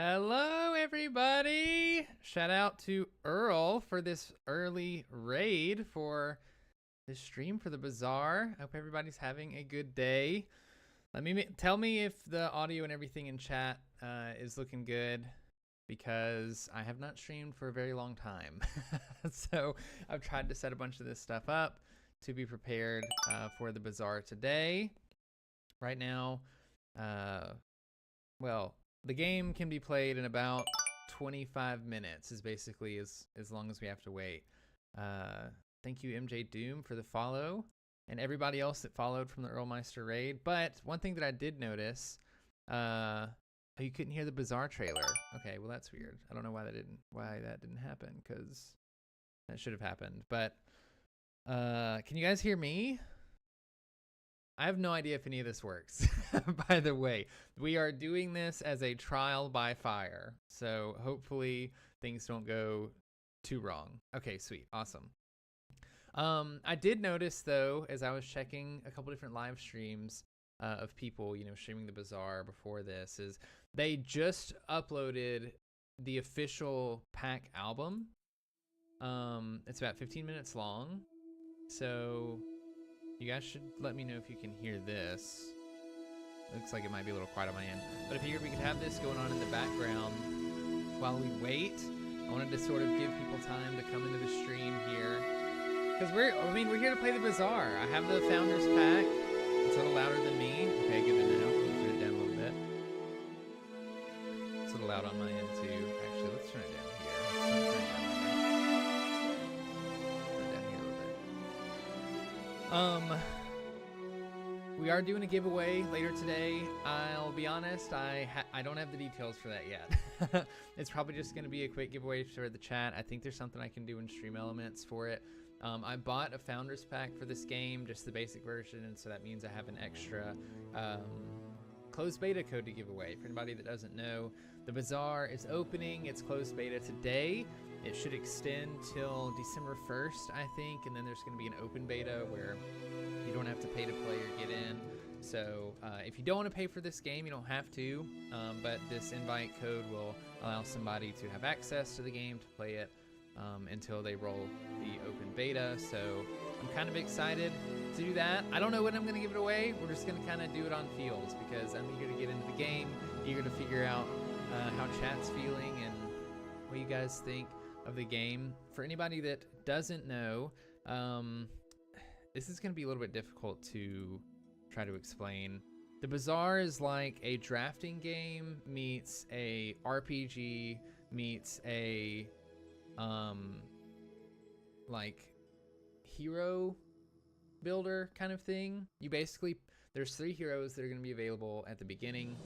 Hello, everybody! Shout out to Earl for this early raid for this stream for the Bazaar. I hope everybody's having a good day. Tell me if the audio and everything in chat is looking good, because I have not streamed for a very long time. So I've tried to set a bunch of this stuff up to be prepared for the Bazaar today. Right now, well, the game can be played in about 25 minutes is basically as long as we have to wait. Thank you, MJ Doom, for the follow, and everybody else that followed from the Earlmeister raid. But one thing that I did notice, you couldn't hear the Bazaar trailer. Okay, well that's weird. I don't know why that didn't happen, because that should have happened. But can you guys hear me? I have no idea if any of this works. By the way, we are doing this as a trial by fire, so hopefully things don't go too wrong. Okay, sweet, awesome. I did notice, though, as I was checking a couple different live streams of people, streaming the Bazaar before this, is they just uploaded the official pack album. It's about 15 minutes long, so you guys should let me know if you can hear this. Looks like it might be a little quiet on my end, but I figured we could have this going on in the background while we wait. I wanted to sort of give people time to come into the stream here, because we're here to play the Bazaar. I have the Founders Pack. It's a little louder than me. Okay, good to know. Let me turn it down a little bit. It's a little loud on my end too. Actually, let's turn it down here. We are doing a giveaway later today. I'll be honest, I don't have the details for that yet. It's probably just going to be a quick giveaway for the chat. I think there's something I can do in Stream Elements for it. I bought a Founders Pack for this game, just the basic version, and so that means I have an extra closed beta code to give away. For anybody that doesn't know, the Bazaar is opening its closed beta today. It should extend till December 1st, I think, and then there's going to be an open beta where you don't have to pay to play or get in. So if you don't want to pay for this game, you don't have to, but this invite code will allow somebody to have access to the game to play it until they roll the open beta. So I'm kind of excited to do that. I don't know when I'm going to give it away. We're just going to kind of do it on feels, because I'm eager to get into the game, eager to figure out how chat's feeling and what you guys think of the game. For anybody that doesn't know, this is going to be a little bit difficult to try to explain. The Bazaar is like a drafting game meets a RPG meets a like hero builder kind of thing. You basically, there's 3 heroes that are going to be available at the beginning.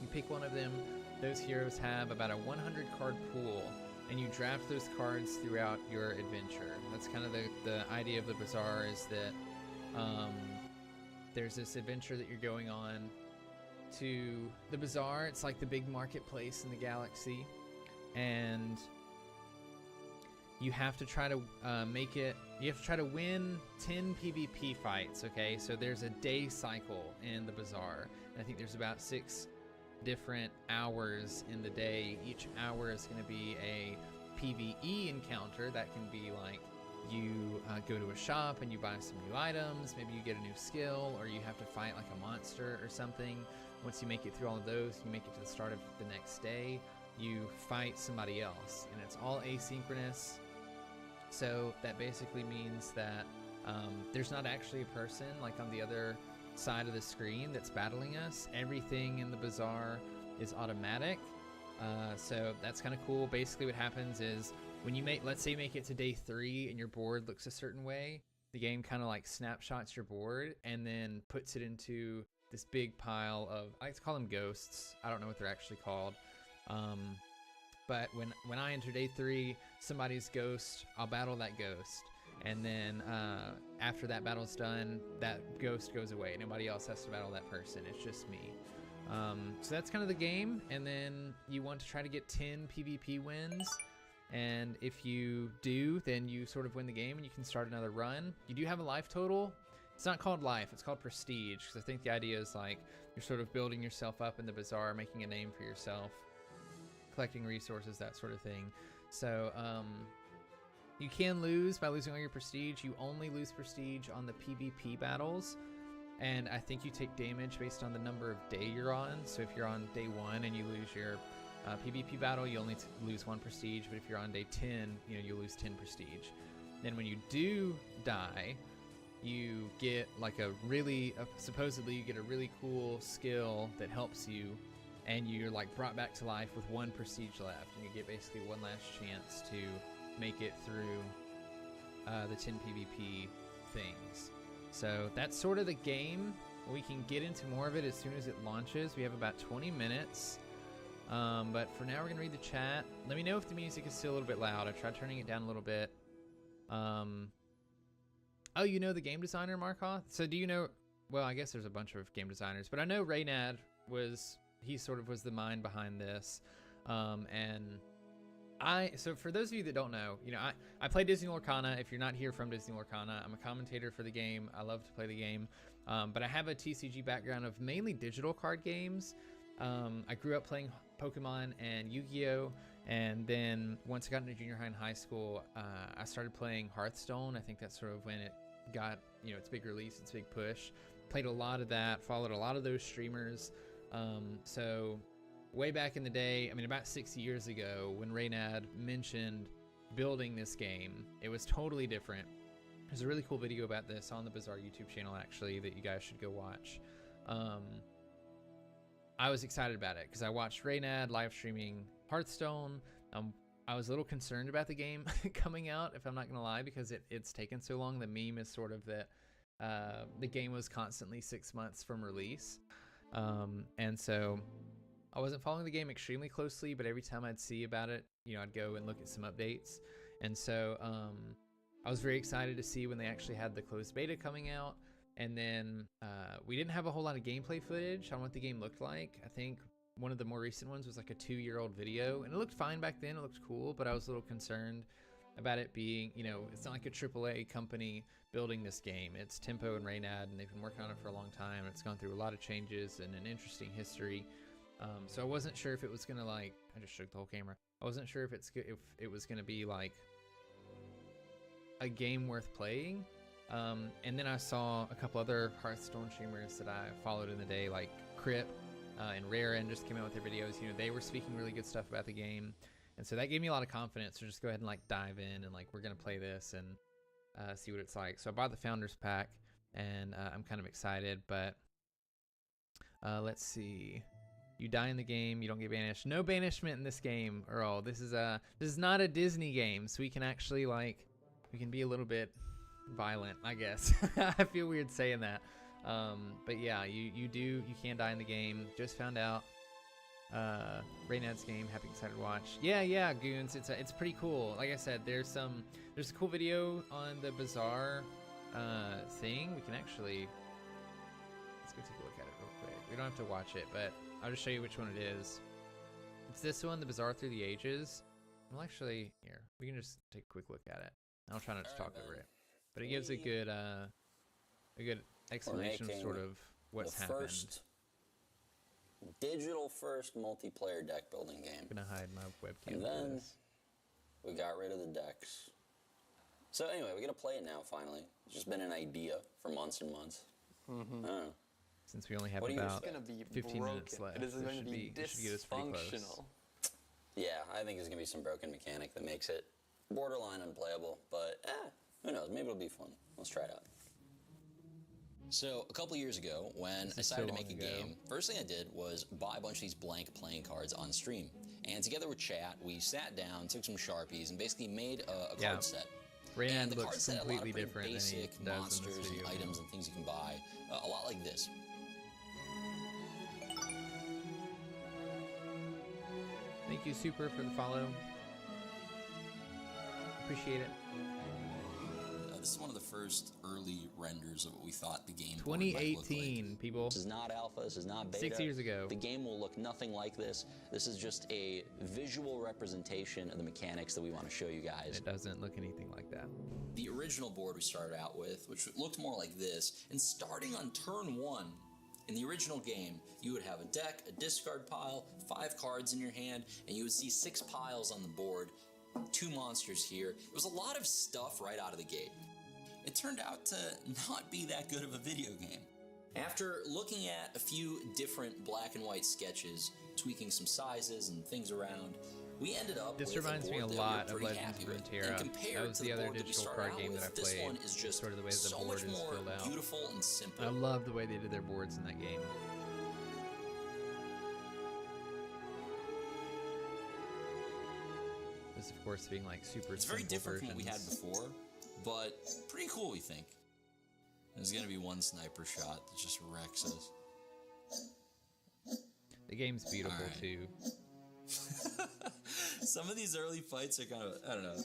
You pick one of them. Those heroes have about a 100 card pool, and you draft those cards throughout your adventure. That's kind of the idea of the Bazaar, is that there's this adventure that you're going on to the Bazaar. It's like the big marketplace in the galaxy, and you have to try to win 10 PvP fights, okay? So there's a day cycle in the Bazaar, and I think there's about 6 different hours in the day. Each hour is going to be a PvE encounter. That can be like you go to a shop and you buy some new items, maybe you get a new skill, or you have to fight like a monster or something. Once you make it through all of those, you make it to the start of the next day, you fight somebody else, and it's all asynchronous. So that basically means that there's not actually a person like on the other side of the screen that's battling us. Everything in the Bazaar is automatic, so that's kind of cool. Basically what happens is when you let's say you make it to day 3 and your board looks a certain way, the game kind of like snapshots your board and then puts it into this big pile of, I like to call them ghosts, I don't know what they're actually called, but when I enter day 3, somebody's ghost, I'll battle that ghost. And then after that battle's done, that ghost goes away. Nobody else has to battle that person. It's just me. So that's kind of the game. And then you want to try to get 10 PvP wins. And if you do, then you sort of win the game and you can start another run. You do have a life total. It's not called life, it's called prestige. Because I think the idea is like you're sort of building yourself up in the Bazaar, making a name for yourself. collecting resources, that sort of thing. So you can lose by losing all your prestige. You only lose prestige on the PvP battles, and I think you take damage based on the number of day you're on. So if you're on day 1 and you lose your PvP battle, you only lose 1 prestige, but if you're on day 10, you lose 10 prestige. Then when you do die, you get like supposedly you get a really cool skill that helps you, and you're like brought back to life with 1 prestige left, and you get basically one last chance to make it through the 10 PvP things. So that's sort of the game. We can get into more of it as soon as it launches. We have about 20 minutes. But for now, we're going to read the chat. Let me know if the music is still a little bit loud. I tried turning it down a little bit. Oh, you know the game designer, Markoth? So do you know... Well, I guess there's a bunch of game designers, but I know Reynad he sort of was the mind behind this. So for those of you that don't know, I play Disney Lorcana. If you're not here from Disney Lorcana, I'm a commentator for the game. I love to play the game. But I have a TCG background of mainly digital card games. I grew up playing Pokemon and Yu-Gi-Oh! And then once I got into junior high and high school, I started playing Hearthstone. I think that's sort of when it got, its big release, its big push. Played a lot of that, followed a lot of those streamers. So way back in the day, about 6 years ago, when Reynad mentioned building this game, it was totally different. There's a really cool video about this on the Bazaar YouTube channel, actually, that you guys should go watch. I was excited about it because I watched Reynad live streaming Hearthstone. I was a little concerned about the game coming out, if I'm not gonna lie, because it's taken so long. The meme is sort of that the game was constantly 6 months from release, and so I wasn't following the game extremely closely, but every time I'd see about it, I'd go and look at some updates. And so I was very excited to see when they actually had the closed beta coming out. And then we didn't have a whole lot of gameplay footage on what the game looked like. I think one of the more recent ones was like a 2-year-old video, and it looked fine back then. It looked cool, but I was a little concerned about it being, it's not like a AAA company building this game. It's Tempo and Reynad, and they've been working on it for a long time. It's gone through a lot of changes and an interesting history. So I wasn't sure if it was gonna I just shook the whole camera. I wasn't sure if it was gonna be like a game worth playing. And then I saw a couple other Hearthstone streamers that I followed in the day, like Crip and Rarean just came out with their videos. They were speaking really good stuff about the game, and so that gave me a lot of confidence to just go ahead and dive in and we're gonna play this and see what it's like. So I bought the Founders Pack, and I'm kind of excited. But let's see. You die in the game, you don't get banished. No banishment in this game, Earl. This is not a Disney game, so we can actually we can be a little bit violent, I guess. I feel weird saying that. But yeah, you can die in the game. Just found out Reynad's game. Happy, excited to watch. Yeah, Goons. It's pretty cool. Like I said, there's a cool video on the Bazaar thing. We can actually let's go take a look at it real quick. We don't have to watch it, but I'll just show you which one it is. It's this one, the Bazaar Through the Ages. Well, actually, here, we can just take a quick look at it. I'll try not to talk over it, but it gives a good explanation of sort of what's happened. Digital first multiplayer deck building game. I'm gonna hide my webcam. And then we got rid of the decks. So anyway, we gotta play it now finally. It's just been an idea for months and months. Mm-hmm. I don't know. Since we only have about 15 broken. minutes left, It is going to be it should get us pretty close. Yeah, I think there's gonna be some broken mechanic that makes it borderline unplayable, but who knows? Maybe it'll be fun. Let's try it out. So a couple years ago, when I decided to make a game, first thing I did was buy a bunch of these blank playing cards on stream. And together with chat, we sat down, took some Sharpies, and basically made a card set. Reynad and the looks card set had a lot completely of pretty different than he basic does monsters in this video. and items and things you can buy, a lot like this. Thank you, Super, for the follow. Appreciate it. This is one of the first early renders of what we thought the game 2018, like. people. This is not alpha, this is not beta. 6 years ago. The game will look nothing like this. This is just a visual representation of the mechanics that we want to show you guys. It doesn't look anything like that. The original board we started out with, which looked more like this, and starting on turn 1, In the original game, you would have a deck, a discard pile, 5 cards in your hand, and you would see 6 piles on the board, 2 monsters here. It was a lot of stuff right out of the gate. It turned out to not be that good of a video game. After looking at a few different black and white sketches, tweaking some sizes and things around, we ended up This with reminds a me board a that lot we were of pretty Legends happy of with. Runeterra. And compared That was to the other board that we digital started card out game that I with, this played. one is just Sort of the way the so board much is more filled out. beautiful and simple. I love the way they did their boards in that game. This, of course, being like super It's very simple different from what we had versions. before, but pretty cool, we think. There's gonna be one sniper shot that just wrecks us. The game's beautiful Alright. too. Some of these early fights are kind of, I don't know,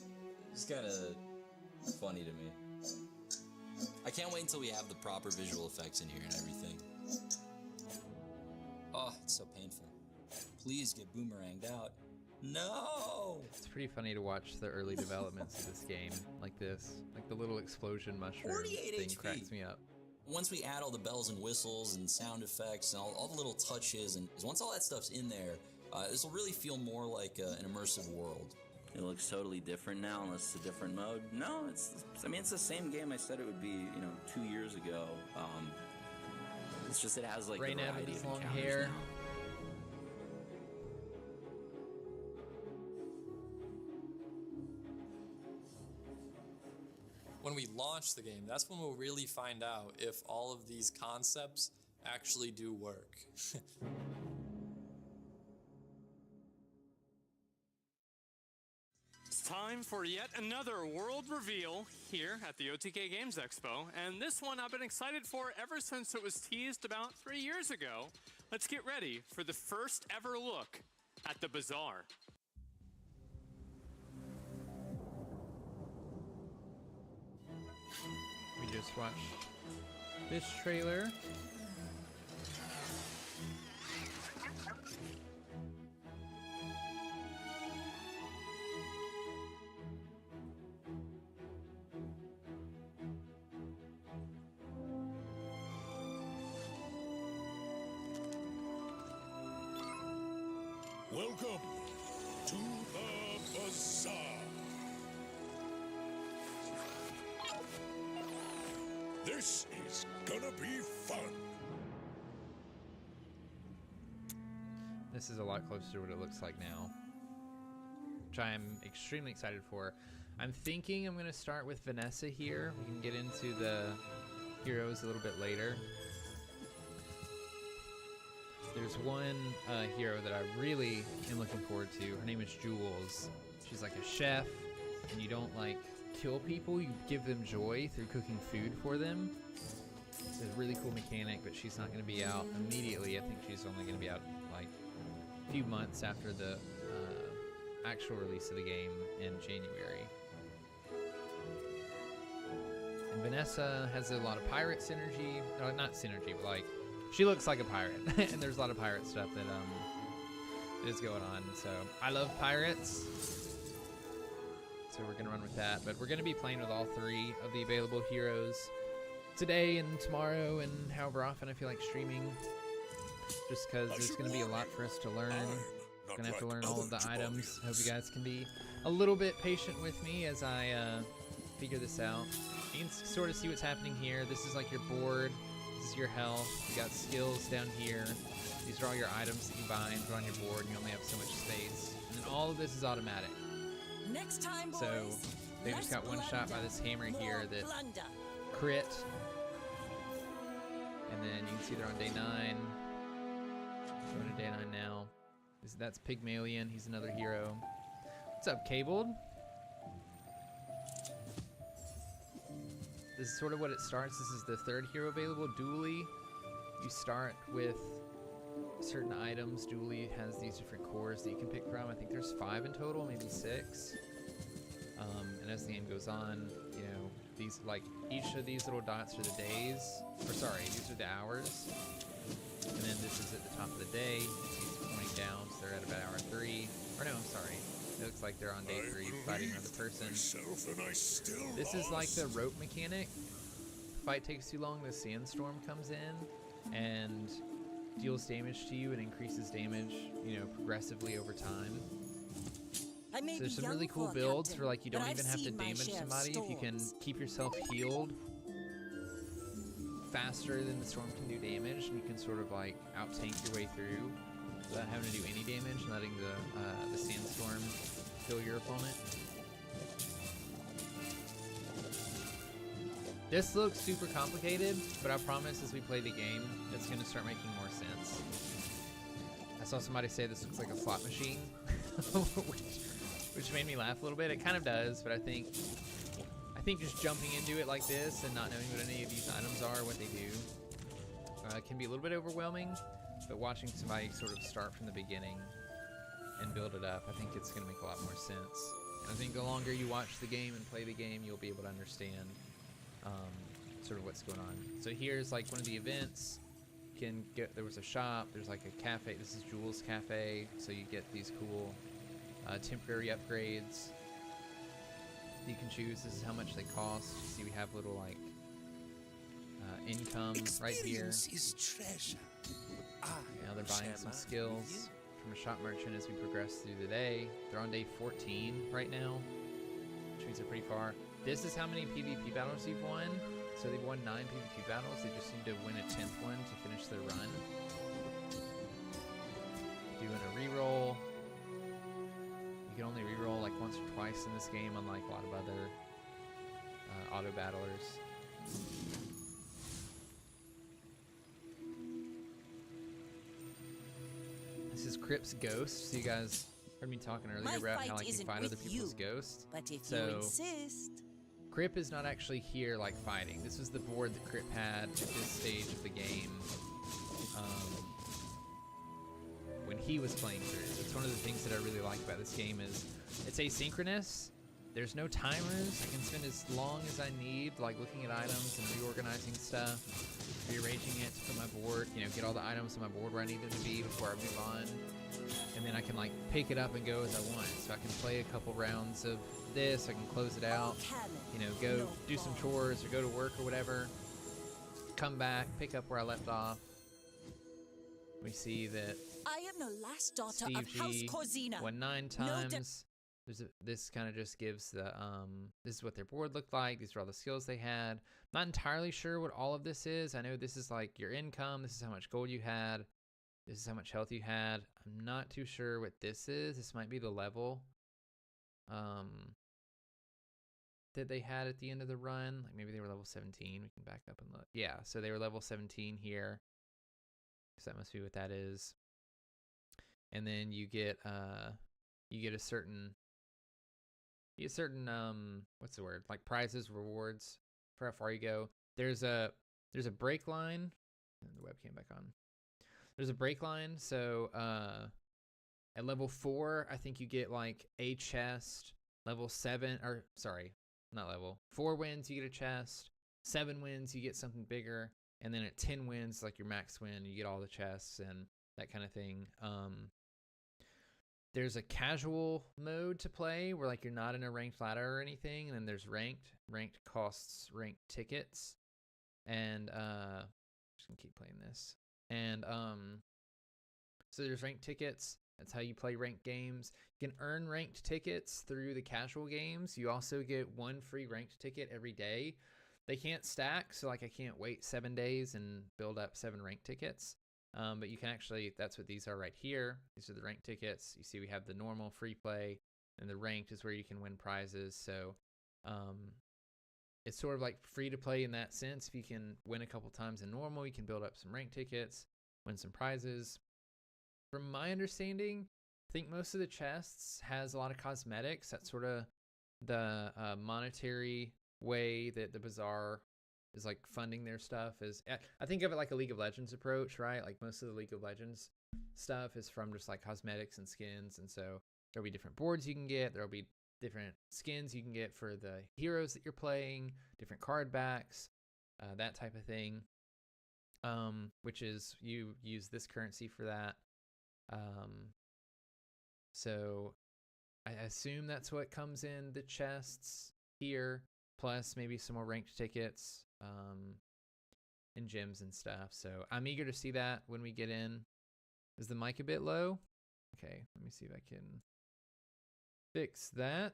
just kind of funny to me. I can't wait until we have the proper visual effects in here and everything. Oh, it's so painful. Please get boomeranged out. No! It's pretty funny to watch the early developments of this game like this. Like the little explosion mushroom 48 thing HP. cracks me up. Once we add all the bells and whistles and sound effects and all the little touches, and once all that stuff's in there, this will really feel more like an immersive world. It looks totally different now, unless it's a different mode. No, I mean, it's the same game I said it would be, 2 years ago. It's just, it has like Rain a out variety with his of long encounters hair. now. When we launch the game, that's when we'll really find out if all of these concepts actually do work. It's time for yet another world reveal here at the OTK Games Expo, and this one I've been excited for ever since it was teased about 3 years ago. Let's get ready for the first ever look at the Bazaar. We just watched this trailer. Welcome to the Bazaar. This is gonna be fun. This is a lot closer to what it looks like now, which I am extremely excited for. I'm thinking I'm going to start with Vanessa here. We can get into the heroes a little bit later. There's one hero that I really am looking forward to. Her name is Jules. She's like a chef, and you don't like kill people, you give them joy through cooking food for them. It's a really cool mechanic, but she's not going to be out immediately. I think she's only going to be out like a few months after the actual release of the game in January. And Vanessa has a lot of pirate synergy, not synergy, but like she looks like a pirate, and there's a lot of pirate stuff that is going on. So I love pirates, so we're gonna run with that. But we're gonna be playing with all 3 of the available heroes today and tomorrow, and however often I feel like streaming, just because there's gonna be a lot for us to learn. Gonna have to learn all of the items. I hope you guys can be a little bit patient with me as I figure this out. You can sort of see what's happening here. This is like your board. This is your health. You got skills down here. These are all your items that you buy and put on your board, and you only have so much space. And then all of this is automatic. Next time, boys, So they just got one shot by this hammer here that crit. And then you can see they're on day 9. Going to day 9 now. That's Pygmalion. He's another hero. What's up, Cabled? This is sort of what it starts. This is the 3rd hero available, Dooley. You start with certain items. Dooley has these different cores that you can pick from. I think there's 5 in total, maybe 6. And as the game goes on, you know, these each of these little dots are the days, or sorry, these are the hours. And then this is at the top of the day. It's pointing down, so they're at about hour 3. Or no, I'm sorry. It looks like they're on day 3 fighting another person. This is like the rope mechanic. The fight takes too long, the sandstorm comes in. and deals damage to you and increases damage, you know, progressively over time. I may So there's be some really young cool for a builds captain, where like you but don't I've even have to seen my damage share of somebody if you can storms. keep yourself healed faster than the storm can do damage, and you can sort of like out tank your way through without having to do any damage and letting the sandstorm kill your opponent. This looks super complicated, but I promise as we play the game, it's going to start making more sense. I saw somebody say this looks like a slot machine, which made me laugh a little bit. It kind of does, but I think just jumping into it like this and not knowing what any of these items are, what they do, can be a little bit overwhelming. But watching somebody sort of start from the beginning and build it up, I think it's going to make a lot more sense. And I think the longer you watch the game and play the game, you'll be able to understand sort of what's going on. So here's like one of the events. You can get, there was a shop, there's like a cafe. This is Jules Cafe, so you get these cool temporary upgrades you can choose. This is how much they cost. See, we have little like income right here. Experience is treasure. Now they're buying some skills from a shop merchant as we progress through the day. They're on day 14 right now, which means they're pretty far. This is how many PvP battles you've won. So they've won 9 PvP battles. They just need to win a 10th one to finish their run. Doing a reroll. You can only reroll like once or twice in this game, unlike a lot of other auto battlers. This is Crip's Ghost. So you guys heard me talking earlier My about how fight like you isn't fight other with people's you, ghosts. But if So- you insist, Crip is not actually here like fighting. This was the board that Crip had at this stage of the game when he was playing through. It's one of the things that I really like about this game is it's asynchronous. There's no timers. I can spend as long as I need like looking at items and reorganizing stuff, rearranging it to put my board, you know, get all the items on my board where I need them to be before I move on. And then I can like pick it up and go as I want. So I can play a couple rounds of this, I can close it out, you know, go do some chores or go to work or whatever, come back, pick up where I left off. We see that I am the last daughter Steve of House G Corzina. won 9 times. This kind of just gives the this is what their board looked like. These are all the skills they had. Not entirely sure what all of this is. I know this is like your income. This is how much gold you had. This is how much health you had. I'm not too sure what this is. This might be the level that they had at the end of the run. Like maybe they were level 17. We can back up and look. Yeah, so they were level 17 here. So that must be what that is. And then you get a certain what's the word? Like prizes, rewards for how far you go. There's a break line. And the webcam back on. There's a break line. So at level 4, I think you get like a chest. Level 7, or sorry, not level 4 wins, you get a chest. 7 wins, you get something bigger. And then at 10 wins, like your max win, you get all the chests and that kind of thing. There's a casual mode to play where like you're not in a ranked ladder or anything. And then there's ranked. Ranked costs ranked tickets. And just gonna keep playing this. And so there's ranked tickets. That's how you play ranked games. You can earn ranked tickets through the casual games. You also get 1 free ranked ticket every day. They can't stack, so like I can't wait 7 days and build up 7 ranked tickets. But you can actually, that's what these are right here. These are the ranked tickets. You see we have the normal free play, and the ranked is where you can win prizes. So it's sort of like free to play in that sense. If you can win a couple times in normal, you can build up some ranked tickets, win some prizes. From my understanding, I think most of the chests has a lot of cosmetics. That's sort of the monetary way that the Bazaar is like funding their stuff. Is I think of it like a League of Legends approach, right? Like most of the League of Legends stuff is from just like cosmetics and skins, and so there'll be different boards you can get. There'll be different skins you can get for the heroes that you're playing, different card backs, that type of thing. Which is you use this currency for that. So I assume that's what comes in the chests here, plus maybe some more ranked tickets. and gems and stuff. So I'm eager to see that when we get in. Is the mic a bit low? Okay, let me see if I can fix that.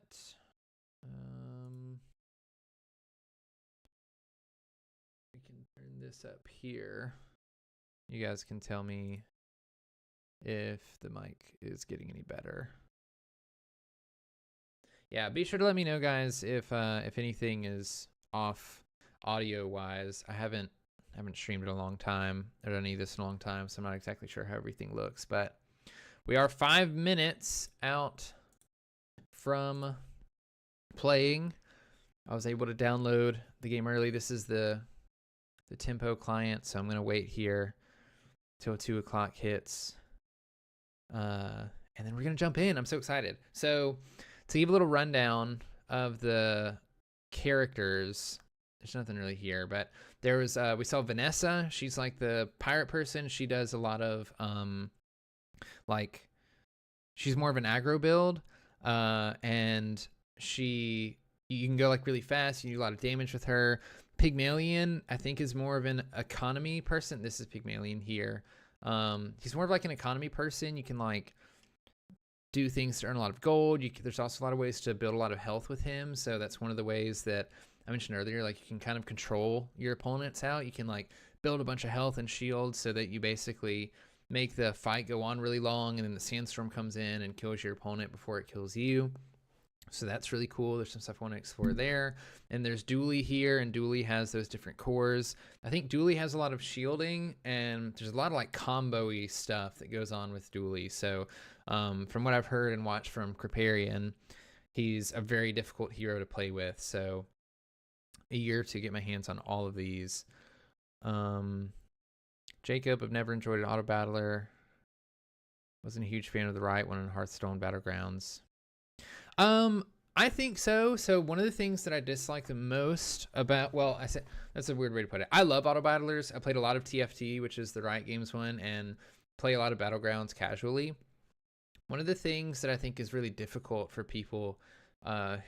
We can turn this up here. You guys can tell me if the mic is getting any better. Yeah, be sure to let me know, guys, if anything is off audio wise. I haven't streamed in a long time. I don't need this in a long time, so I'm not exactly sure how everything looks. But we are 5 minutes out from playing. I was able to download the game early. This is the tempo client, so I'm gonna wait here till 2 o'clock hits, and then we're gonna jump in. I'm so excited. So to give a little rundown of the characters, there's nothing really here, but there was we saw Vanessa. She's like the pirate person. She does a lot of like, she's more of an aggro build, and you can go like really fast. You do a lot of damage with her. Pygmalion, I think, is more of an economy person. This is Pygmalion here. He's more of like an economy person. You can like do things to earn a lot of gold. There's also a lot of ways to build a lot of health with him. So that's one of the ways that I mentioned earlier. Like, you can kind of control your opponents out. You can like build a bunch of health and shields so that you basically make the fight go on really long, and then the sandstorm comes in and kills your opponent before it kills you. So that's really cool. There's some stuff I want to explore there. And there's Dooley here, and Dooley has those different cores. I think Dooley has a lot of shielding, and there's a lot of like combo-y stuff that goes on with Dooley. So from what I've heard and watched from Kriparian, he's a very difficult hero to play with. So eager to get my hands on all of these. Jacob, I've never enjoyed an auto battler. Wasn't a huge fan of the right one in Hearthstone Battlegrounds. I think so. So one of the things that I dislike the most about, well, I said that's a weird way to put it. I love auto battlers. I played a lot of TFT, which is the Riot Games one, and play a lot of Battlegrounds casually. One of the things that I think is really difficult for people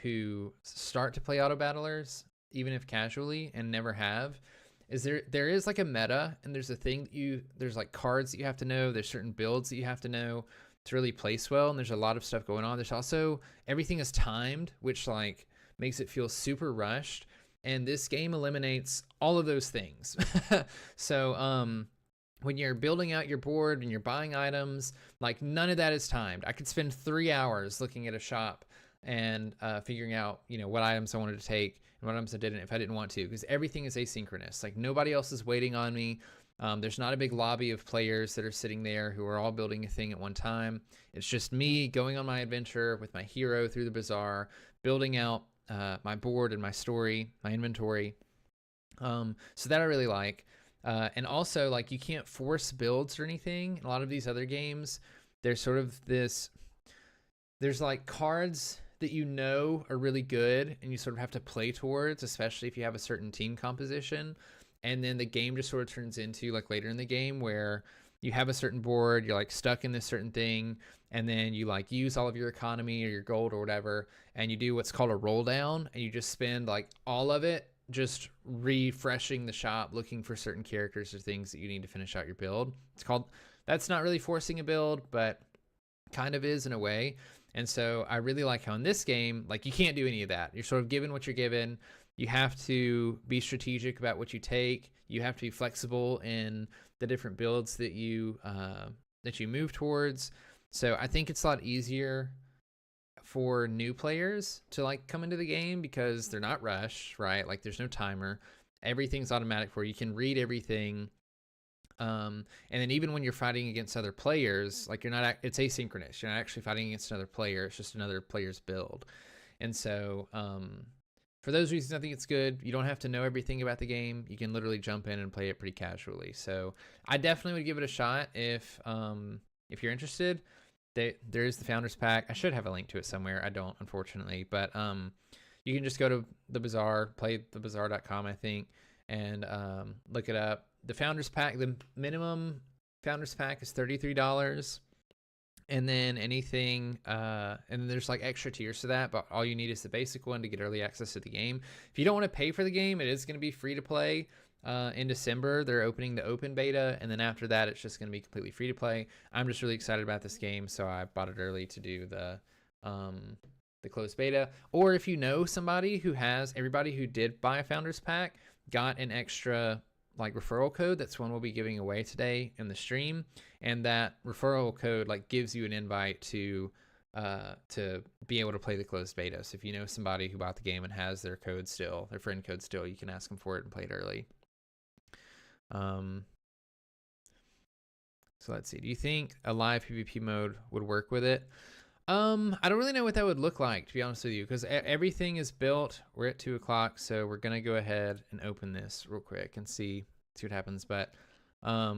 who start to play auto battlers, even if casually, and never have, is there is like a meta, and there's a thing that there's like cards that you have to know. There's certain builds that you have to know to really place well, and there's a lot of stuff going on. There's also, everything is timed, which like makes it feel super rushed, and this game eliminates all of those things. So when you're building out your board and you're buying items, like none of that is timed. I could spend 3 hours looking at a shop and figuring out, you know, what items I wanted to take and what items I didn't if I didn't want to, because everything is asynchronous. Like, nobody else is waiting on me. There's not a big lobby of players that are sitting there who are all building a thing at one time. It's just me going on my adventure with my hero through the bazaar, building out my board and my story, my inventory. So that I really like. And also, like, you can't force builds or anything. In a lot of these other games, there's sort of this, there's like cards that you know are really good and you sort of have to play towards, especially if you have a certain team composition. And then the game just sort of turns into, like, later in the game where you have a certain board, you're like stuck in this certain thing, and then you like use all of your economy or your gold or whatever, and you do what's called a roll down, and you just spend like all of it just refreshing the shop, looking for certain characters or things that you need to finish out your build. That's not really forcing a build, but kind of is in a way. And so I really like how in this game, like, you can't do any of that. You're sort of given what you're given. You have to be strategic about what you take. You have to be flexible in the different builds that you move towards. So I think it's a lot easier for new players to like come into the game because they're not rushed, right? Like, there's no timer. Everything's automatic for you. You can read everything. And then even when you're fighting against other players, like, it's asynchronous. You're not actually fighting against another player. It's just another player's build. And so, for those reasons, I think it's good. You don't have to know everything about the game. You can literally jump in and play it pretty casually. So I definitely would give it a shot if you're interested. There is the Founders Pack. I should have a link to it somewhere. I don't, unfortunately. But you can just go to the Bazaar, playthebazaar.com, I think, and look it up. The Founders Pack, the minimum Founders Pack is $33. And then anything, and then there's like extra tiers to that, but all you need is the basic one to get early access to the game. If you don't want to pay for the game, it is going to be free to play. in December. They're opening the open beta, and then after that, it's just going to be completely free to play. I'm just really excited about this game, so I bought it early to do the closed beta. Or if you know somebody who has, everybody who did buy a Founders Pack got an extra like referral code. That's one we'll be giving away today in the stream, and that referral code like gives you an invite to be able to play the closed beta. So if you know somebody who bought the game and has their code still, their friend code still, you can ask them for it and play it early. So let's see. Do you think a live PvP mode would work with it? I don't really know what that would look like, to be honest with you, because everything is built. We're at 2 o'clock, so we're gonna go ahead and open this real quick and see what happens. But I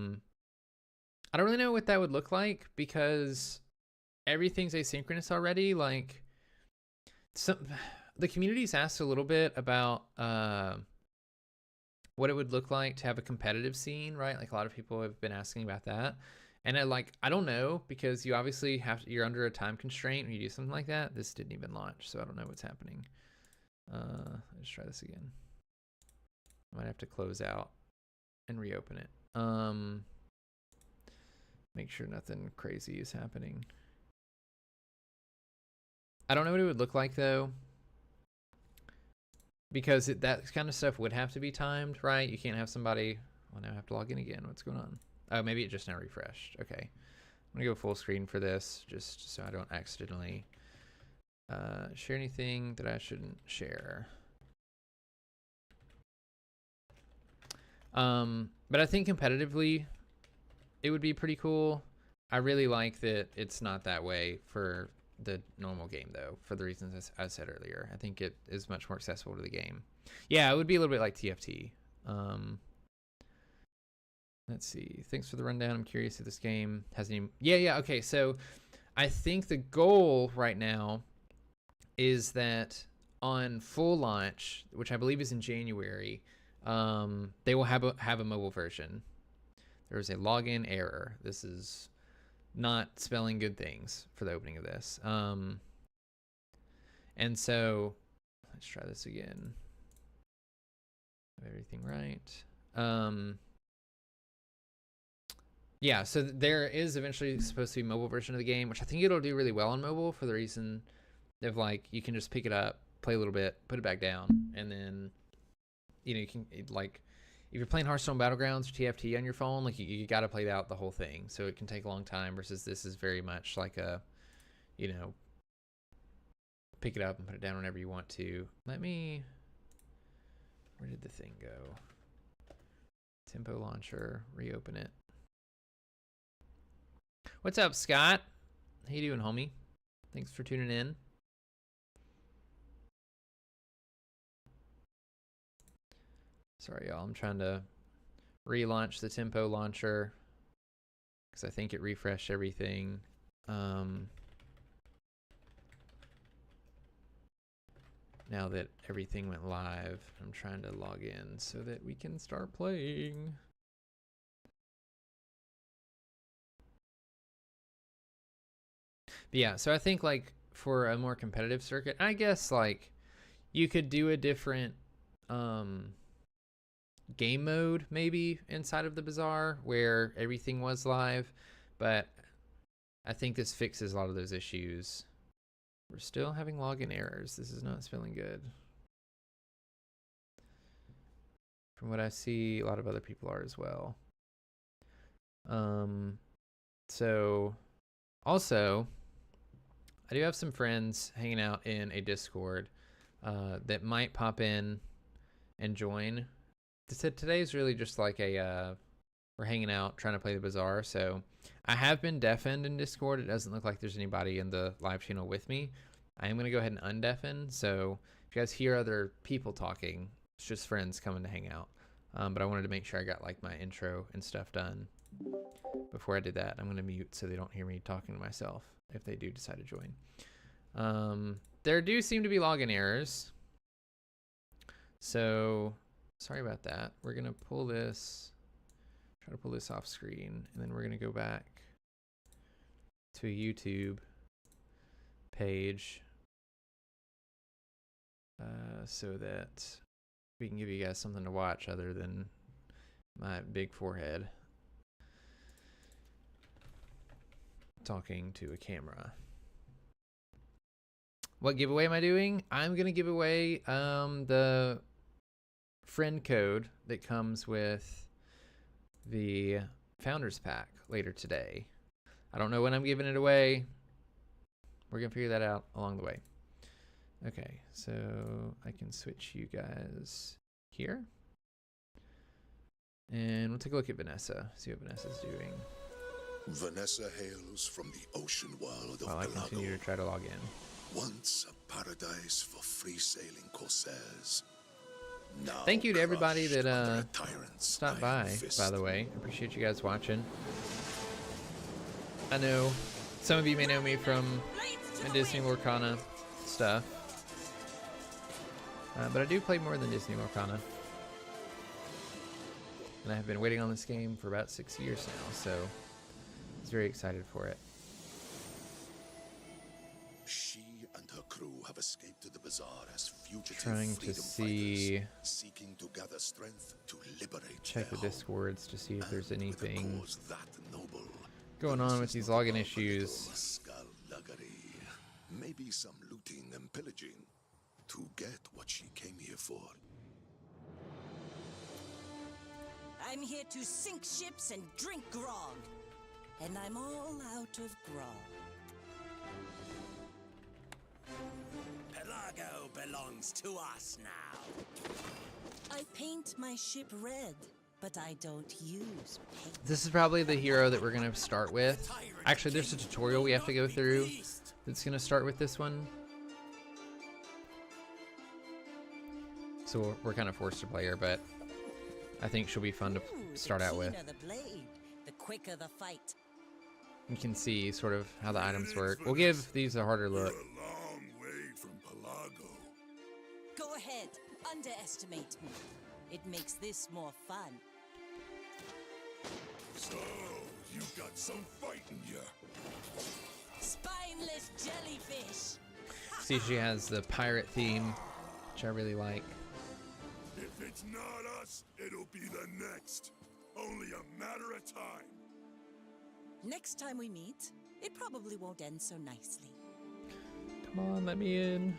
don't really know what that would look like because everything's asynchronous already. Like, the community's asked a little bit about what it would look like to have a competitive scene, right? Like a lot of people have been asking about that. And I don't know, because you obviously you're under a time constraint when you do something like that. This didn't even launch, so I don't know what's happening. Let's try this again. I might have to close out and reopen it. Make sure nothing crazy is happening. I don't know what it would look like though, because that kind of stuff would have to be timed, right? You can't have somebody, well, now I have to log in again. What's going on? Oh, maybe it just now refreshed. Okay. I'm gonna go full screen for this just so I don't accidentally share anything that I shouldn't share. But I think competitively it would be pretty cool. I really like that it's not that way for the normal game though, for the reasons I said earlier. I think it is much more accessible to the game. Yeah, it would be a little bit like TFT. Let's see. Thanks for the rundown. I'm curious if this game has any... Yeah. Okay, so I think the goal right now is that on full launch, which I believe is in January, they will have a mobile version. There was a login error. This is not spelling good things for the opening of this. And so let's try this again. Have everything right. Yeah, so there is eventually supposed to be a mobile version of the game, which I think it'll do really well on mobile for the reason of like you can just pick it up, play a little bit, put it back down, and then you can like if you're playing Hearthstone Battlegrounds or TFT on your phone, like you got to play out the whole thing, so it can take a long time. Versus this is very much like a pick it up and put it down whenever you want to. Where did the thing go? Tempo launcher, reopen it. What's up, Scott? How you doing, homie? Thanks for tuning in. Sorry, y'all. I'm trying to relaunch the Tempo launcher because I think it refreshed everything. Now that everything went live, I'm trying to log in so that we can start playing. But yeah, so I think like for a more competitive circuit, I guess like you could do a different game mode maybe inside of the Bazaar where everything was live, but I think this fixes a lot of those issues. We're still having login errors. This is not spelling good. From what I see, a lot of other people are as well. So also, I do have some friends hanging out in a Discord that might pop in and join. Today's really just like a we're hanging out trying to play the Bazaar. So I have been deafened in Discord. It doesn't look like there's anybody in the live channel with me. I am going to go ahead and undeafen. So if you guys hear other people talking, it's just friends coming to hang out. But I wanted to make sure I got like my intro and stuff done before I did that. I'm going to mute so they don't hear me talking to myself if they do decide to join. There do seem to be login errors. So sorry about that. We're going to pull this, try to pull this off screen, and then we're going to go back to a YouTube page so that we can give you guys something to watch other than My big forehead. Talking to a camera. What giveaway am I doing? I'm gonna give away the friend code that comes with the Founders Pack later today. I don't know when I'm giving it away. We're gonna figure that out along the way. Okay, so I can switch you guys here. And we'll take a look at Vanessa, see what Vanessa's doing. Vanessa hails from the ocean world of While I continue to try to log in. Once a paradise for free-sailing corsairs. Now Thank you to everybody crushed that under a tyrant's stopped iron by, fist. by the way. Appreciate you guys watching. I know some of you may know me from my Disney Lorcana stuff. But I do play more than Disney Lorcana. And I have been waiting on this game for about 6 years now, so I was very excited for it. She and her crew have escaped to the Bazaar as fugitive Trying to freedom see, fighters, seeking to gather strength to liberate check the their home. Discords to see if there's And with a anything cause that noble, going on with these login issues. Skullduggery. Maybe some looting and pillaging to get what she came here for. I'm here to sink ships and drink grog. And I'm all out of grog. Pelago belongs to us now. I paint my ship red, but I don't use paint. This is probably the hero that we're going to start with. Actually, there's a tutorial we have to go through that's going to start with this one. So we're kind of forced to play her, but I think she'll be fun to start out with. The keener the blade, the quicker the fight. You can see sort of how the items work. We'll give these a harder look. We're a long way from Pelago. Go ahead, underestimate me. It makes this more fun. So, you got some fight in ya. Spineless jellyfish. See, she has the pirate theme, which I really like. If it's not us, it'll be the next. Only a matter of time. Next time we meet, it probably won't end so nicely. Come on, let me in.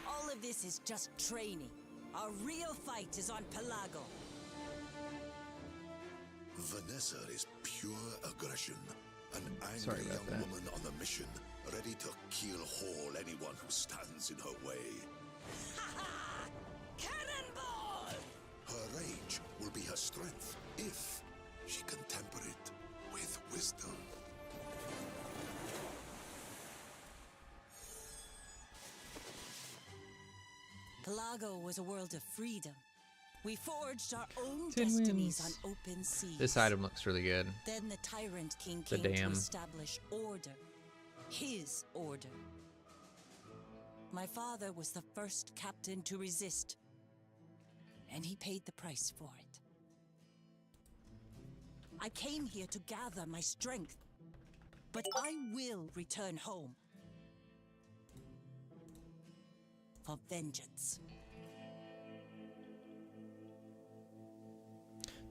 All of this is just training. Our real fight is on Pelago. Vanessa is pure aggression. An Sorry angry about young that. woman on a mission, ready to kill whole anyone who stands in her way. Cannonball! Her rage will be her strength if she can temper it with wisdom. Pelago was a world of freedom. We forged our own 10 destinies wins. on open seas. This item looks really good. Then the Tyrant King The came to dam. establish order. His order. My father was the first captain to resist. And he paid the price for it. I came here to gather my strength. But I will return home. For vengeance.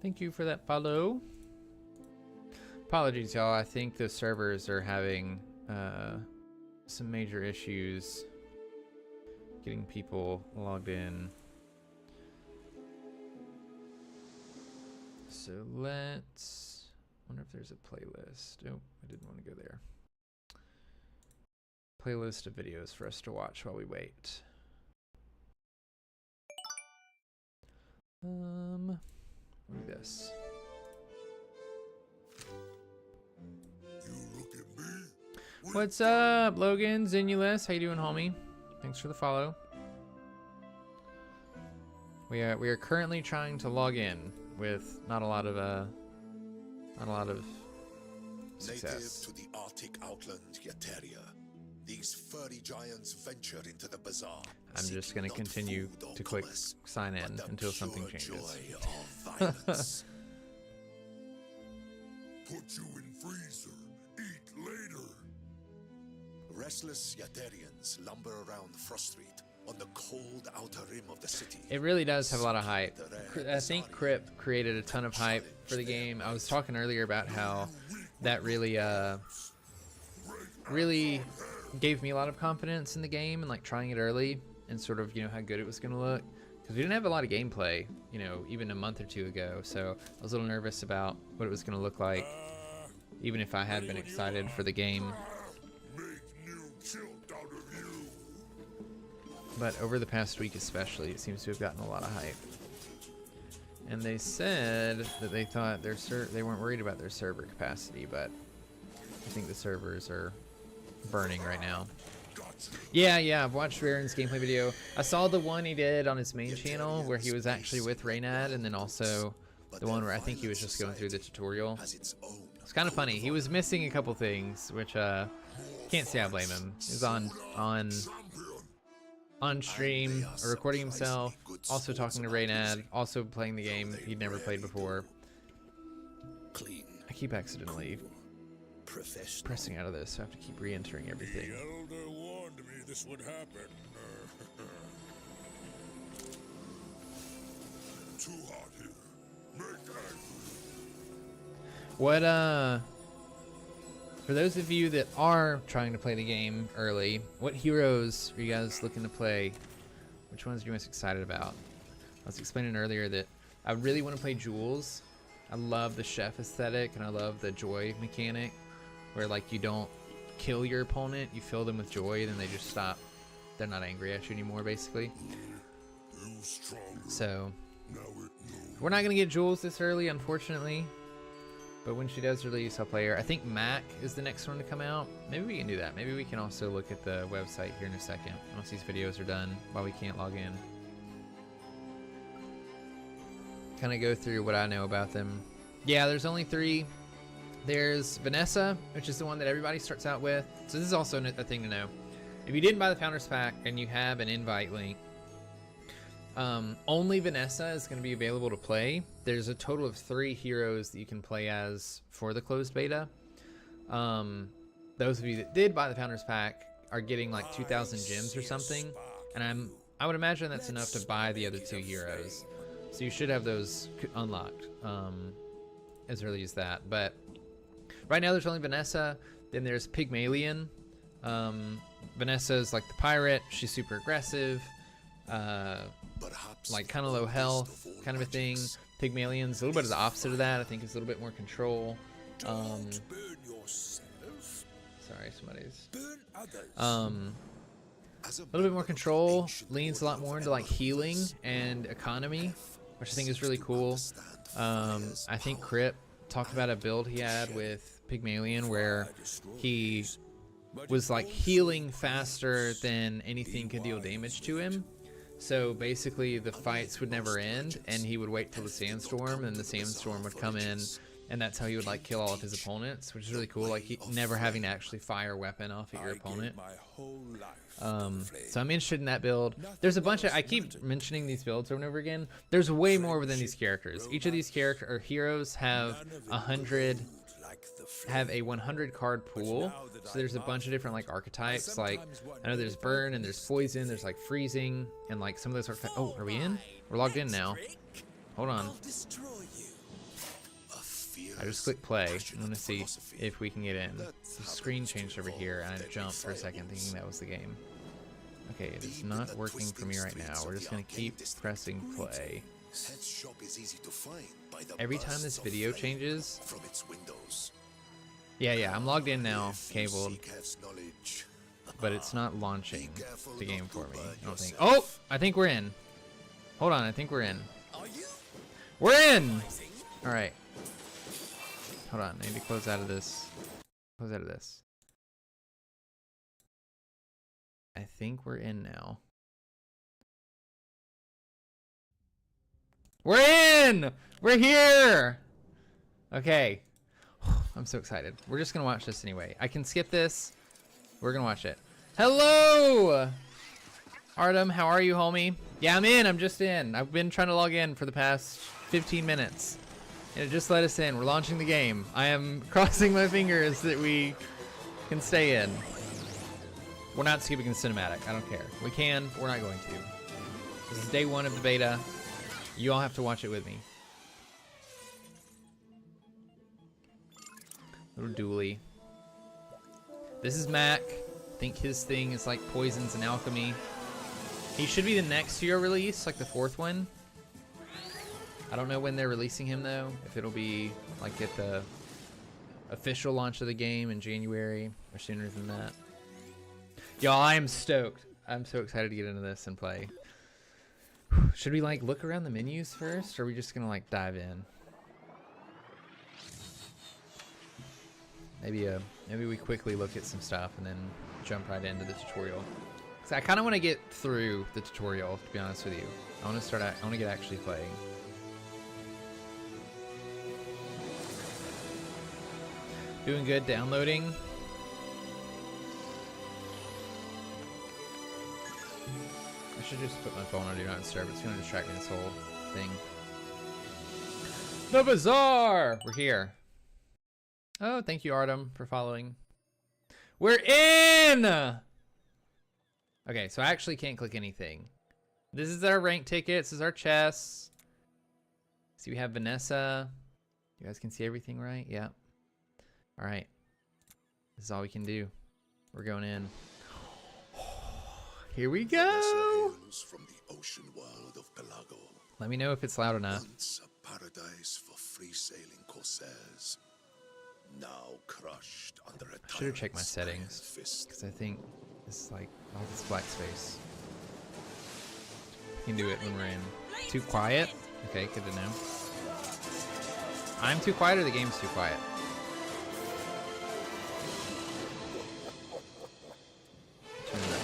Thank you for that follow. Apologies, y'all. I think the servers are having some major issues getting people logged in. So let's wonder if there's a playlist. Oh, I didn't want to go there. Playlist of videos for us to watch while we wait. Look at this. You look at me. What's up, Logan, Zinulus? How you doing, homie? Thanks for the follow. We are currently trying to log in with not a lot of success. Native to the Arctic outland Yateria, these furry giants venture into the Bazaar. I'm just seeking gonna not continue food or to click commerce, sign in but the until something pure changes. joy of violence. Put you in freezer. Eat later. Restless Yaterians lumber around Frost Street, on the cold outer rim of the city. It really does have a lot of hype. I think Crip created a ton of hype for the game. I was talking earlier about how that really really gave me a lot of confidence in the game and like trying it early and sort of, you know, how good it was going to look, because we didn't have a lot of gameplay, you know, even a month or two ago. So I was a little nervous about what it was going to look like, even if I had been excited for the game. But over the past week especially, it seems to have gotten a lot of hype. And they said that they thought they weren't worried about their server capacity, but I think the servers are burning right now. Yeah, I've watched Raren's gameplay video. I saw the one he did on his main channel where he was actually with Reynad, and then also the one where I think he was just going through the tutorial. It's kind of funny. He was missing a couple things, which can't say I blame him. He was on stream, or recording himself, also talking to Reynad, also playing the game he'd never played before. I keep accidentally pressing out of this, so I have to keep re-entering everything. The elder warned me this would happen. Too hot here. Make angry. What for those of you that are trying to play the game early, what heroes are you guys looking to play? Which ones are you most excited about? I was explaining earlier that I really want to play Jules. I love the chef aesthetic, and I love the joy mechanic, where like you don't kill your opponent, you fill them with joy, then they just stop. They're not angry at you anymore, basically. So we're not gonna get Jules this early, unfortunately. But when she does release, I'll play her. I think Mac is the next one to come out. Maybe we can do that. Maybe we can also look at the website here in a second, once these videos are done, while we can't log in. Kind of go through what I know about them. Yeah, there's only 3. There's Vanessa, which is the one that everybody starts out with. So this is also a thing to know. If you didn't buy the Founders Pack and you have an invite link, only Vanessa is going to be available to play. There's a total of 3 heroes that you can play as for the closed beta. Those of you that did buy the Founders Pack are getting like 2,000 gems or something, and I would imagine that's enough to buy the other 2 heroes. So you should have those unlocked as early as that. But right now there's only Vanessa. Then there's Pygmalion. Vanessa is like the pirate. She's super aggressive. Like kind of low health kind of a thing. Pygmalion's a little bit of the opposite of that. I think it's a little bit more control. Sorry, somebody's a little bit more control, leans a lot more into like healing and economy, which I think is really cool. I think Crip talked about a build he had with Pygmalion where he was like healing faster than anything could deal damage to him. So basically the fights would never end, and he would wait till the sandstorm, and the sandstorm would come in, and that's how he would like kill all of his opponents, which is really cool. Like never having to actually fire a weapon off at your opponent. So I'm interested in that build. There's a bunch of, I keep mentioning these builds over and over again. There's way more within these characters. Each of these heroes have a 100 card pool. So there's a bunch of different like archetypes. Like I know there's burn and there's poison. There's like freezing and like some of those archetypes. Oh, are we in? We're logged in now. Hold on. I just clicked play. I'm gonna see if we can get in. The screen changed over here, and I jumped for a second thinking that was the game. Okay, it is not working for me right now. We're just gonna keep pressing play. Every time this video changes. Yeah, I'm logged in now, cabled. But it's not launching the game for me, I don't think. Oh! I think we're in. Hold on, I think we're in. We're in! Alright. Hold on, I need to close out of this. Close out of this. I think we're in now. We're in! We're here! Okay. I'm so excited. We're just gonna watch this anyway. I can skip this. We're gonna watch it. Hello! Artem, how are you, homie? Yeah, I'm in. I'm just in. I've been trying to log in for the past 15 minutes. And it just let us in. We're launching the game. I am crossing my fingers that we can stay in. We're not skipping the cinematic. I don't care. We can. We're not going to. This is day 1 of the beta. You all have to watch it with me. Little dually. This is Mac. I think his thing is like poisons and alchemy. He should be the next year release, like the 4th one. I don't know when they're releasing him though. If it'll be like at the official launch of the game in January or sooner than that. Y'all, I am stoked. I'm so excited to get into this and play. Should we like look around the menus first, or are we just gonna like dive in? Maybe we quickly look at some stuff and then jump right into the tutorial. So I kind of want to get through the tutorial, to be honest with you. I want to get actually playing. Doing good downloading. I should just put my phone on Do Not Disturb. It's going to distract me this whole thing. The Bazaar! We're here. Oh, thank you, Artem, for following. We're in! Okay, so I actually can't click anything. This is our rank ticket. This is our chests. See, we have Vanessa. You guys can see everything, right? Yeah. All right. This is all we can do. We're going in. Here we go. From the ocean world of Pelago. Let me know if it's loud enough. Once a paradise for free sailing corsairs. Now crushed under a I should have checked my settings because I think this is like all this black space. We can do it when we're in. Too quiet? Okay, good to know. I'm too quiet or the game's too quiet? Turn it up.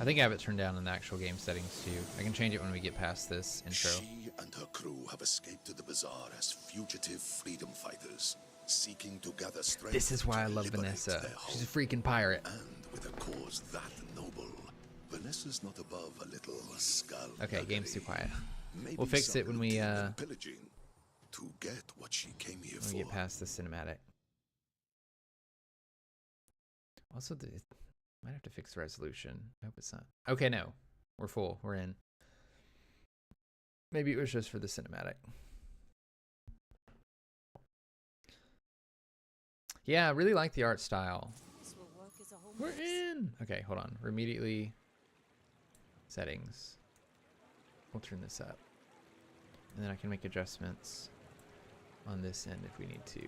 I think I have it turned down in the actual game settings too. I can change it when we get past this intro. She and her crew have escaped to the Bazaar as fugitive freedom fighters, seeking to gather strength. This is why I to love liberate Vanessa. their She's a home. freaking pirate. And with a cause that noble, Vanessa's not above a little skull. Okay, game's too quiet. Maybe We'll fix some it when we looting and pillaging to get what she came here when for. we get past the cinematic. Also, might have to fix the resolution. I hope it's not. Okay, no. We're full. We're in. Maybe it was just for the cinematic. Yeah, I really like the art style. We're in. Okay, hold on. We're immediately settings. We'll turn this up. And then I can make adjustments on this end if we need to.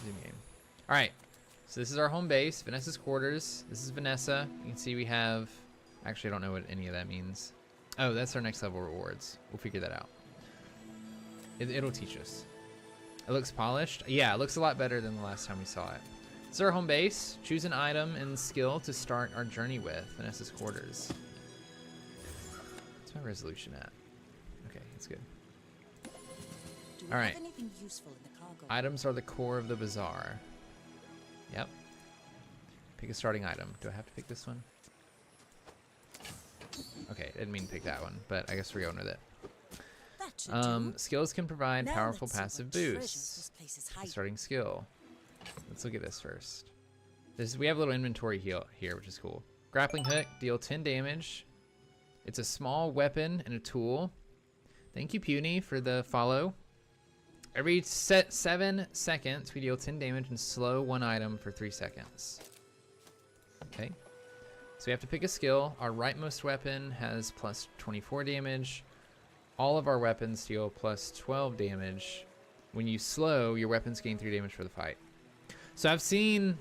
Zoom game. All right. So this is our home base, Vanessa's quarters. This is Vanessa. You can see we have, actually I don't know what any of that means. Oh, that's our next level rewards. We'll figure that out. It'll teach us. It looks polished. Yeah, it looks a lot better than the last time we saw it. This is our home base. Choose an item and skill to start our journey with, Vanessa's quarters. What's my resolution at? Okay, that's good. All right. Items are the core of the Bazaar. Yep. Pick a starting item. Do I have to pick this one? Okay, I didn't mean to pick that one, but I guess we're going with it. Skills can provide powerful passive boosts. Starting skill. Let's look at this first. We have a little inventory here, which is cool. Grappling hook, deal 10 damage. It's a small weapon and a tool. Thank you, Puny, for the follow. Every 7 seconds, we deal 10 damage and slow one item for 3 seconds. Okay. So we have to pick a skill. Our rightmost weapon has plus 24 damage. All of our weapons deal plus 12 damage. When you slow, your weapons gain 3 damage for the fight. So I saw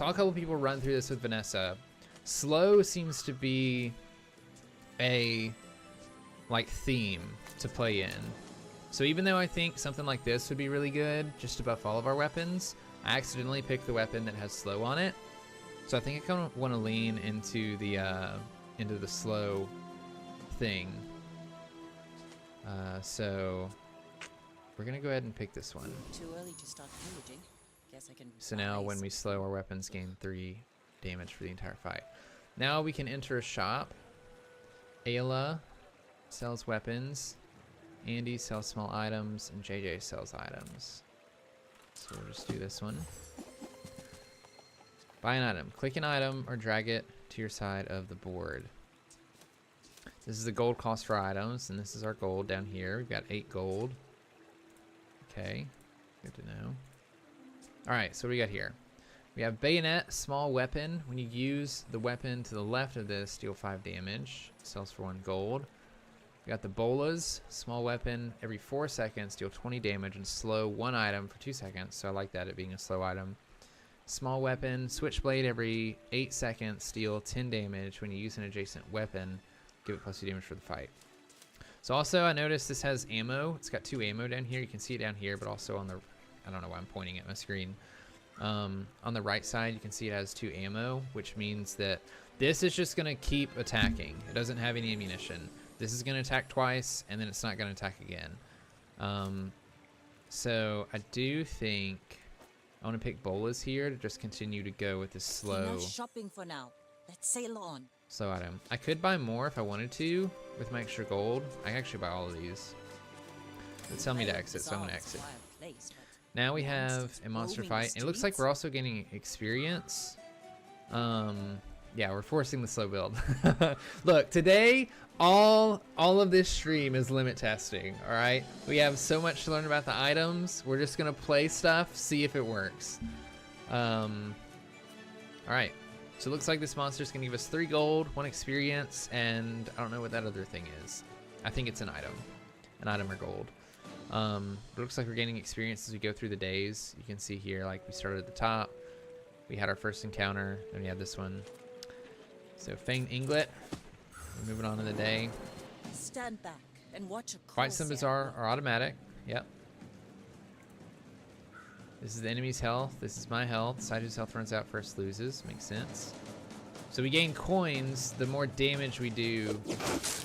a couple people run through this with Vanessa. Slow seems to be a theme to play in. So even though I think something like this would be really good, just to buff all of our weapons, I accidentally picked the weapon that has slow on it. So I think I kind of want to lean into the slow thing. So we're gonna go ahead and pick this one. Too early to start pillaging. Guess I can. So now when we slow, our weapons gain 3 damage for the entire fight. Now we can enter a shop. Ayla sells weapons. Andy sells small items, and JJ sells items. So we'll just do this one. Buy an item. Click an item or drag it to your side of the board. This is the gold cost for items, and this is our gold down here. We've got 8 gold. Okay, good to know. All right, so what do we got here? We have bayonet, small weapon. When you use the weapon to the left of this, deal 5 damage. Sells for 1 gold. We got the bolas, small weapon. Every 4 seconds, deal 20 damage and slow 1 item for 2 seconds. So I like that, it being a slow item. Small weapon, switchblade. Every 8 seconds, deal 10 damage. When you use an adjacent weapon, give it +2 damage for the fight. So also, I noticed this has ammo. It's got 2 ammo down here. You can see it down here, but also on the, I don't know why I'm pointing at my screen. On the right side, you can see it has 2 ammo, which means that this is just going to keep attacking. It doesn't have any ammunition. This is going to attack twice, and then it's not going to attack again. So I do think I want to pick bolas here to just continue to go with this slow. Enough shopping for now. Let's sail on. Slow item. I could buy more if I wanted to with my extra gold. I can actually buy all of these. It's telling me to exit, so I'm going to exit. Now we have a monster fight. It looks like we're also getting experience. Yeah, we're forcing the slow build. Look, today, all of this stream is limit testing, all right? We have so much to learn about the items. We're just going to play stuff, see if it works. All right. So it looks like this monster is going to give us 3 gold, 1 experience, and I don't know what that other thing is. I think it's an item. An item or gold. It looks like we're gaining experience as we go through the days. You can see here, like, we started at the top. We had our first encounter, then we had this one. So Fanged Inglet. We're moving on in the day. Stand back and watch a Fights in Bazaar are automatic. Yep. This is the enemy's health. This is my health. Side whose health runs out first loses. Makes sense. So we gain coins the more damage we do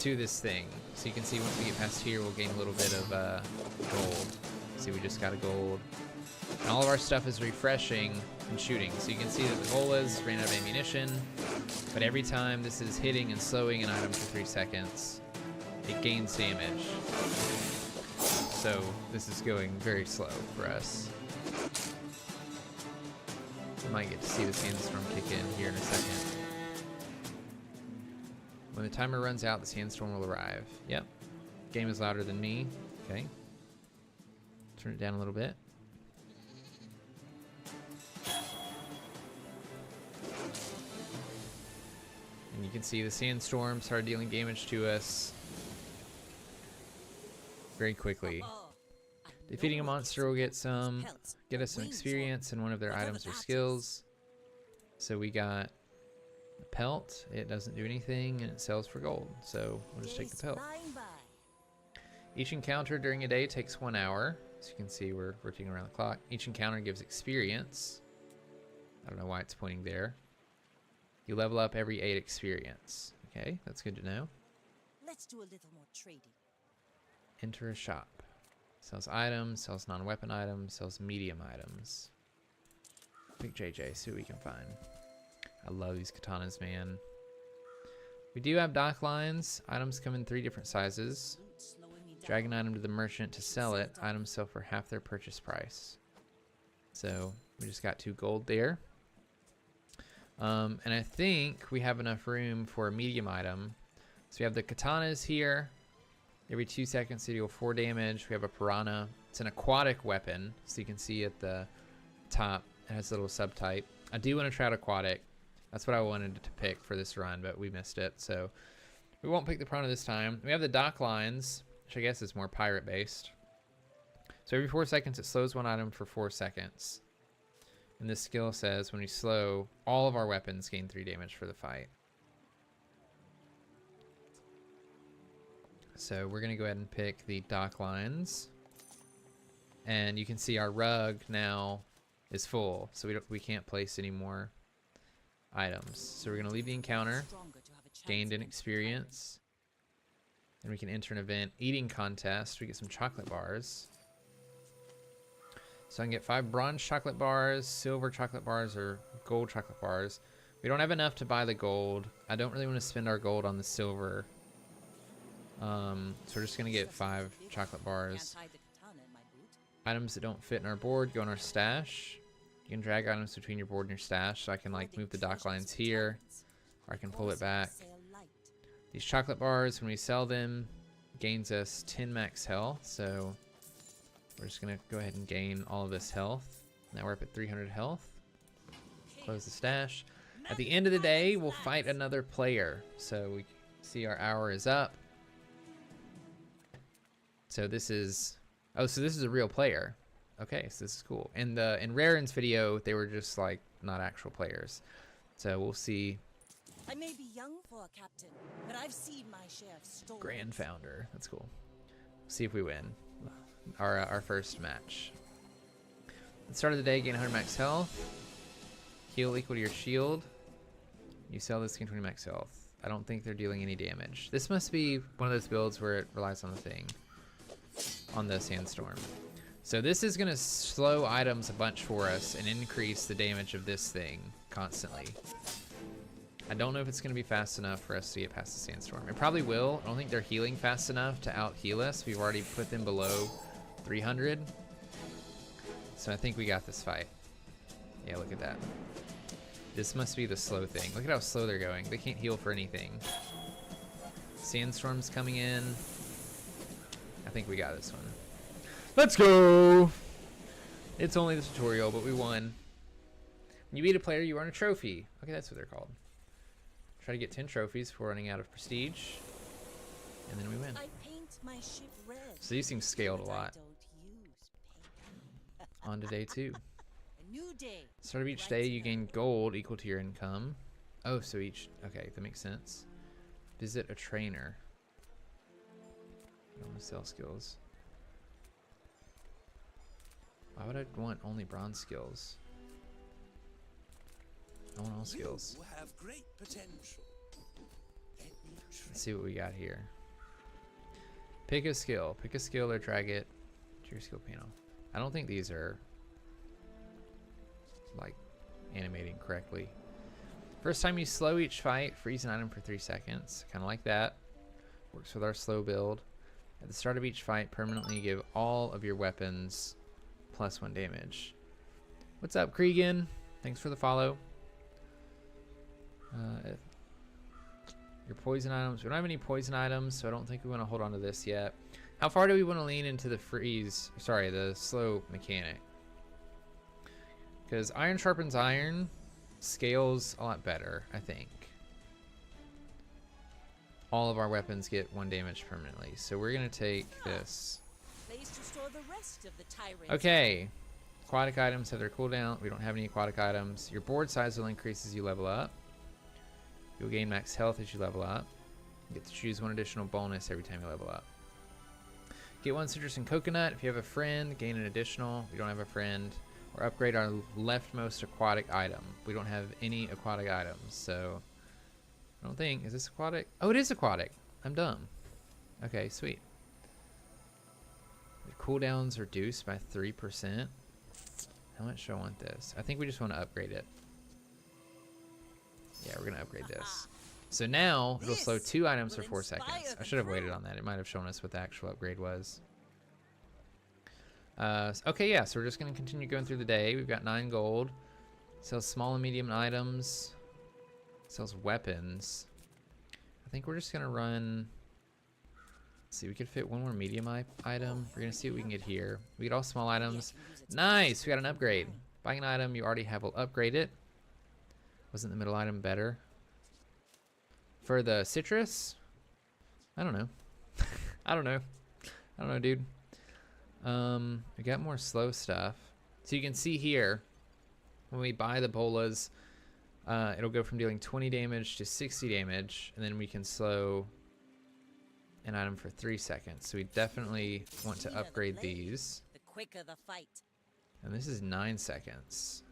to this thing. So you can see once we get past here, we'll gain a little bit of gold. See, we just got a gold. And all of our stuff is refreshing and shooting. So you can see that the bolas ran out of ammunition. But every time this is hitting and slowing an item for 3 seconds, it gains damage. So this is going very slow for us. We might get to see the sandstorm kick in here in a second. When the timer runs out, the sandstorm will arrive. Yep. Game is louder than me. Okay. Turn it down a little bit. And you can see the sandstorm started dealing damage to us very quickly. Defeating a monster will get us some experience in one of their items or skills. So we got the pelt. It doesn't do anything and it sells for gold. So we'll just take the pelt. Each encounter during a day takes 1 hour. As you can see, we're rotating around the clock. Each encounter gives experience. I don't know why it's pointing there. You level up every 8 experience. Okay, that's good to know. Let's do a little more trading. Enter a shop. Sells items, sells non-weapon items, sells medium items. Pick JJ, see what we can find. I love these katanas, man. We do have dock lines. Items come in 3 different sizes. Drag an item to the merchant to sell it. Items sell for half their purchase price. So we just got 2 gold there. And I think we have enough room for a medium item. So we have the katanas here. Every 2 seconds they deal 4 damage. We have a piranha. It's an aquatic weapon. So you can see at the top, it has a little subtype. I do want to try out aquatic. That's what I wanted to pick for this run, but we missed it. So we won't pick the piranha this time. We have the dock lines, which I guess is more pirate based. So every 4 seconds it slows 1 item for 4 seconds. And this skill says when we slow, all of our weapons gain 3 damage for the fight. So we're going to go ahead and pick the dock lines. And you can see our rug now is full. So we can't place any more items. So we're going to leave the encounter. Gained an experience. And we can enter an event. Eating contest. We get some chocolate bars. So I can get 5 bronze chocolate bars, silver chocolate bars, or gold chocolate bars. We don't have enough to buy the gold. I don't really want to spend our gold on the silver. So we're just going to get 5 chocolate bars. Items that don't fit in our board go in our stash. You can drag items between your board and your stash. So I can like move the dock lines here, or I can pull it back. These chocolate bars, when we sell them, gains us 10 max health. So we're just gonna go ahead and gain all of this health. Now we're up at 300 health. Close the stash. At the end of the day, we'll fight another player. So we see our hour is up. So this is, oh, so this is a real player. Okay, so this is cool. In Raren's video, they were just like not actual players. So we'll see. I may be young for a captain, but I've seen my share of stories. Grand Founder. That's cool. See if we win our first match. At the start of the day, gain 100 max health. Heal equal to your shield. You sell this, gain 20 max health. I don't think they're dealing any damage. This must be one of those builds where it relies on the thing. On the sandstorm. So this is going to slow items a bunch for us and increase the damage of this thing constantly. I don't know if it's going to be fast enough for us to get past the sandstorm. It probably will. I don't think they're healing fast enough to out heal us. We've already put them below 300. So I think we got this fight. Yeah, look at that. This must be the slow thing. Look at how slow they're going. They can't heal for anything. Sandstorm's coming in. I think we got this one. Let's go! It's only the tutorial, but we won. When you beat a player, you earn a trophy. Okay, that's what they're called. Try to get 10 trophies before running out of prestige. And then we win. I paint my ship red. So these things scaled a lot. On to day 2. A new day. Start of each day, you gain gold equal to your income. Oh, so each... Okay, that makes sense. Visit a trainer. I don't want to sell skills. Why would I want only bronze skills? I want all skills. You have great potential. Let's see what we got here. Pick a skill. Pick a skill or drag it to your skill panel. I don't think these are like animating correctly. First time you slow each fight, freeze an item for 3 seconds. Kind of like that. Works with our slow build. At the start of each fight, permanently give all of your weapons +1 damage. What's up, Cregan? Thanks for the follow. Your poison items. We don't have any poison items, so I don't think we want to hold on to this yet. How far do we want to lean into the freeze? Sorry, the slow mechanic. Because iron sharpens iron scales a lot better, I think. All of our weapons get 1 damage permanently. So we're going to take this. Place to store the rest of the tyrants. Okay. Aquatic items have their cooldown. We don't have any aquatic items. Your board size will increase as you level up. You'll gain max health as you level up. You get to choose 1 additional bonus every time you level up. Get 1 citrus and coconut. If you have a friend, gain an additional. If you don't have a friend, or upgrade our leftmost aquatic item. We don't have any aquatic items, so I don't think. Is this aquatic? Oh, it is aquatic. I'm dumb. Okay, sweet. The cooldowns reduced by 3%. How much do I want this? I think we just want to upgrade it. Yeah, we're going to upgrade this. So now it'll slow 2 items for 4 seconds. I should have waited on that. It might have shown us what the actual upgrade was. Okay, yeah, so we're just going to continue going through the day. We've got 9 gold. Sells small and medium items. Sells weapons. I think we're just going to run... Let's see, we could fit 1 more medium item. We're going to see what we can get here. We get all small items. Nice! We got an upgrade. Buying an item you already have will upgrade it. Wasn't the middle item better? For the citrus? I don't know. I don't know. I don't know, dude. We got more slow stuff. So you can see here, when we buy the bolas, it'll go from dealing 20 damage to 60 damage, and then we can slow an item for 3 seconds. So we definitely want to upgrade these. The quicker the fight. And this is 9 seconds.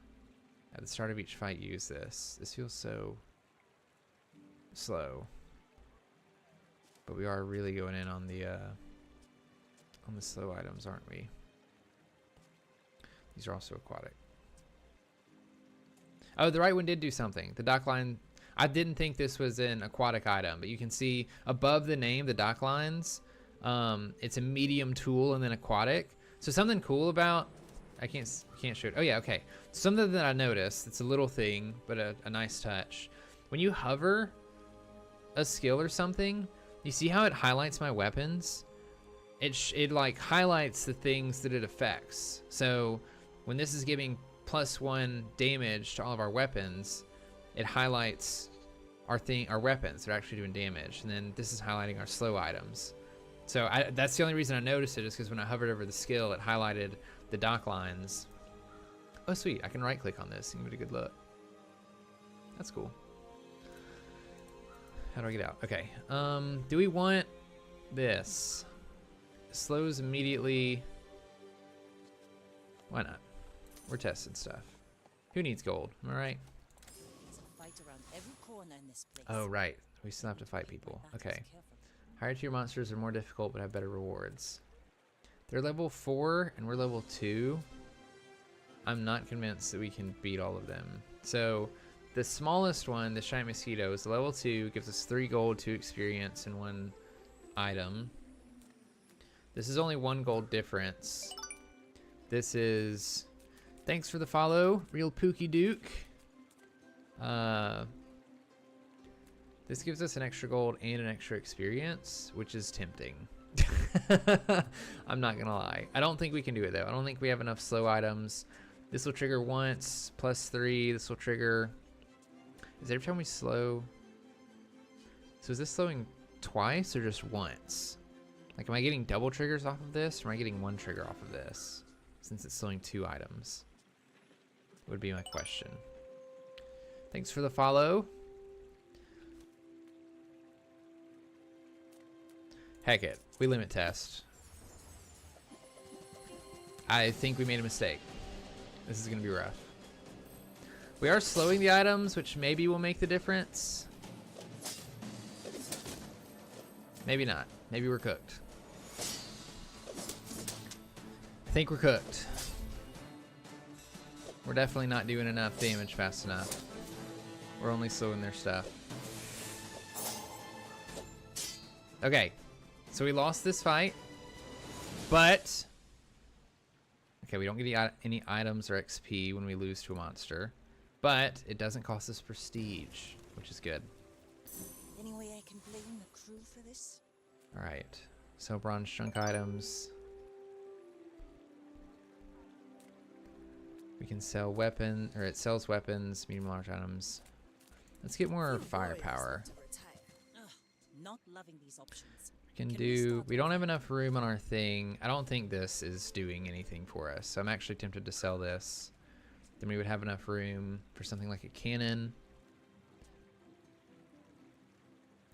At the start of each fight, use this. This feels so slow. But we are really going in on the slow items, aren't we? These are also aquatic. Oh, the right one did do something. The dock line, I didn't think this was an aquatic item, but you can see above the name, the dock lines, it's a medium tool and then aquatic. So something cool about I can't show it. Oh yeah, okay. Something that I noticed, it's a little thing, but a nice touch. When you hover a skill or something, you see how it highlights my weapons? It like highlights the things that it affects. So when this is giving +1 damage to all of our weapons, it highlights our weapons that are actually doing damage. And then this is highlighting our slow items. So that's the only reason I noticed it, is because when I hovered over the skill, it highlighted the dock lines. Oh sweet, I can right click on this and give it a good look. That's cool. How do I get out? Okay. Do we want this? Slows immediately. Why not? We're testing stuff. Who needs gold? Am I right? There's a fight around every corner in this place. Oh right. We still have to fight people. Okay. Higher tier monsters are more difficult but have better rewards. They're level 4 and we're level 2. I'm not convinced that we can beat all of them. So the smallest one, the Shiny Mosquito, is level 2, gives us 3 gold, 2 experience, and 1 item. This is only 1 gold difference. This is... Thanks for the follow, Real Pookie Duke. This gives us an extra gold and an extra experience, which is tempting. I'm not gonna lie. I don't think we can do it though. I don't think we have enough slow items. This will trigger once, +3. This will trigger... Is every time we slow... So is this slowing twice or just once? Like, am I getting double triggers off of this, or am I getting 1 trigger off of this? Since it's slowing 2 items. Would be my question. Thanks for the follow. Heck it. We limit test. I think we made a mistake. This is going to be rough. We are slowing the items, which maybe will make the difference. Maybe not. Maybe we're cooked. I think we're cooked. We're definitely not doing enough damage fast enough. We're only slowing their stuff. Okay. So we lost this fight. But... Okay, we don't get any items or XP when we lose to a monster. But it doesn't cost us prestige, which is good. Any way I can blame the crew for this? Alright. So bronze chunk items. We can sell weapon, or it sells weapons, medium large items. Let's get more firepower. Ugh, not loving these options. We don't have enough room on our thing. I don't think this is doing anything for us. So I'm actually tempted to sell this. Then we would have enough room for something like a cannon.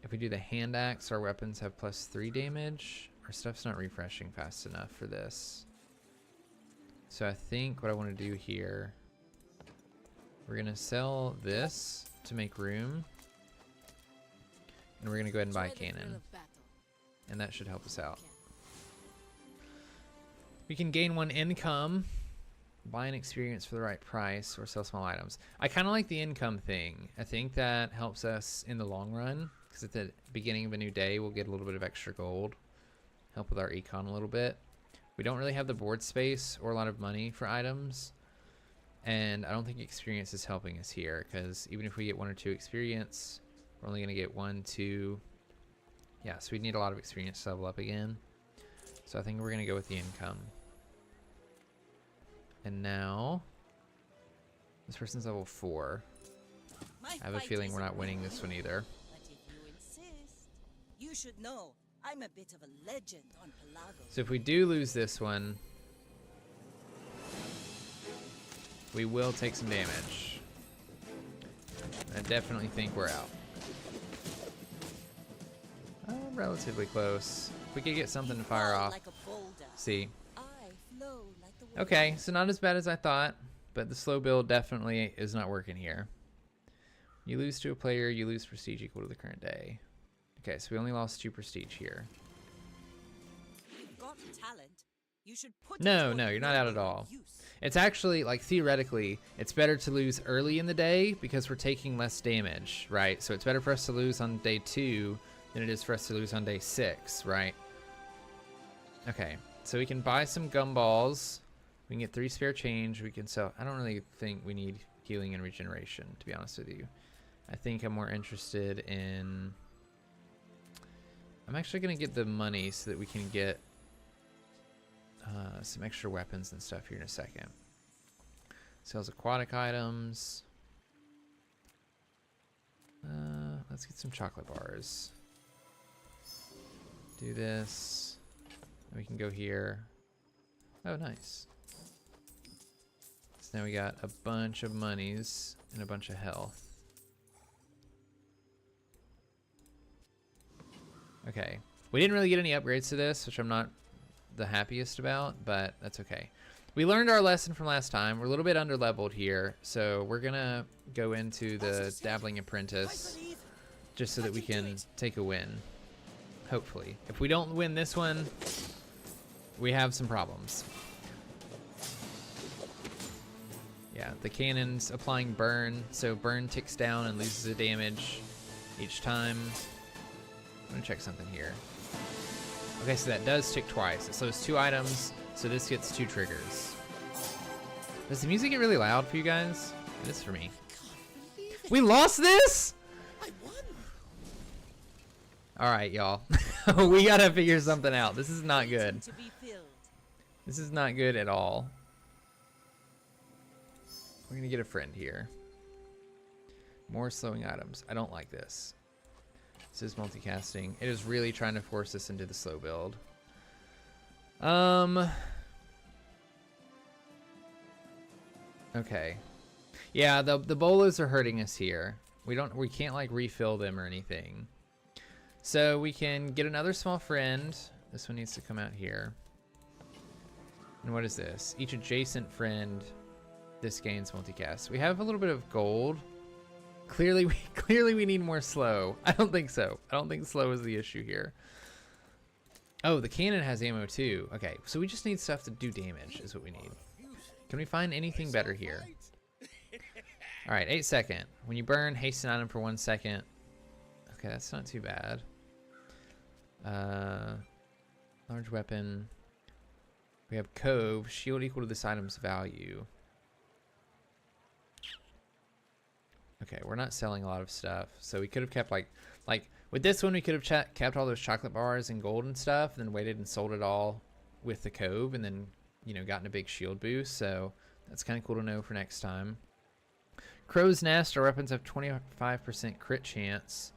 If we do the hand axe, our weapons have +3 damage. Our stuff's not refreshing fast enough for this. So I think what I want to do here, we're going to sell this to make room. And we're going to go ahead and buy a cannon. And that should help us out. We can gain 1 income, buy an experience for the right price, or sell small items. I kind of like the income thing. I think that helps us in the long run, because at the beginning of a new day, we'll get a little bit of extra gold. Help with our econ a little bit. We don't really have the board space or a lot of money for items. And I don't think experience is helping us here, because even if we get 1 or 2 experience, we're only going to get 1, 2... Yeah, so we need a lot of experience to level up again. So I think we're going to go with the income. And now, this person's level 4. I have a feeling we're not winning this one either. But if you insist, you should know I'm a bit of a legend on Pelago. So if we do lose this one, we will take some damage. I definitely think we're out. Relatively close. If we could get something to fire off. See. Okay, so not as bad as I thought, but the slow build definitely is not working here. You lose to a player, you lose prestige equal to the current day. Okay, so we only lost 2 prestige here. You've got talent. You should put No, you're not out at all. It's actually, like, theoretically, it's better to lose early in the day because we're taking less damage, right? So it's better for us to lose on day 2 than it is for us to lose on day 6, right? Okay, so we can buy some gumballs. We can get 3 spare change. We can sell. I don't really think we need healing and regeneration, to be honest with you. I think I'm more interested in... I'm actually going to get the money so that we can get some extra weapons and stuff here in a second. Sells aquatic items. Let's get some chocolate bars. Do this. And we can go here. Oh, nice. So now we got a bunch of monies and a bunch of health. Okay. We didn't really get any upgrades to this, which I'm not the happiest about, but that's okay. We learned our lesson from last time. We're a little bit under-leveled here, so we're gonna go into the Dabbling Apprentice just so that we can take a win. Hopefully. If we don't win this one, we have some problems. Yeah, the cannon's applying burn, so burn ticks down and loses a damage each time. I'm gonna check something here. Okay, so that does tick twice. It slows 2 items, so this gets 2 triggers. Does the music get really loud for you guys? It is for me. We lost this? Alright, y'all. We gotta figure something out. This is not good. This is not good at all. We're gonna get a friend here. More slowing items. I don't like this. This is multicasting. It is really trying to force us into the slow build. Okay. Yeah, the bolas are hurting us here. We can't like refill them or anything. So we can get another small friend. This one needs to come out here. And what is this? Each adjacent friend, this gains multicast. We have a little bit of gold. Clearly we need more slow. I don't think so. I don't think slow is the issue here. Oh, the cannon has ammo too. Okay, so we just need stuff to do damage is what we need. Can we find anything better here? All right, 8 second. When you burn, hasten item for 1 second. Okay, that's not too bad. Large weapon. We have Cove. Shield equal to this item's value. Okay, we're not selling a lot of stuff, so we could have kept like with this one we could have kept all those chocolate bars and gold and stuff, and then waited and sold it all with the Cove, and then gotten a big shield boost. So that's kind of cool to know for next time. Crow's Nest. Our weapons have 25% crit chance.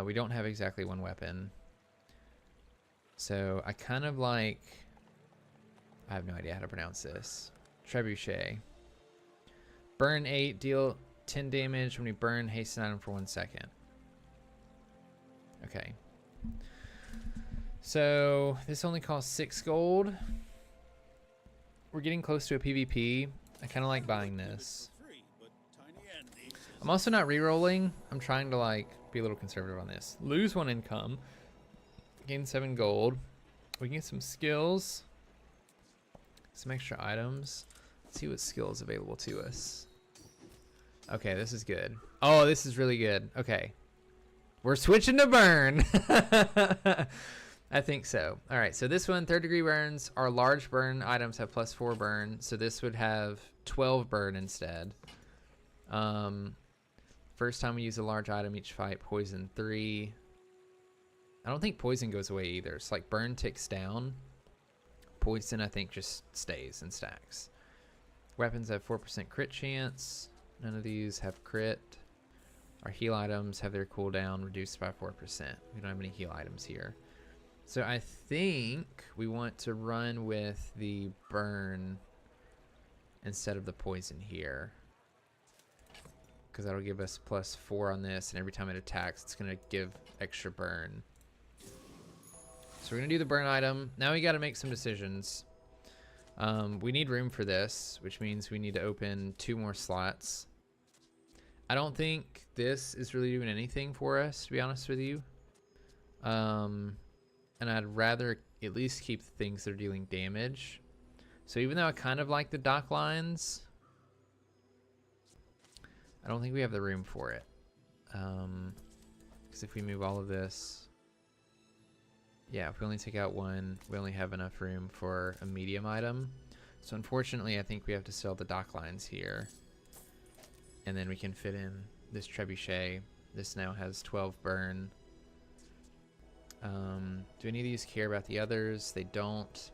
We don't have exactly one weapon, so I kind of like. I have no idea how to pronounce this. Trebuchet. Burn 8. Deal 10 damage when we burn, hasten item for 1 second. Okay. So this only costs 6 gold. We're getting close to a PvP. I kind of like buying this. I'm also not re-rolling. I'm trying to like be a little conservative on this. Lose 1 income. Gain 7 gold. We can get some skills. Some extra items. Let's see what skills available to us. Okay, this is good. Oh, this is really good. Okay. We're switching to burn. I think so. All right, so this one, 3rd degree burns. Our large burn items have +4 burn, so this would have 12 burn instead. First time we use a large item each fight, poison 3. I don't think poison goes away either. It's like burn ticks down. Poison, I think, just stays and stacks. Weapons have 4% crit chance. None of these have crit. Our heal items have their cooldown reduced by 4%. We don't have any heal items here. So I think we want to run with the burn instead of the poison here, because that'll give us +4 on this, and every time it attacks, it's going to give extra burn. So we're going to do the burn item. Now we got to make some decisions. We need room for this, which means we need to open 2 more slots. I don't think this is really doing anything for us, to be honest with you. And I'd rather at least keep the things that are dealing damage. So even though I kind of like the dock lines, I don't think we have the room for it. Because if we move all of this, yeah, if we only take out 1, we only have enough room for a medium item. So unfortunately, I think we have to sell the dock lines here. And then we can fit in this trebuchet. This now has 12 burn. Do any of these care about the others? They don't.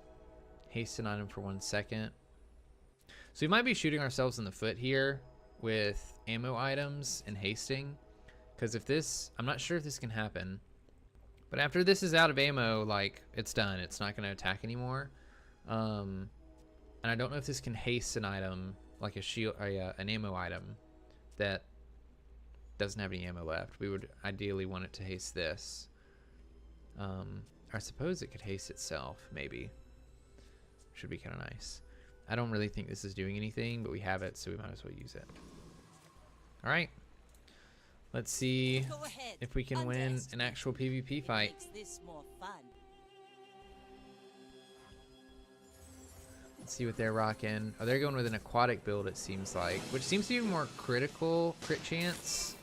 Hasten item for 1 second. So we might be shooting ourselves in the foot here with ammo items and hasting. Because if this, I'm not sure if this can happen. But after this is out of ammo, like, it's done. It's not going to attack anymore. And I don't know if this can haste an item, like a shield, or an ammo item that doesn't have any ammo left. We would ideally want it to haste this. I suppose it could haste itself, maybe. Should be kind of nice. I don't really think this is doing anything, but we have it, so we might as well use it. All right. Let's see if we can win an actual PvP fight. Makes this more fun. Let's see what they're rocking. Oh, they're going with an aquatic build, it seems like, which seems to be more critical, crit chance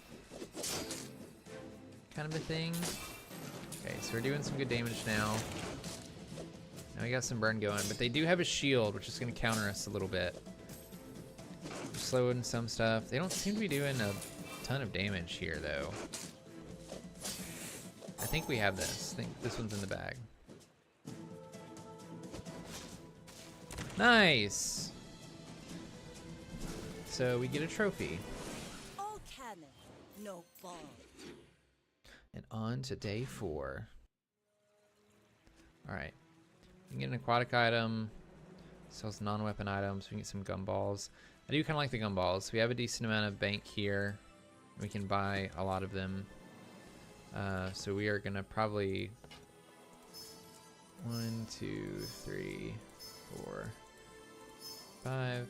kind of a thing. Okay, so we're doing some good damage now. Now we got some burn going, but they do have a shield, which is going to counter us a little bit. We're slowing some stuff. They don't seem to be doing a ton of damage here, though. I think we have this. I think this one's in the bag. Nice! So we get a trophy. All cannon, no ball. And on to day 4. Alright. We can get an aquatic item. Sells non-weapon items. We can get some gumballs. I do kind of like the gumballs. We have a decent amount of bank here. We can buy a lot of them. So we are going to probably 1, 2, 3, 4, 5.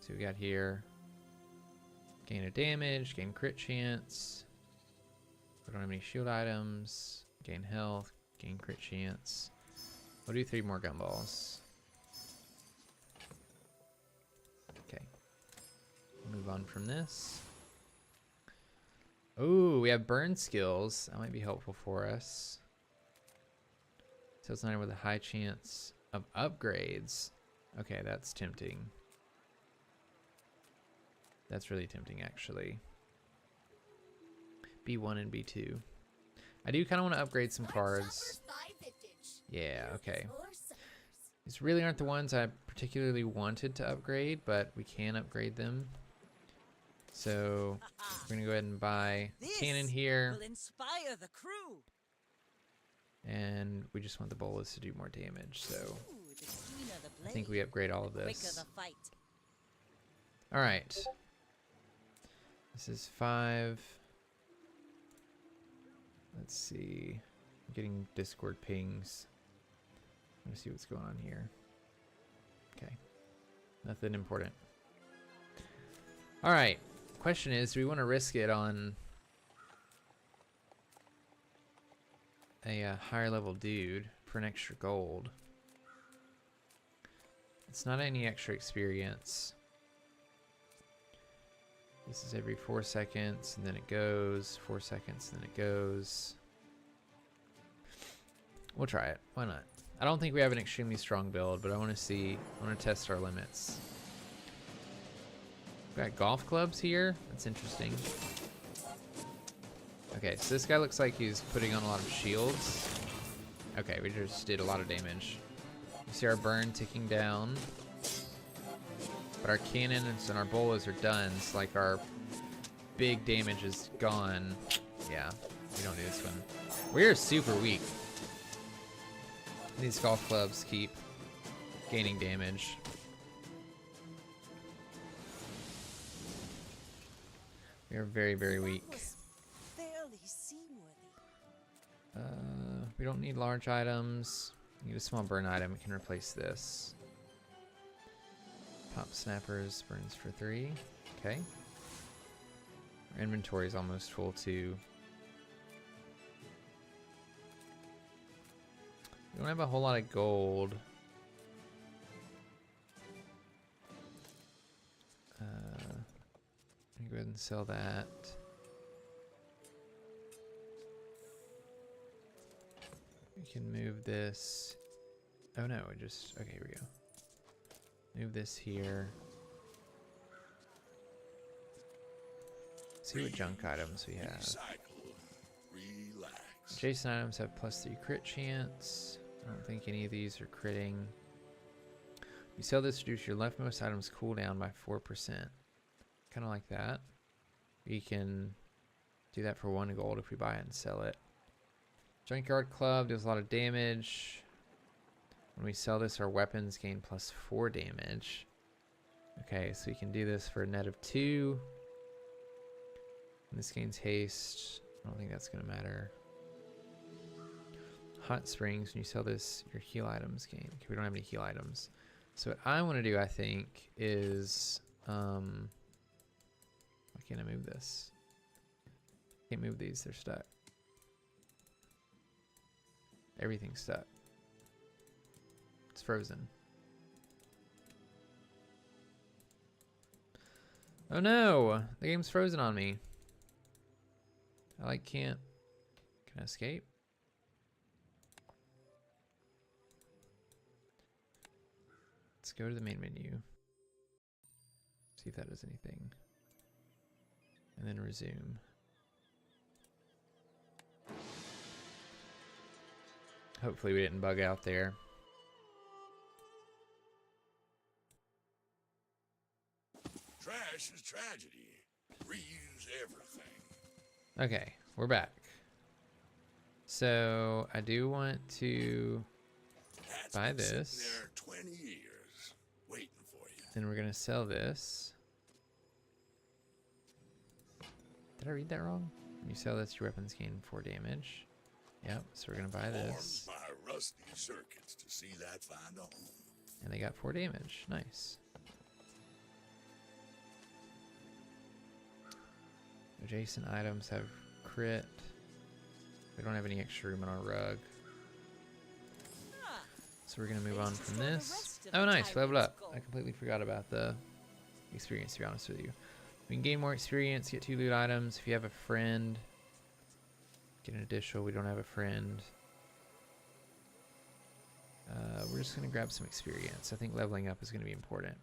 So we got here. Gain a damage, gain crit chance. We don't have any shield items. Gain health, gain crit chance. We'll do 3 more gumballs. Okay. Move on from this. Oh, we have burn skills. That might be helpful for us. So it's not with a high chance of upgrades. Okay, that's tempting. That's really tempting, actually. B1 and B2. I do kind of want to upgrade some cards. Yeah, okay. These really aren't the ones I particularly wanted to upgrade, but we can upgrade them. So we're gonna go ahead and buy a cannon here. Will inspire the crew. And we just want the bolas to do more damage, so Ooh, the keener the I blade, think we upgrade all of the quicker this. the fight. Alright. This is 5. Let's see. I'm getting Discord pings. Let me see what's going on here. Okay. Nothing important. Alright. Question is, do we want to risk it on a higher level dude for an extra gold? It's not any extra experience. This is every 4 seconds, and then it goes. 4 seconds, and then it goes. We'll try it. Why not? I don't think we have an extremely strong build, but I want to see. I want to test our limits. We got golf clubs here. That's interesting. Okay, so this guy looks like he's putting on a lot of shields. Okay, we just did a lot of damage. You see our burn ticking down. But our cannons and our bolas are done. So like our big damage is gone. Yeah, we don't do this one. We're super weak. These golf clubs keep gaining damage. We are very, very weak. Fairly seaworthy. We don't need large items. We need a small burn item. We can replace this. Pop snappers burns for 3. Okay. Our inventory is almost full too. We don't have a whole lot of gold. Let me go ahead and sell that. We can move this. Oh no, it just, okay, here we go. Move this here. See what junk items we have. Recycle. Relax. Adjacent items have +3 crit chance. I don't think any of these are critting. You sell this to reduce your leftmost items cooldown by 4%. Kind of like that. We can do that for 1 gold if we buy it and sell it. Junkyard Club deals a lot of damage. When we sell this, our weapons gain +4 damage. Okay, so we can do this for a net of 2. And this gains haste. I don't think that's going to matter. Hot Springs, when you sell this, your heal items gain. Okay, we don't have any heal items. So what I want to do, I think, is... why can't I move this? Can't move these, they're stuck. Everything's stuck. It's frozen. Oh no! The game's frozen on me. I can't... Can I escape? Let's go to the main menu. See if that does anything. And then resume. Hopefully we didn't bug out there. Trash is tragedy. Reuse everything. Okay, we're back. So I do want to That's buy been sitting this. there 20 years, waiting for you. Then we're gonna sell this. Did I read that wrong? When you sell this, your weapons gain 4 damage. Yep, so we're gonna buy this. Forms my rusty circuits to see that find a home. And they got 4 damage. Nice. Adjacent items have crit. We don't have any extra room on our rug. So we're gonna move on from this. Oh nice, level up. I completely forgot about the experience, to be honest with you. We can gain more experience, get 2 loot items. If you have a friend, get an additional. We don't have a friend. We're just gonna grab some experience. I think leveling up is gonna be important.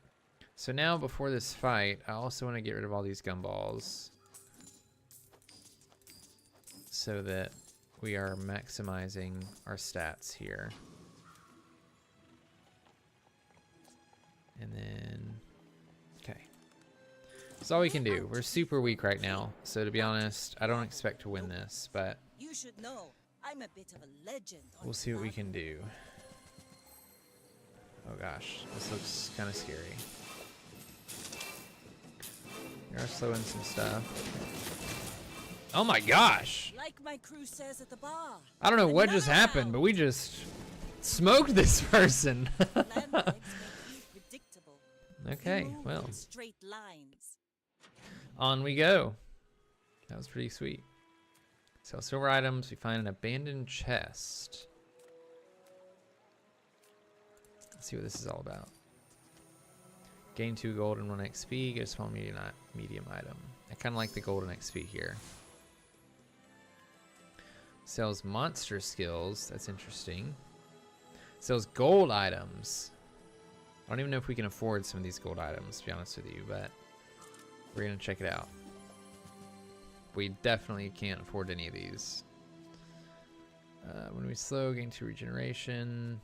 So now before this fight, I also want to get rid of all these gumballs, so that we are maximizing our stats here. And then, okay. That's all we can do. We're super weak right now, so to be honest, I don't expect to win this, but You should know, I'm a bit of a legend. we'll see what we can do. Oh gosh, this looks kind of scary. We are slowing some stuff. Oh my gosh! Like my crew says at the bar. I don't know what just another happened, round. but we just smoked this person. Landlegs make you predictable. Okay, You move well, in straight lines. on we go. That was pretty sweet. So silver items, we find an abandoned chest. Let's see what this is all about. Gain 2 gold and 1 XP, get a small medium item. I kind of like the golden XP here. Sells monster skills, that's interesting. Sells gold items. I don't even know if we can afford some of these gold items, to be honest with you, but we're gonna check it out. We definitely can't afford any of these. When we slow, gain 2 regeneration.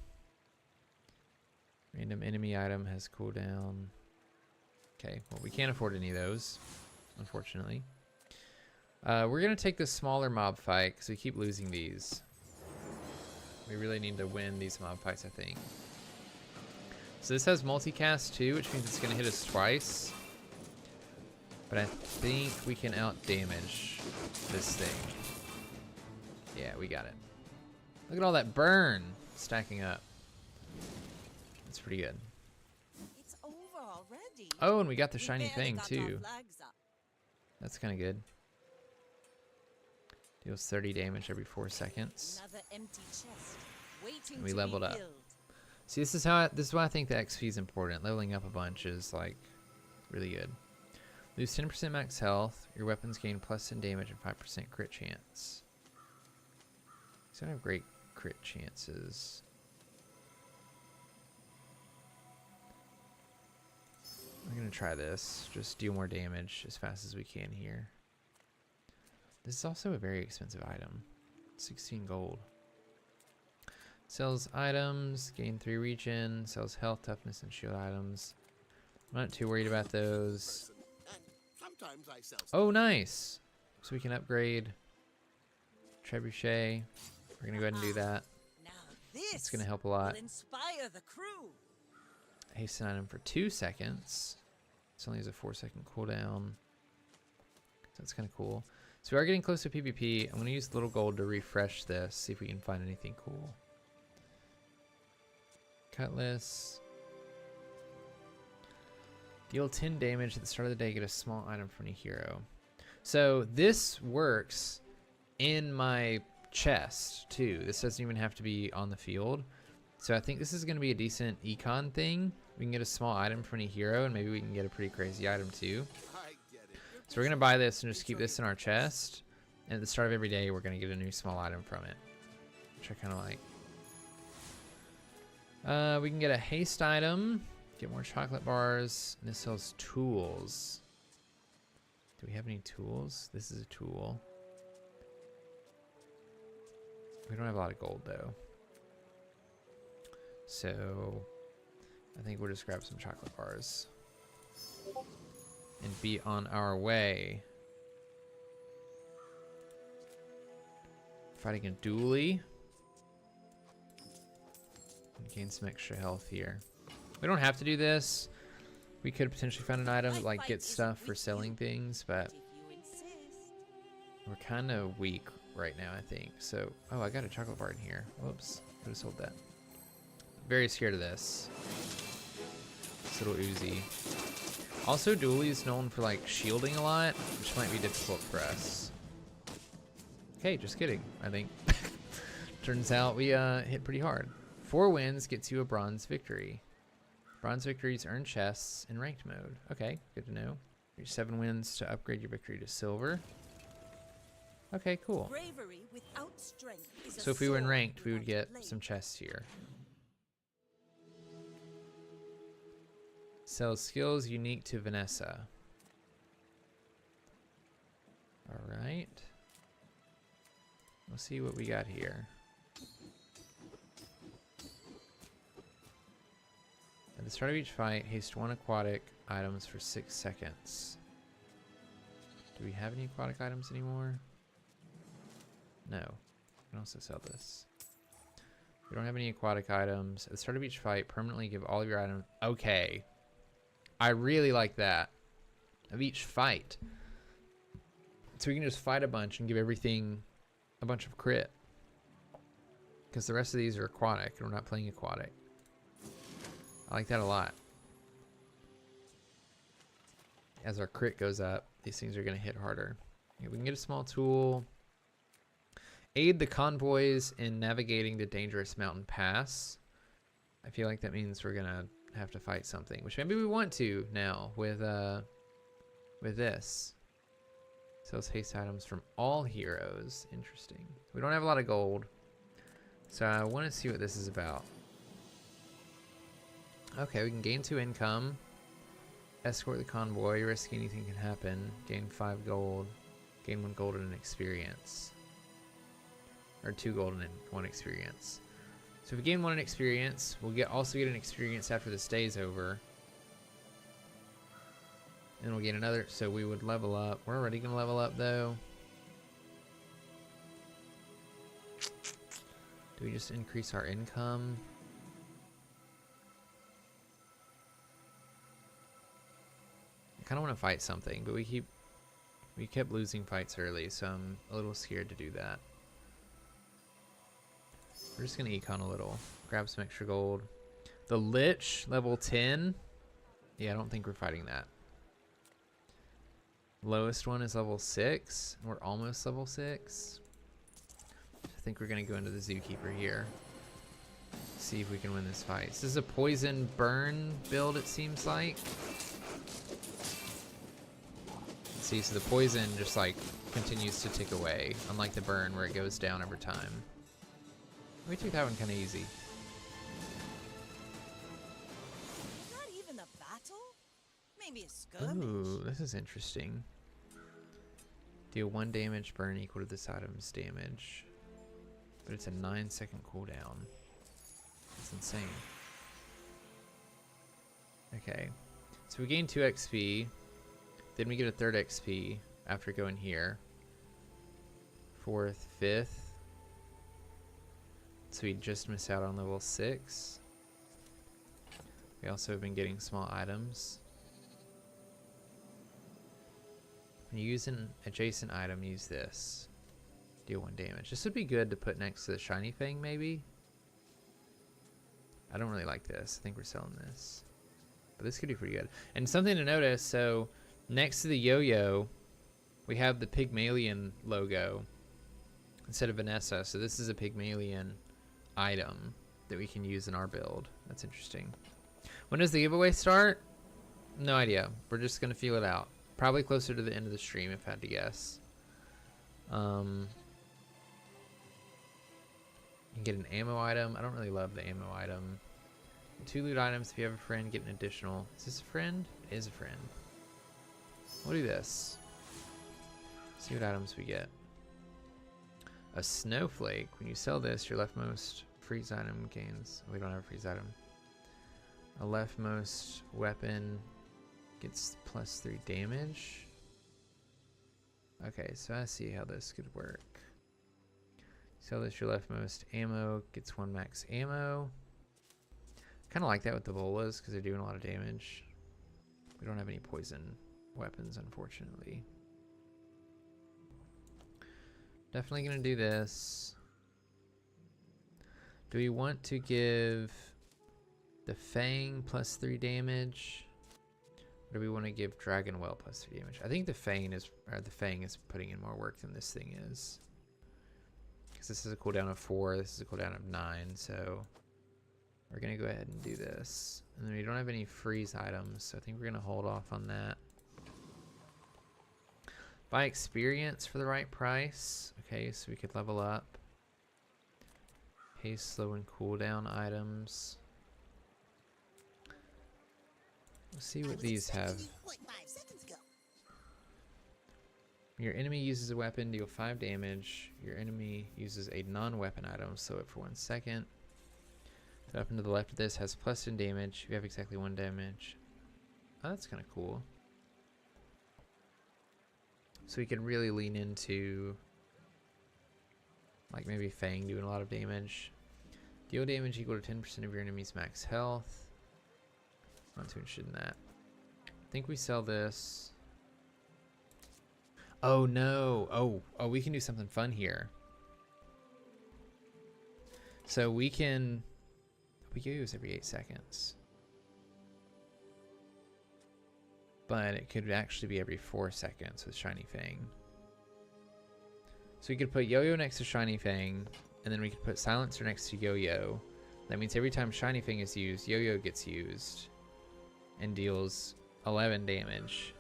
Random enemy item has cooldown. Okay, well we can't afford any of those, unfortunately. We're gonna take the smaller mob fight because we keep losing these. We really need to win these mob fights, I think. So this has multicast too, which means it's gonna hit us twice. But I think we can out damage this thing. Yeah, we got it. Look at all that burn stacking up. That's pretty good. It's over already. Oh, and we got the We shiny barely thing got our too. flags up. That's kind of good. Deals 30 damage every 4 seconds. Another empty chest, waiting And we to leveled be up. filled. See, this is why I think the XP is important. Leveling up a bunch is like really good. Lose 10% max health. Your weapons gain +10 damage and 5% crit chance. So I have great crit chances. We're gonna try this. Just deal more damage as fast as we can here. This is also a very expensive item. 16 gold. Sells items, gain 3 regen, sells health, toughness, and shield items. I'm not too worried about those. Oh, nice! So we can upgrade Trebuchet. We're gonna go ahead and do that. Now this It's gonna help a lot. will inspire the crew. Hasten item for 2 seconds. This only has a 4-second cooldown. So that's kind of cool. So we are getting close to PvP. I'm going to use the little gold to refresh this, see if we can find anything cool. Cutlass. Deal 10 damage at the start of the day. Get a small item from a hero. So this works in my chest too. This doesn't even have to be on the field. So I think this is going to be a decent econ thing. We can get a small item from a hero, and maybe we can get a pretty crazy item too. So we're going to buy this and just keep this in our chest. And at the start of every day, we're going to get a new small item from it, which I kind of like. We can get a haste item, get more chocolate bars, and this sells tools. Do we have any tools? This is a tool. We don't have a lot of gold though. So I think we'll just grab some chocolate bars and be on our way. Fighting a dually. And gain some extra health here. We don't have to do this. We could potentially find an item that like gets stuff for selling things, but we're kind of weak right now, I think. So, oh, I got a chocolate bar in here. Whoops, could have sold that. Very scared of this. This little Uzi. Also, dually is known for like shielding a lot, which might be difficult for us. Okay, just kidding, I think. Turns out we hit pretty hard. 4 wins gets you a bronze victory. Bronze victories earn chests in ranked mode. Okay, good to know. Reach 7 wins to upgrade your victory to silver. Okay, cool. Bravery without strength is a So if we were in sword ranked, we would without a get blade. some chests here. Sells skills unique to Vanessa. Alright. We'll see what we got here. At the start of each fight, haste 1 aquatic items for 6 seconds. Do we have any aquatic items anymore? No. We can also sell this. We don't have any aquatic items. At the start of each fight, permanently give all of your items. Okay. I really like that. Of each fight. So we can just fight a bunch and give everything a bunch of crit. Because the rest of these are aquatic, and we're not playing aquatic. I like that a lot. As our crit goes up, these things are going to hit harder. Okay, we can get a small tool. Aid the convoys in navigating the dangerous mountain pass. I feel like that means we're going to have to fight something, which maybe we want to now with this. Sells haste items from all heroes. Interesting. We don't have a lot of gold, so I want to see what this is about. Okay, we can gain 2 income. Escort the convoy. Risk anything can happen. Gain 5 gold. Gain 1 gold and an experience. Or 2 gold and 1 experience. So if we gain 1 in experience, we'll also get an experience after this day is over. And we'll gain another, so we would level up. We're already going to level up though. Do we just increase our income? I kind of want to fight something, but we kept losing fights early, so I'm a little scared to do that. We're just going to econ a little. Grab some extra gold. The Lich, level 10. Yeah, I don't think we're fighting that. Lowest one is level 6. We're almost level 6. I think we're going to go into the Zookeeper here. See if we can win this fight. This is a poison burn build, it seems like. See, so the poison just like continues to tick away, unlike the burn where it goes down over time. We took that one kind of easy. Not even a battle? skirmish. Ooh, this is interesting. Deal 1 damage, burn equal to this item's damage. But it's a 9-second cooldown. That's insane. Okay. So we gain 2 XP. Then we get a 3rd XP after going here. 4th, 5th. So we just miss out on level 6. We also have been getting small items. When you use an adjacent item, use this. Deal 1 damage. This would be good to put next to the shiny thing, maybe. I don't really like this. I think we're selling this. But this could be pretty good. And something to notice, so next to the yo-yo, we have the Pygmalion logo instead of Vanessa. So this is a Pygmalion item that we can use in our build. That's interesting. When does the giveaway start? No idea. We're just going to feel it out. Probably closer to the end of the stream, if I had to guess. You can get an ammo item. I don't really love the ammo item. 2 loot items. If you have a friend, get an additional. Is this a friend? It is a friend. We'll do this. See what items we get. A snowflake. When you sell this, your leftmost freeze item gains. We don't have a freeze item. A leftmost weapon gets +3 damage. Okay, so I see how this could work. Sell this, your leftmost ammo gets 1 max ammo. Kind of like that with the bolas because they're doing a lot of damage. We don't have any poison weapons, unfortunately. Definitely gonna do this. Do we want to give the Fang +3 damage? Or do we want to give Dragon Well +3 damage? I think the Fang is putting in more work than this thing is. Because this is a cooldown of 4, this is a cooldown of 9, so we're gonna go ahead and do this. And then we don't have any freeze items, so I think we're gonna hold off on that. Buy experience for the right price. Okay, so we could level up. Haste, slow, and cooldown items. Let's see what these have. Your enemy uses a weapon, deal 5 damage. Your enemy uses a non-weapon item, slow it for 1 second. The weapon to the left of this has +10 damage. You have exactly 1 damage. Oh, that's kind of cool. So we can really lean into, like, maybe Fang doing a lot of damage. Deal damage equal to 10% of your enemy's max health. Not too interested in that. I think we sell this. Oh no! Oh, we can do something fun here. So we can use every 8 seconds, but it could actually be every 4 seconds with Shiny Fang. So we could put Yo-Yo next to Shiny Fang, and then we could put Silencer next to Yo-Yo. That means every time Shiny Fang is used, Yo-Yo gets used and deals 11 damage.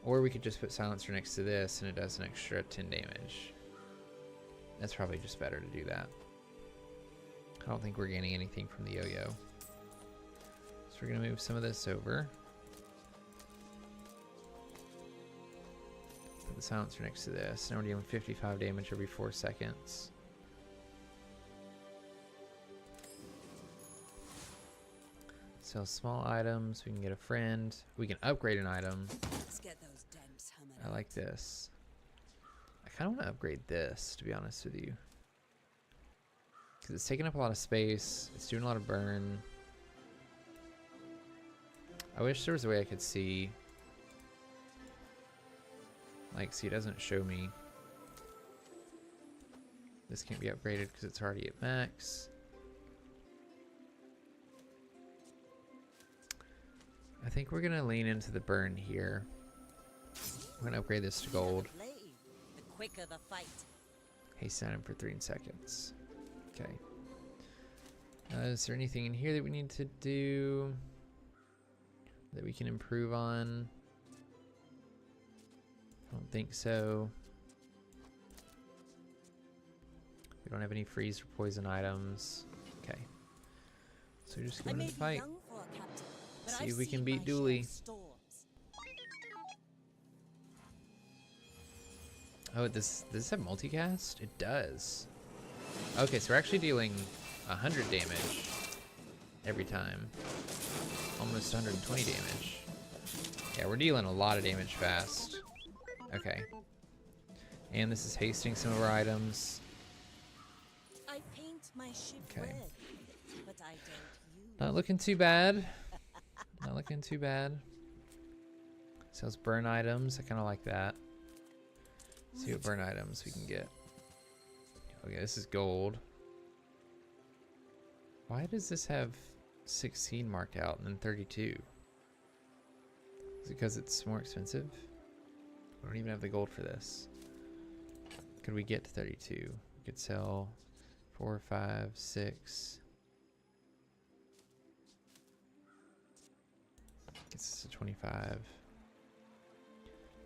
Or we could just put Silencer next to this and it does an extra 10 damage. That's probably just better to do that. I don't think we're gaining anything from the Yo-Yo. So we're going to move some of this over. Put the Silencer next to this. Now we're dealing 55 damage every 4 seconds. Sell small items. We can get a friend. We can upgrade an item. Let's get those dents humming. I like this. I kind of want to upgrade this, to be honest with you. Because it's taking up a lot of space. It's doing a lot of burn. I wish there was a way I could see. Like, see, it doesn't show me. This can't be upgraded because it's already at max. I think we're going to lean into the burn here. We're going to upgrade this to gold. The quicker the fight. Haste item for 3 seconds. Okay. Is there anything in here that we need to do that we can improve on? I don't think so. We don't have any freeze or poison items. Okay. So we're just going to fight. See if we can beat Dooley. Oh, does this have multicast? It does. Okay, so we're actually dealing 100 damage every time. Almost 120 damage. Yeah, we're dealing a lot of damage fast. Okay. And this is hasting some of our items. I paint my ship Okay. red, but I don't use. Not looking too bad. Not looking too bad. Sells burn items. I kind of like that. See what burn items we can get. Okay, this is gold. Why does this have 16 marked out and then 32? Is it because it's more expensive? We don't even have the gold for this. Could we get to 32? We could sell 4, 5, 6. Gets us to 25.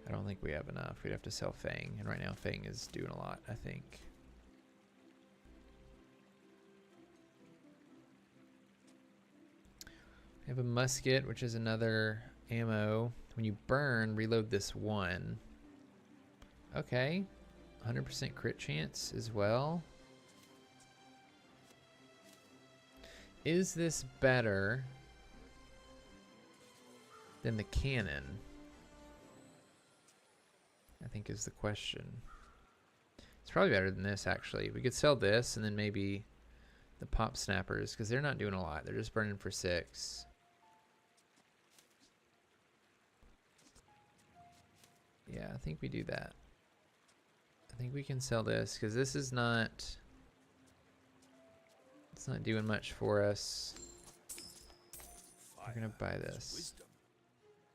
I don't think we have enough. We'd have to sell Fang, and right now Fang is doing a lot, I think. We have a musket, which is another ammo. When you burn, reload this one. Okay. 100% crit chance as well. Is this better than the cannon? I think is the question. It's probably better than this, actually. We could sell this and then maybe the pop snappers, because they're not doing a lot. They're just burning for 6. Yeah, I think we do that. I think we can sell this, because this is not... It's not doing much for us. We're going to buy this.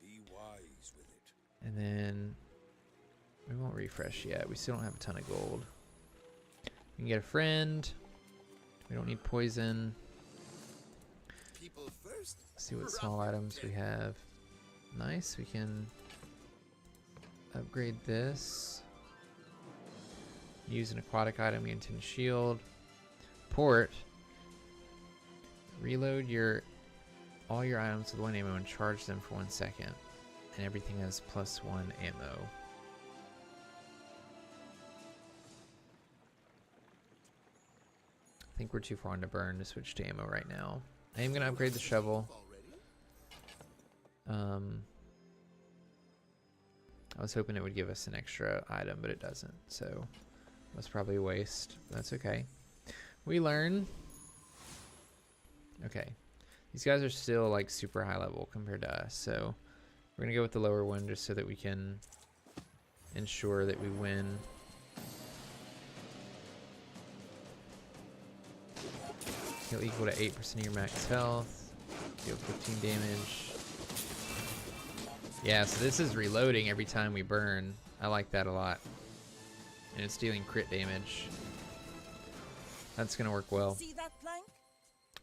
Be wise with it. And then... We won't refresh yet. We still don't have a ton of gold. We can get a friend. We don't need poison. People first. See what small items we have. Nice. We can upgrade this. Use an aquatic item, gain 10 shield. Port. Reload all your items with 1 ammo and charge them for 1 second. And everything has +1 ammo. I think we're too far on to burn to switch to ammo right now. I am going to upgrade the shovel. I was hoping it would give us an extra item, but it doesn't. So that's probably a waste. But that's okay. We learn. Okay. These guys are still like super high level compared to us. So we're going to go with the lower one just so that we can ensure that we win. Heal equal to 8% of your max health. Deal 15 damage. Yeah, so this is reloading every time we burn. I like that a lot. And it's dealing crit damage. That's gonna work well. See that plank?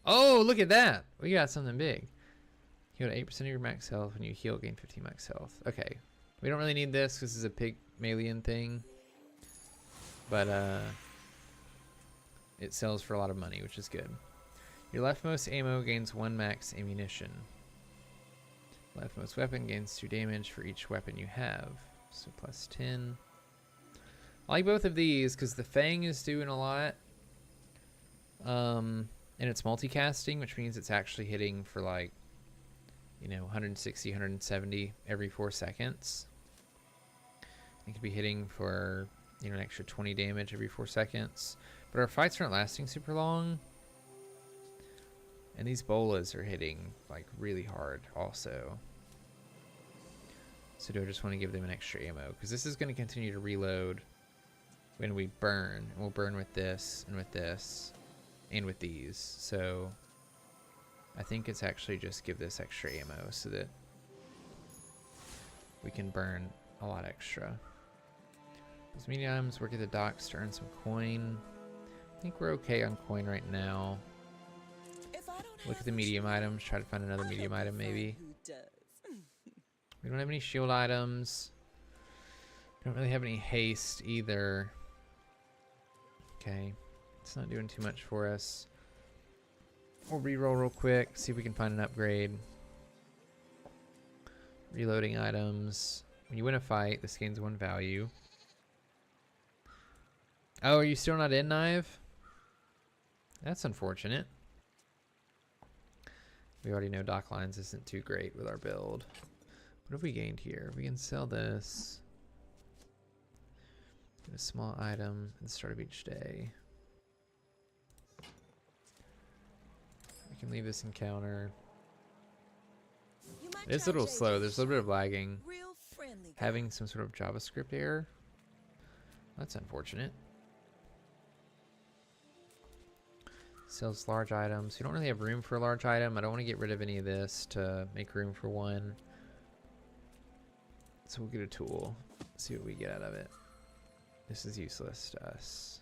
Oh, look at that! We got something big. Heal to 8% of your max health. When you heal, gain 15 max health. Okay. We don't really need this because this is a Pygmalion thing. But, it sells for a lot of money, which is good. Your leftmost ammo gains 1 max ammunition. Leftmost weapon gains 2 damage for each weapon you have. So +10. I like both of these because the Fang is doing a lot. And it's multicasting, which means it's actually hitting for like, 160, 170 every 4 seconds. It could be hitting for, an extra 20 damage every 4 seconds. But our fights aren't lasting super long. And these bolas are hitting like really hard also. So do I just want to give them an extra ammo? Because this is going to continue to reload when we burn. And we'll burn with this and with this and with these. So I think it's actually just give this extra ammo so that we can burn a lot extra. Those medium items, work at the docks to earn some coin. I think we're okay on coin right now. Look at the medium items, try to find another medium item maybe. We don't have any shield items. Don't really have any haste either. Okay, it's not doing too much for us. We'll reroll real quick, see if we can find an upgrade. Reloading items. When you win a fight, this gains 1 value. Oh, are you still not in Knive? That's unfortunate. We already know Dock Lines isn't too great with our build. What have we gained here? We can sell this. Get a small item at the start of each day. We can leave this encounter. It is a little slow. There's a little bit of lagging. Having some sort of JavaScript error. That's unfortunate. Sells large items. You don't really have room for a large item. I don't want to get rid of any of this to make room for one. So we'll get a tool. See what we get out of it. This is useless to us.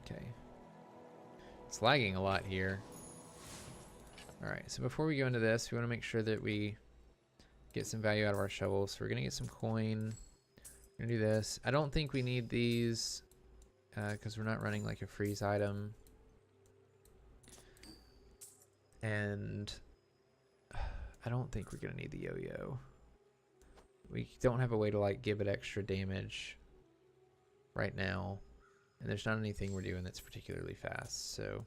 Okay. It's lagging a lot here. Alright, so before we go into this, we want to make sure that we get some value out of our shovels. So we're going to get some coin. We're going to do this. I don't think we need these because we're not running like a freeze item. And I don't think we're going to need the yo-yo. We don't have a way to like give it extra damage right now. And there's not anything we're doing that's particularly fast. So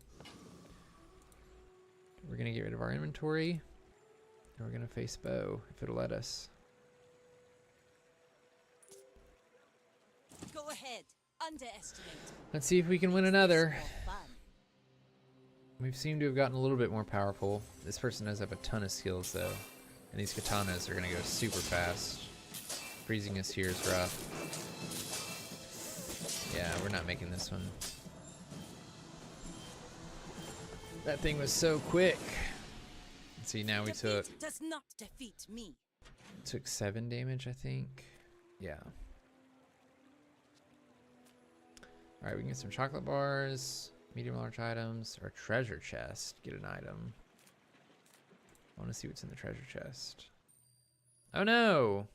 we're going to get rid of our inventory. And we're going to face bow if it'll let us. Go ahead. Underestimate. Let's see if we can win another. We've seemed to have gotten a little bit more powerful. This person does have a ton of skills though. And these katanas are going to go super fast. Freezing us here is rough. Yeah, we're not making this one. That thing was so quick. Let's see, now we took does not defeat me. 7 damage, I think. Yeah. Alright, we can get some chocolate bars, medium large items, or treasure chest. Get an item. I want to see what's in the treasure chest. Oh no!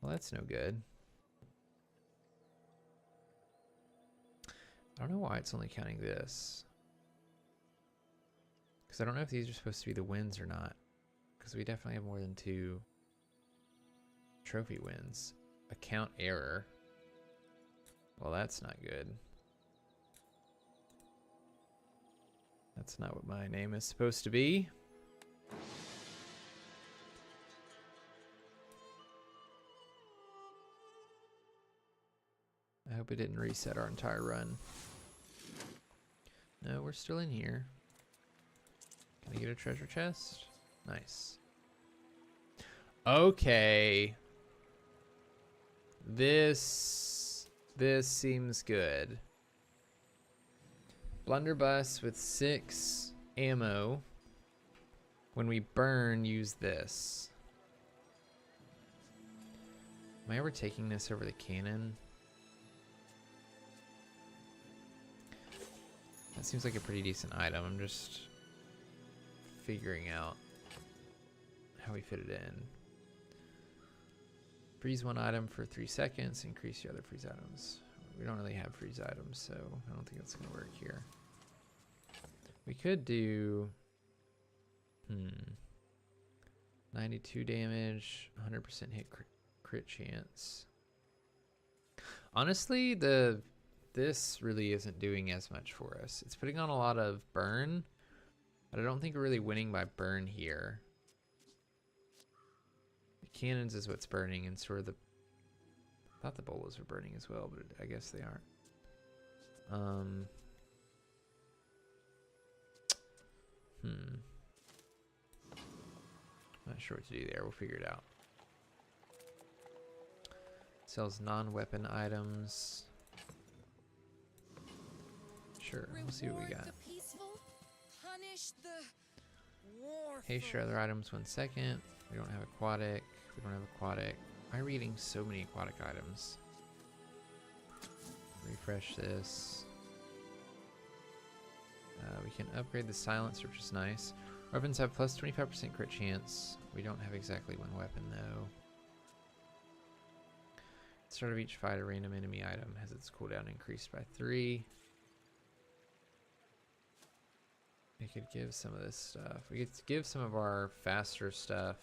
Well, that's no good. I don't know why it's only counting this. Because I don't know if these are supposed to be the wins or not. Because we definitely have more than 2 trophy wins. Account error. Well, that's not good. That's not what my name is supposed to be. I hope it didn't reset our entire run. No, we're still in here. Can I get a treasure chest? Nice. Okay. This seems good. Blunderbuss with 6 ammo. When we burn, use this. Am I ever taking this over the cannon? That seems like a pretty decent item. I'm just figuring out how we fit it in. Freeze one item for 3 seconds, increase your other freeze items. We don't really have freeze items, so I don't think that's going to work here. We could do 92 damage, 100% hit crit chance. Honestly, this really isn't doing as much for us. It's putting on a lot of burn, but I don't think we're really winning by burn here. The cannons is what's burning, and sort of the... I thought the bolas were burning as well, but I guess they aren't. Not sure what to do there. We'll figure it out. Sells non-weapon items. Sure, we'll see what we got. Hey, share other items 1 second. We don't have aquatic. We don't have aquatic. Why are we getting so many aquatic items? Refresh this. We can upgrade the silencer, which is nice. Weapons have plus 25% crit chance. We don't have exactly one weapon though. Start of each fight, a random enemy item has its cooldown increased by 3. We could give some of this stuff. We could give some of our faster stuff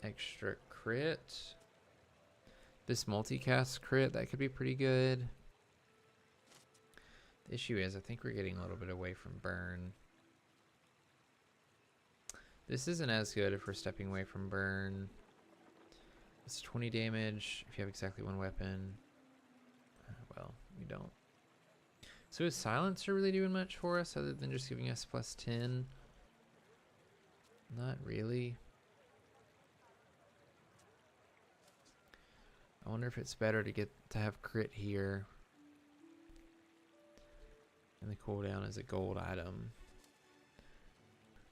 extra crit. This multicast crit, that could be pretty good. The issue is, I think we're getting a little bit away from burn. This isn't as good if we're stepping away from burn. It's 20 damage if you have exactly one weapon. Well, we don't. So is Silencer really doing much for us other than just giving us plus 10? Not really. I wonder if it's better to get to have crit here. And the cooldown is a gold item.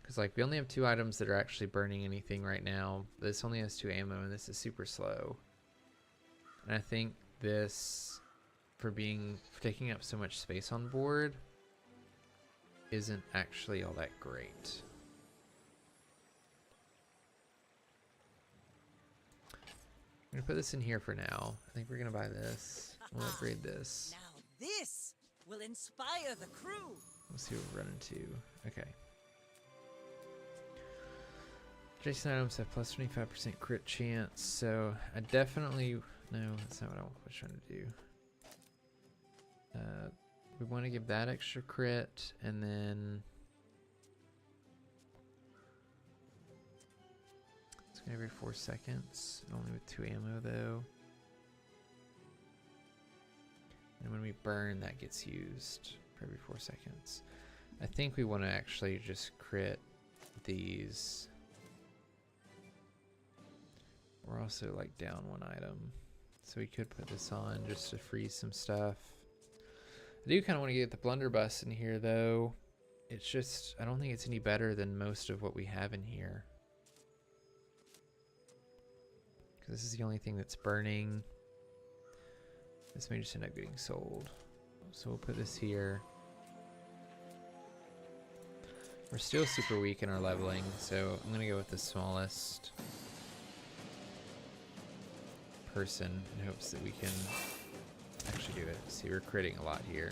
Because like we only have 2 items that are actually burning anything right now. This only has 2 ammo and this is super slow. And I think this, for taking up so much space on board, isn't actually all that great. I'm gonna put this in here for now. I think we're gonna buy this. We'll upgrade this. Now this will inspire the crew. Let's see what we're running to. Okay. Jason items have plus 25% crit chance, so I definitely... No, that's not what I was trying to do. We want to give that extra crit, and then... It's going to be every 4 seconds, only with 2 ammo though. And when we burn, that gets used for every 4 seconds. I think we want to actually just crit these. We're also like down 1 item, so we could put this on just to freeze some stuff. I do kind of want to get the blunderbuss in here though. It's just, I don't think it's any better than most of what we have in here. Because this is the only thing that's burning. This may just end up getting sold. So we'll put this here. We're still super weak in our leveling, so I'm going to go with the smallest person in hopes that we can actually do it. See, we're critting a lot here.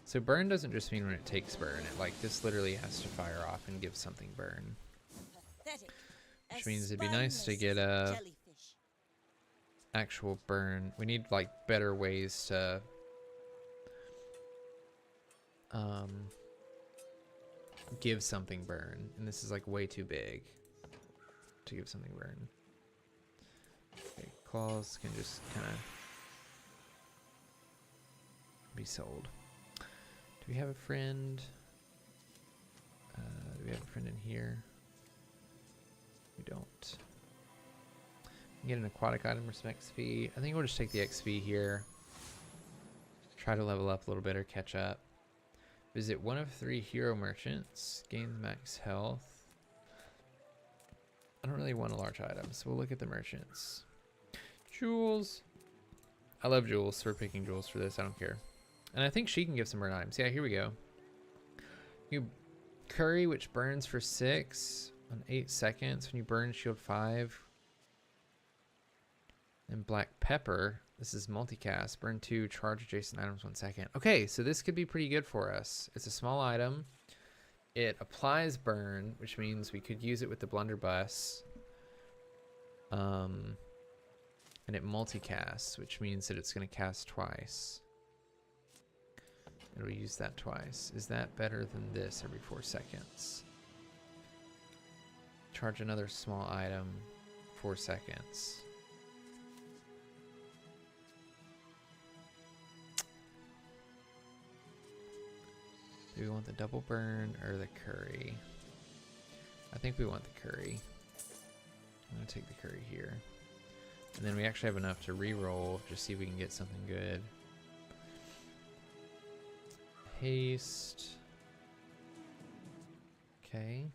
So burn doesn't just mean when it takes burn. It like this literally has to fire off and give something burn. Pathetic. Which means it'd be nice to get a actual burn. We need like better ways to give something burn, and this is like way too big to give something burn. Okay, claws can just kind of be sold. Do we have a friend? Do we have a friend in here? We don't. Get an aquatic item or some XP. I think we'll just take the XP here. Try to level up a little bit or catch up. Visit one of 3 hero merchants. Gain max health. I don't really want a large item, so we'll look at the merchants. Jewels. I love jewels, so we're picking jewels for this. I don't care. And I think she can give some burn items. Yeah, here we go. You curry, which burns for 6 on 8 seconds. When you burn, shield 5. And black pepper. This is multicast. Burn 2, charge adjacent items 1 second. Okay, so this could be pretty good for us. It's a small item. It applies burn, which means we could use it with the blunderbuss. And it multicasts, which means that it's going to cast twice. It'll use that twice. Is that better than this every 4 seconds? Charge another small item 4 seconds. Do we want the double burn or the curry? I think we want the curry. I'm going to take the curry here. And then we actually have enough to re-roll, just see if we can get something good. Haste. Okay.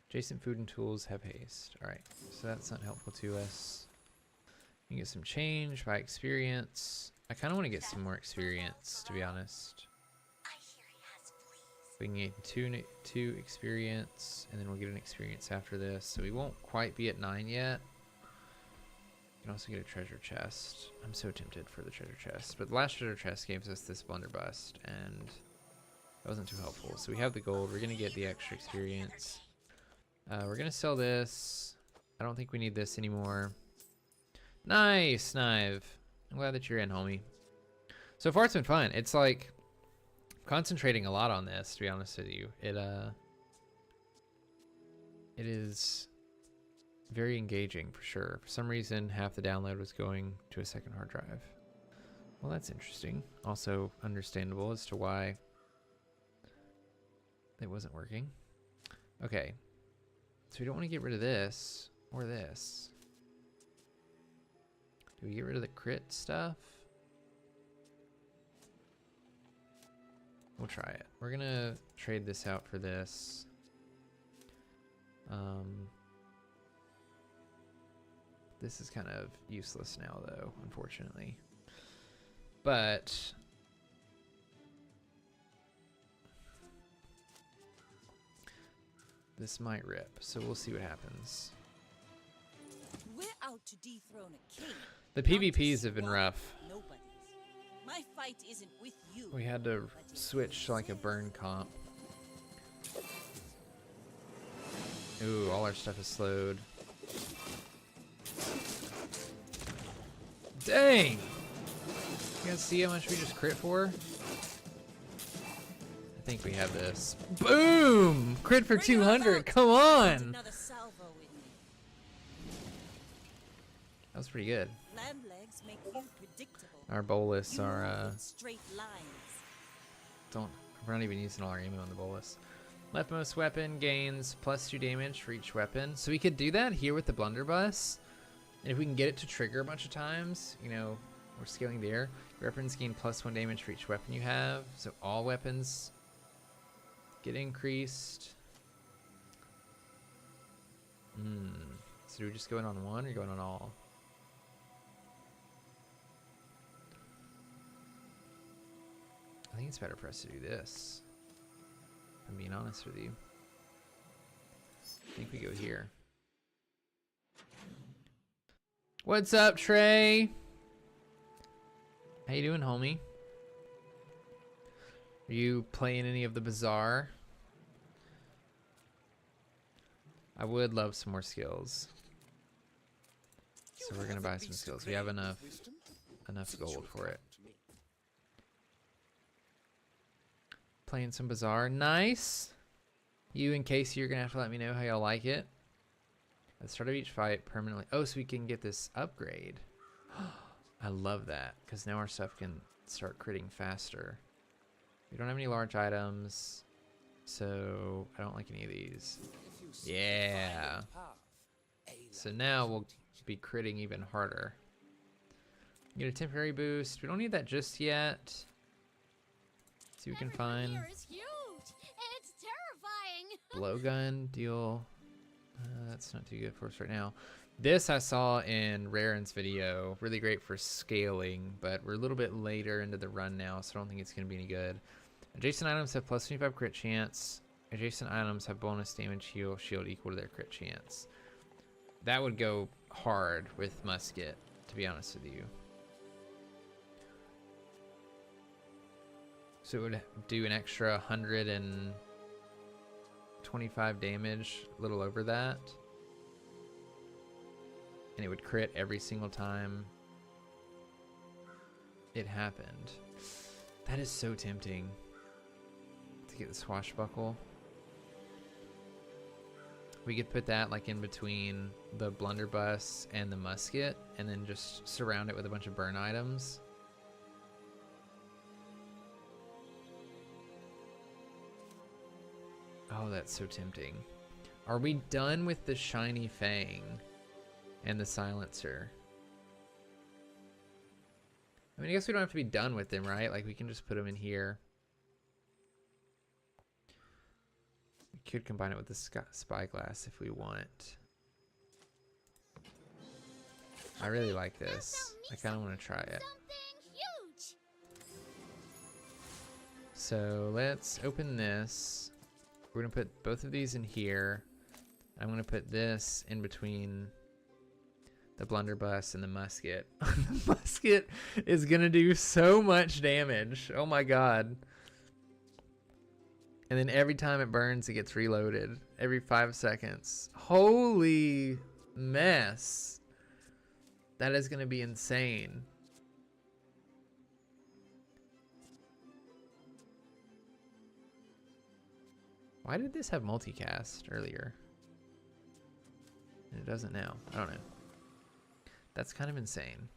Adjacent food and tools have haste. Alright, so that's not helpful to us. We can get some change by experience. I kind of want to get some more experience, to be honest. We can get 2 experience, and then we'll get an experience after this. So we won't quite be at 9 yet. can also get a treasure chest. I'm so tempted for the treasure chest. But the last treasure chest gave us this blunderbuss, and that wasn't too helpful. So we have the gold. We're going to get the extra experience. We're going to sell this. I don't think we need this anymore. Nice, Knive. I'm glad that you're in, homie. So far, it's been fun. It's like concentrating a lot on this, to be honest with you. It is very engaging for sure. For some reason, half the download was going to a second hard drive. Well, that's interesting. Also understandable as to why it wasn't working. Okay. So we don't want to get rid of this or this. Do we get rid of the crit stuff? We'll try it. We're gonna trade this out for this. This is kind of useless now, though, unfortunately. But this might rip, so we'll see what happens. We're out to dethrone a king. The PvPs have been rough. Nobody's. My fight isn't with you. We had to switch to like a burn comp. Ooh, all our stuff is slowed. Dang! You guys see how much we just crit for? I think we have this. Boom! Crit for 200, come on! Another salvo in me. That was pretty good. Land legs make you predictable. Our bolus You are, move in straight lines. we're not even using all our ammo on the bolus. Leftmost weapon gains +2 damage for each weapon. So we could do that here with the blunderbuss. And if we can get it to trigger a bunch of times, you know, we're scaling there. Your weapons gain +1 damage for each weapon you have. So all weapons get increased. So do we just go in on one or go in on all? I think it's better for us to do this. If I'm being honest with you. I think we go here. What's up, Trey? How you doing, homie? Are you playing any of the Bazaar? I would love some more skills. So we're gonna buy some skills. We have enough gold for it. Playing some Bazaar. Nice. You and Casey, you're gonna have to let me know how y'all like it. At the start of each fight, permanently. Oh, so we can get this upgrade. I love that, because now our stuff can start critting faster. We don't have any large items, so I don't like any of these. Yeah. So now we'll be critting even harder. Get a temporary boost. We don't need that just yet. See what we can find. It's huge. It's terrifying. Blowgun deal. That's not too good for us right now. This I saw in Raren's video. Really great for scaling, but we're a little bit later into the run now, so I don't think it's going to be any good. Adjacent items have +25 crit chance. Adjacent items have bonus damage heal shield equal to their crit chance. That would go hard with musket, to be honest with you. So it would do an extra 125 damage, a little over that. And it would crit every single time it happened. That is so tempting to get the swashbuckle. We could put that like in between the blunderbuss and the musket, and then just surround it with a bunch of burn items. Oh, that's so tempting. Are we done with the shiny fang and the silencer? I mean, I guess we don't have to be done with them, right? Like, we can just put them in here. We could combine it with the spyglass if we want. I really like this. I kind of want to try it. So let's open this. We're going to put both of these in here. I'm going to put this in between the blunderbuss, and the musket. The musket is gonna do so much damage. Oh my god. And then every time it burns, it gets reloaded. Every 5 seconds. Holy mess. That is gonna be insane. Why did this have multicast earlier? And it doesn't now. I don't know. That's kind of insane.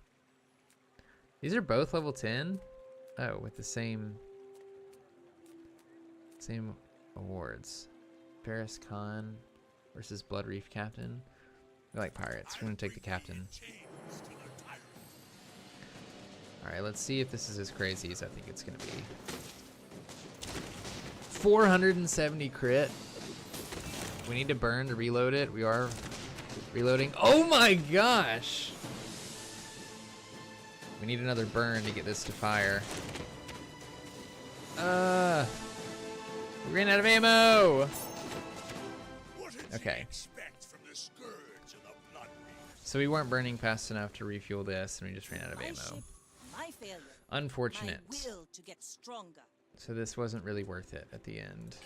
These are both level 10? Oh, with the same awards. Paris Khan versus Blood Reef Captain. We like pirates. We're gonna take the captain. Alright, let's see if this is as crazy as I think it's gonna be. 470 crit. We need to burn to reload it. We are reloading. Oh my gosh! We need another burn to get this to fire. We ran out of ammo! Okay. So we weren't burning fast enough to refuel this, and we just ran out of ammo. Unfortunate. So this wasn't really worth it at the end.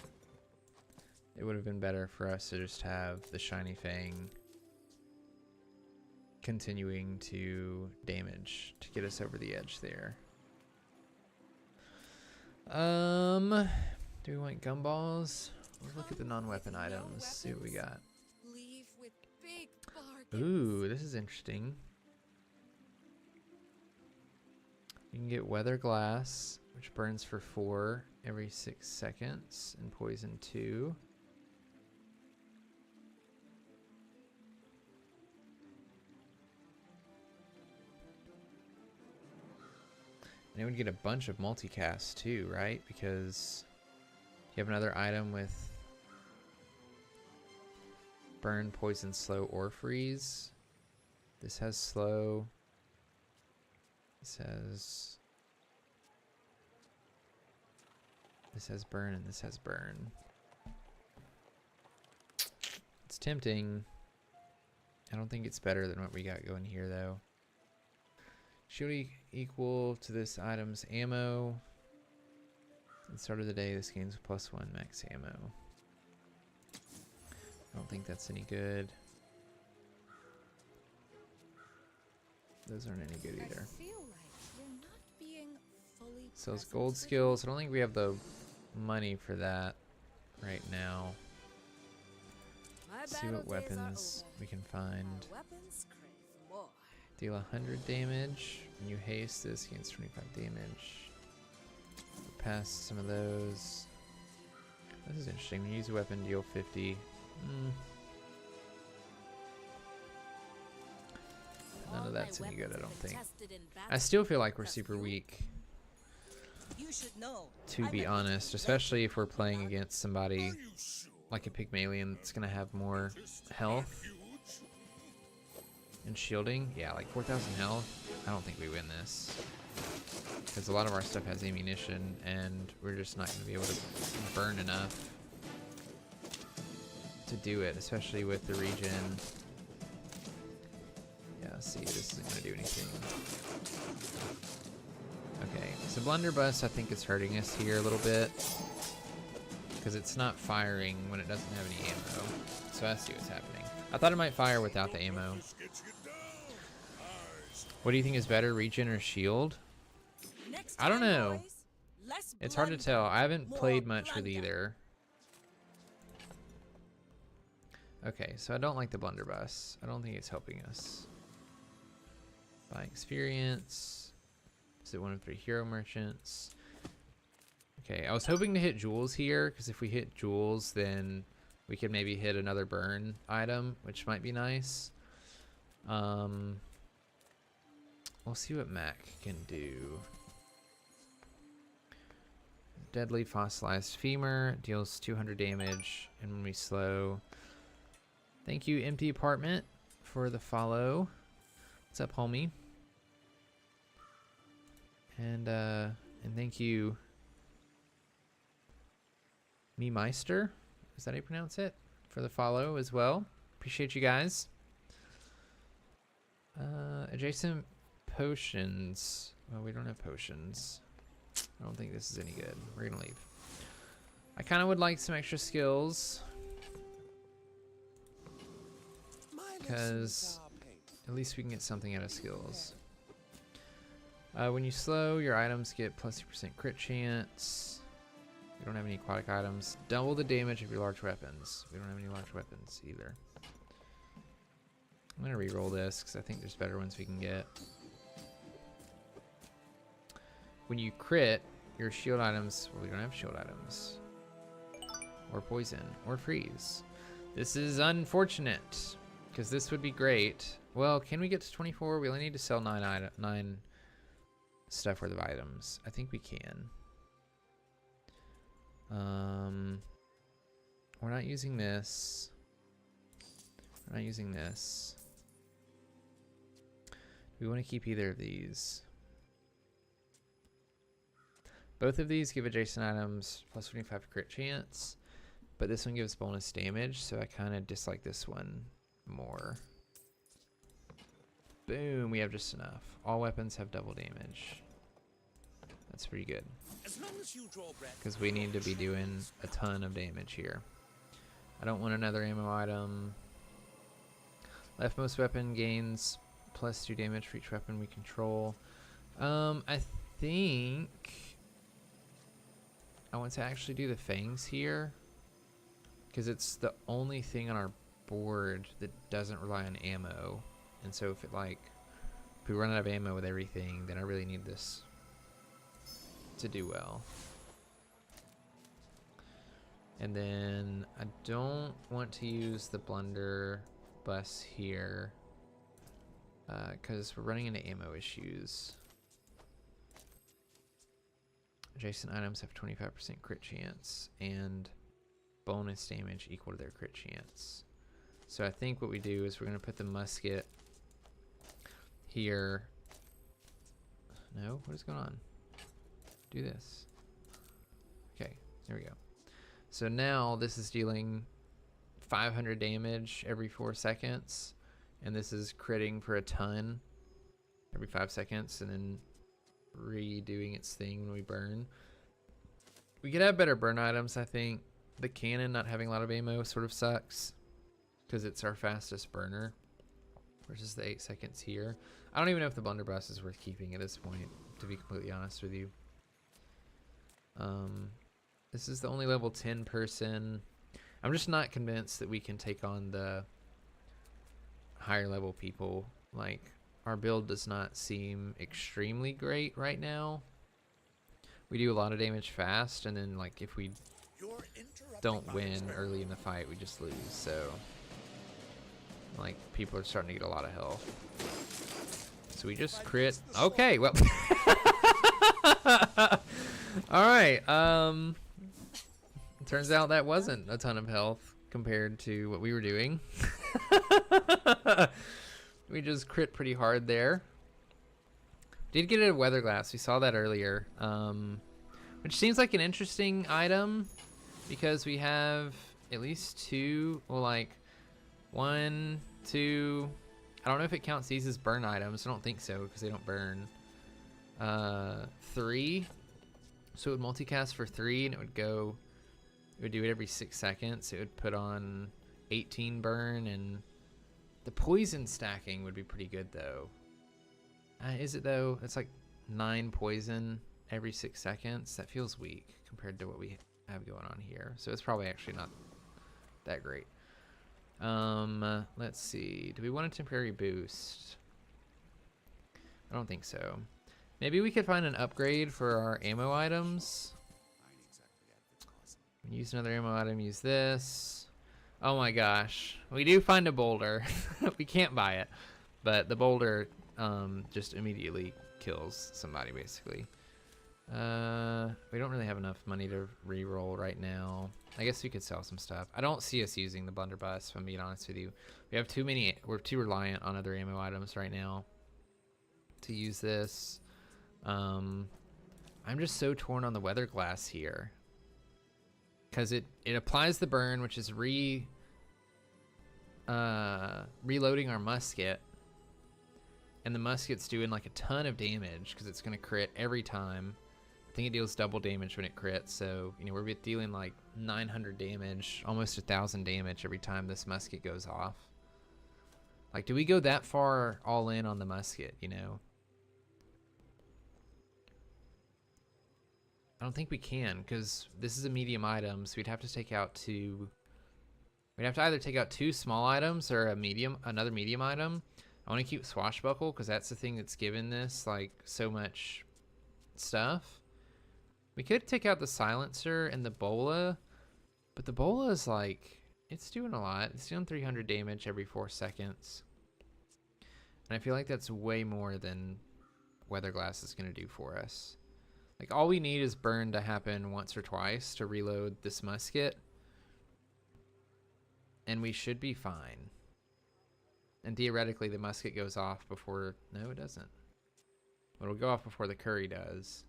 It would have been better for us to just have the Shiny Fang continuing to damage to get us over the edge there. Do we want gumballs? Let's look at the non-weapon items, see what we got. Ooh, this is interesting. You can get weather glass, which burns for 4 every 6 seconds, and poison 2. And it would get a bunch of multicast too, right? Because you have another item with burn, poison, slow, or freeze. This has slow. This has burn, and this has burn. It's tempting. I don't think it's better than what we got going here, though. Shield equal to this item's ammo. At the start of the day, this gains +1 max ammo. I don't think that's any good. Those aren't any good either. Sells gold skills. I don't think we have the money for that right now. Let's see what weapons we can find. Deal 100 damage. When you haste, this gains 25 damage. Pass some of those. This is interesting. When you use a weapon, deal 50. None of that's any good, I don't think. I still feel like we're super weak, to be honest, especially if we're playing against somebody like a Pygmalion that's going to have more health and shielding. Yeah, like 4,000 health. I don't think we win this, because a lot of our stuff has ammunition, and we're just not going to be able to burn enough to do it, especially with the regen. Yeah, see, this isn't going to do anything. Okay, so blunderbuss I think is hurting us here a little bit, because it's not firing when it doesn't have any ammo. So I see what's happening. I thought it might fire without the ammo. What do you think is better, regen or shield? I don't know. It's hard to tell. I haven't played much with either. Okay, so I don't like the blunderbuss. I don't think it's helping us. Buy experience. Is it 1 of 3 hero merchants? Okay, I was hoping to hit jewels here, because if we hit jewels, then we could maybe hit another burn item, which might be nice. We'll see what Mac can do. Deadly fossilized femur deals 200 damage, and when we slow. Thank you, Empty Apartment, for the follow. What's up, homie? And thank you, Me Meister. Is that how you pronounce it? For the follow as well. Appreciate you guys. Adjacent potions. Well, we don't have potions. I don't think this is any good. We're gonna leave. I kind of would like some extra skills. Because at least we can get something out of skills. When you slow, your items get plus 2% crit chance. We don't have any aquatic items. Double the damage of your large weapons. We don't have any large weapons either. I'm gonna re-roll this because I think there's better ones we can get. When you crit, your shield items, well, we don't have shield items. Or poison, or freeze. This is unfortunate, because this would be great. Well, can we get to 24? We only need to sell 9 stuff worth of items. I think we can. We're not using this. We're not using this. We want to keep either of these. Both of these give adjacent items plus 25 crit chance, but this one gives bonus damage, so I kind of dislike this one more. Boom, we have just enough. All weapons have double damage. That's pretty good. Because we need to be doing a ton of damage here. I don't want another ammo item. Leftmost weapon gains plus 2 damage for each weapon we control. I think I want to actually do the fangs here, because it's the only thing on our board that doesn't rely on ammo. And so if we run out of ammo with everything, then I really need this to do well. And then I don't want to use the blunderbuss here because we're running into ammo issues. Adjacent items have 25% crit chance and bonus damage equal to their crit chance. So I think what we do is we're going to put the musket here. No, what is going on? Do this. Okay, there we go. So now this is dealing 500 damage every 4 seconds, and this is critting for a ton every 5 seconds, and then redoing its thing when we burn. We could have better burn items, I think. The cannon not having a lot of ammo sort of sucks because it's our fastest burner versus the 8 seconds here. I don't even know if the blunderbuss is worth keeping at this point, to be completely honest with you. This is the only level 10 person. I'm just not convinced that we can take on the higher level people. Like, our build does not seem extremely great right now. We do a lot of damage fast, and then like if we don't win early in the fight, we just lose. So like people are starting to get a lot of health. So we just crit. Okay, well. All right. Turns out that wasn't a ton of health compared to what we were doing. We just crit pretty hard there. Did get a weather glass. We saw that earlier, which seems like an interesting item because we have at least 2. Well, like 1, 2. I don't know if it counts these as burn items. I don't think so because they don't burn. 3. So it would multicast for 3, and it would go. It would do it every 6 seconds. It would put on 18 burn, and the poison stacking would be pretty good though. Is it though? It's like 9 poison every 6 seconds. That feels weak compared to what we have going on here. So it's probably actually not that great. Let's see. Do we want a temporary boost? I don't think so. Maybe we could find an upgrade for our ammo items. Use another ammo item. Use this. Oh my gosh. We do find a boulder. We can't buy it. But the boulder just immediately kills somebody, basically. We don't really have enough money to re-roll right now. I guess we could sell some stuff. I don't see us using the blunderbuss, if I'm being honest with you. We have too many. We're too reliant on other ammo items right now to use this. I'm just so torn on the weather glass here. Because it applies the burn, which is reloading our musket. and the musket's doing like a ton of damage because it's going to crit every time. I think it deals double damage when it crits, so you know we're dealing like 900 damage, almost 1,000 damage every time this musket goes off. Like, do we go that far all in on the musket, you know? I don't think we can, because this is a medium item, so we'd have to take out two... We'd have to either take out 2 small items or another medium item. I want to keep Swashbuckle, because that's the thing that's given this, like, so much stuff. We could take out the Silencer and the Bola, but the Bola is, like, it's doing a lot. It's doing 300 damage every 4 seconds. And I feel like that's way more than Weatherglass is going to do for us. Like, all we need is burn to happen once or twice to reload this musket. And we should be fine. And theoretically, the musket goes off before... No, it doesn't. It'll go off before the curry does.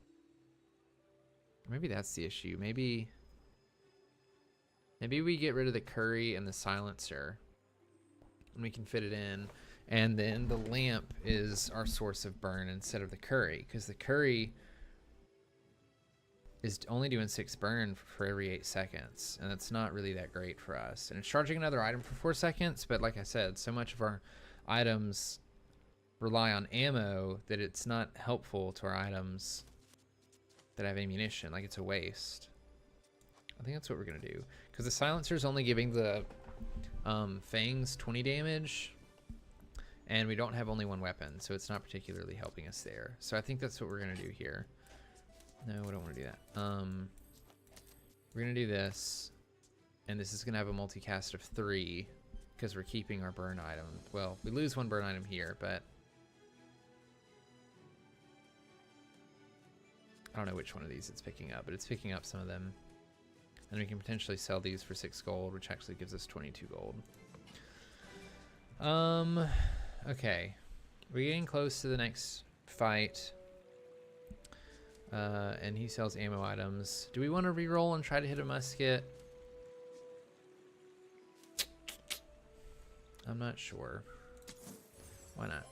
Maybe that's the issue. Maybe we get rid of the curry and the silencer. And we can fit it in. And then the lamp is our source of burn instead of the curry. Because the curry is only doing 6 burn for every 8 seconds, and that's not really that great for us. And it's charging another item for 4 seconds, but like I said, so much of our items rely on ammo that it's not helpful to our items that have ammunition. Like, it's a waste. I think that's what we're gonna do, because the silencer is only giving the fangs 20 damage, and we don't have only 1 weapon, so it's not particularly helping us there. So I think that's what we're gonna do here. No, we don't want to do that. We're going to do this. And this is going to have a multicast of 3. Because we're keeping our burn item. Well, we lose 1 burn item here, but... I don't know which one of these it's picking up, but it's picking up some of them. And we can potentially sell these for 6 gold, which actually gives us 22 gold. Okay. We're getting close to the next fight. And he sells ammo items. Do we want to reroll and try to hit a musket? I'm not sure. Why not?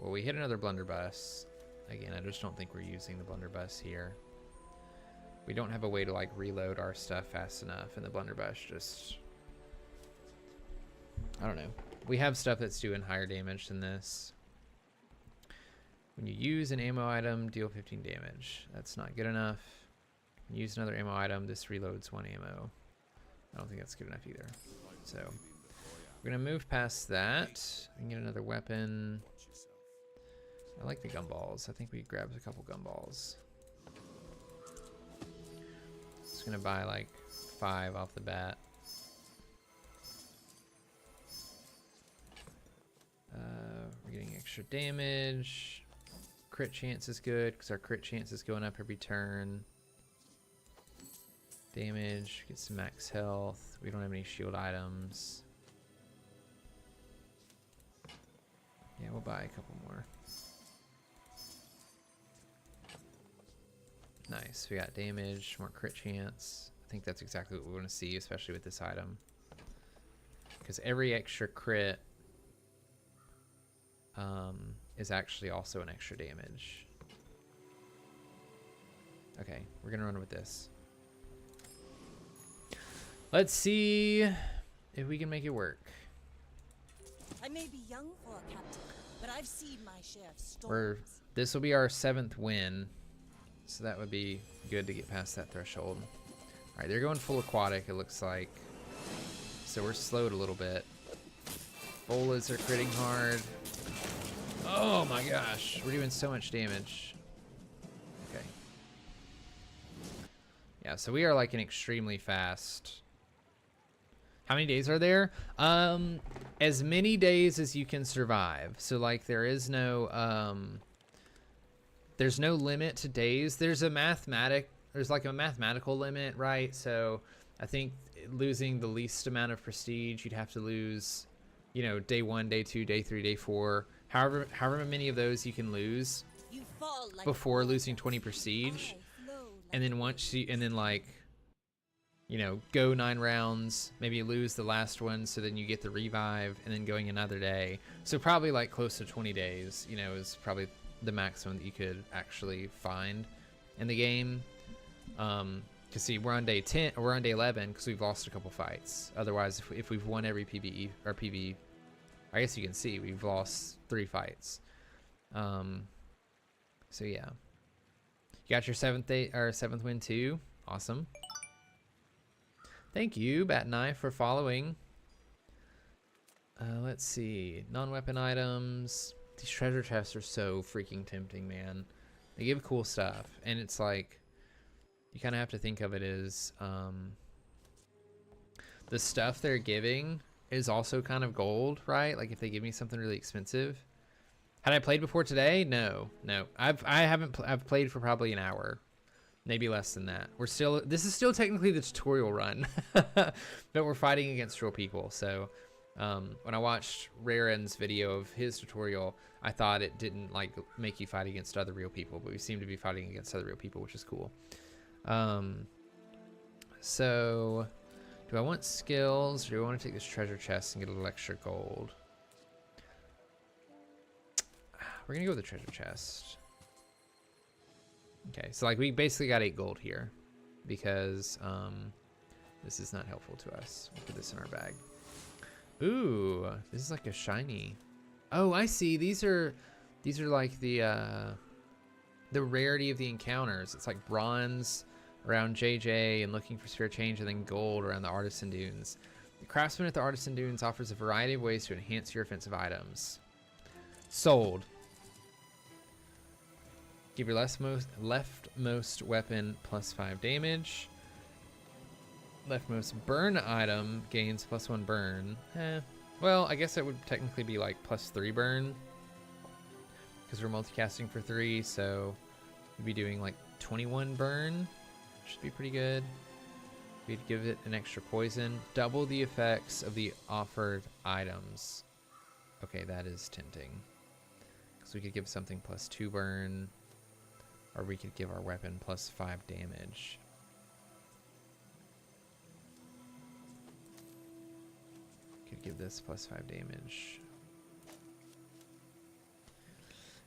Well, we hit another blunderbuss. Again, I just don't think we're using the blunderbuss here. We don't have a way to like reload our stuff fast enough, and the blunderbuss just... I don't know. We have stuff that's doing higher damage than this. When you use an ammo item, deal 15 damage. That's not good enough. When you use another ammo item, this reloads 1 ammo. I don't think that's good enough either. So, we're going to move past that. We can get another weapon. I like the gumballs. I think we grabbed a couple gumballs. Just going to buy like 5 off the bat. We're getting extra damage. Crit chance is good because our crit chance is going up every turn. Damage, get some max health. We don't have any shield items. Yeah, we'll buy a couple more. Nice, we got damage, more crit chance. I think that's exactly what we want to see, especially with this item. Because every extra crit is actually also an extra damage. Okay, we're gonna run with this. Let's see if we can make it work. I may be young for a captain, but I've seen my share of storms. This will be our 7th win, so that would be good to get past that threshold. All right, they're going full aquatic, it looks like. So we're slowed a little bit. Bolas are critting hard. Oh my gosh, we're doing so much damage. Okay. Yeah, so we are like an extremely fast. How many days are there? As many days as you can survive. So like there is no there's no limit to days. There's like a mathematical limit, right? So I think losing the least amount of prestige, you'd have to lose, you know, day 1, day 2, day 3, day 4. However many of those you can lose before losing 20 prestige, and then you know, go 9 rounds, maybe lose the last one, so then you get the revive, and then going another day. So probably like close to 20 days, you know, is probably the maximum that you could actually find in the game. Cause see, we're on day 10, or we're on day 11 because we've lost a couple fights. Otherwise, if we've won every PvE or PvE, I guess you can see we've lost 3 fights. So yeah, you got your 7th win too. Awesome. Thank you, Bat Knife, for following. Let's see, non-weapon items. These treasure chests are so freaking tempting, man. They give cool stuff, and it's like, you kind of have to think of it as the stuff they're giving is also kind of gold, right? Like if they give me something really expensive. Had I played before today? No. I've played for probably an hour, maybe less than that. This is still technically the tutorial run, but we're fighting against real people. So when I watched Raren's video of his tutorial, I thought it didn't like make you fight against other real people, but we seem to be fighting against other real people, which is cool. So do I want skills, or do I want to take this treasure chest and get a little extra gold? We're gonna go with the treasure chest. Okay, so like we basically got 8 gold here because this is not helpful to us. We'll put this in our bag. Ooh, this is like a shiny. Oh, I see. These are like the rarity of the encounters. It's like bronze around JJ and looking for spare change, and then gold around the Artisan Dunes. The craftsman at the Artisan Dunes offers a variety of ways to enhance your offensive items. Sold. Give your leftmost weapon +5 damage. Leftmost burn item gains +1 burn. Well, I guess it would technically be like +3 burn, because we're multicasting for 3, so we'd be doing like 21 burn. Should be pretty good. We'd give it an extra poison. Double the effects of the offered items. Okay, that is tempting. Because we could give something +2 burn, or we could give our weapon +5 damage. Could give this +5 damage.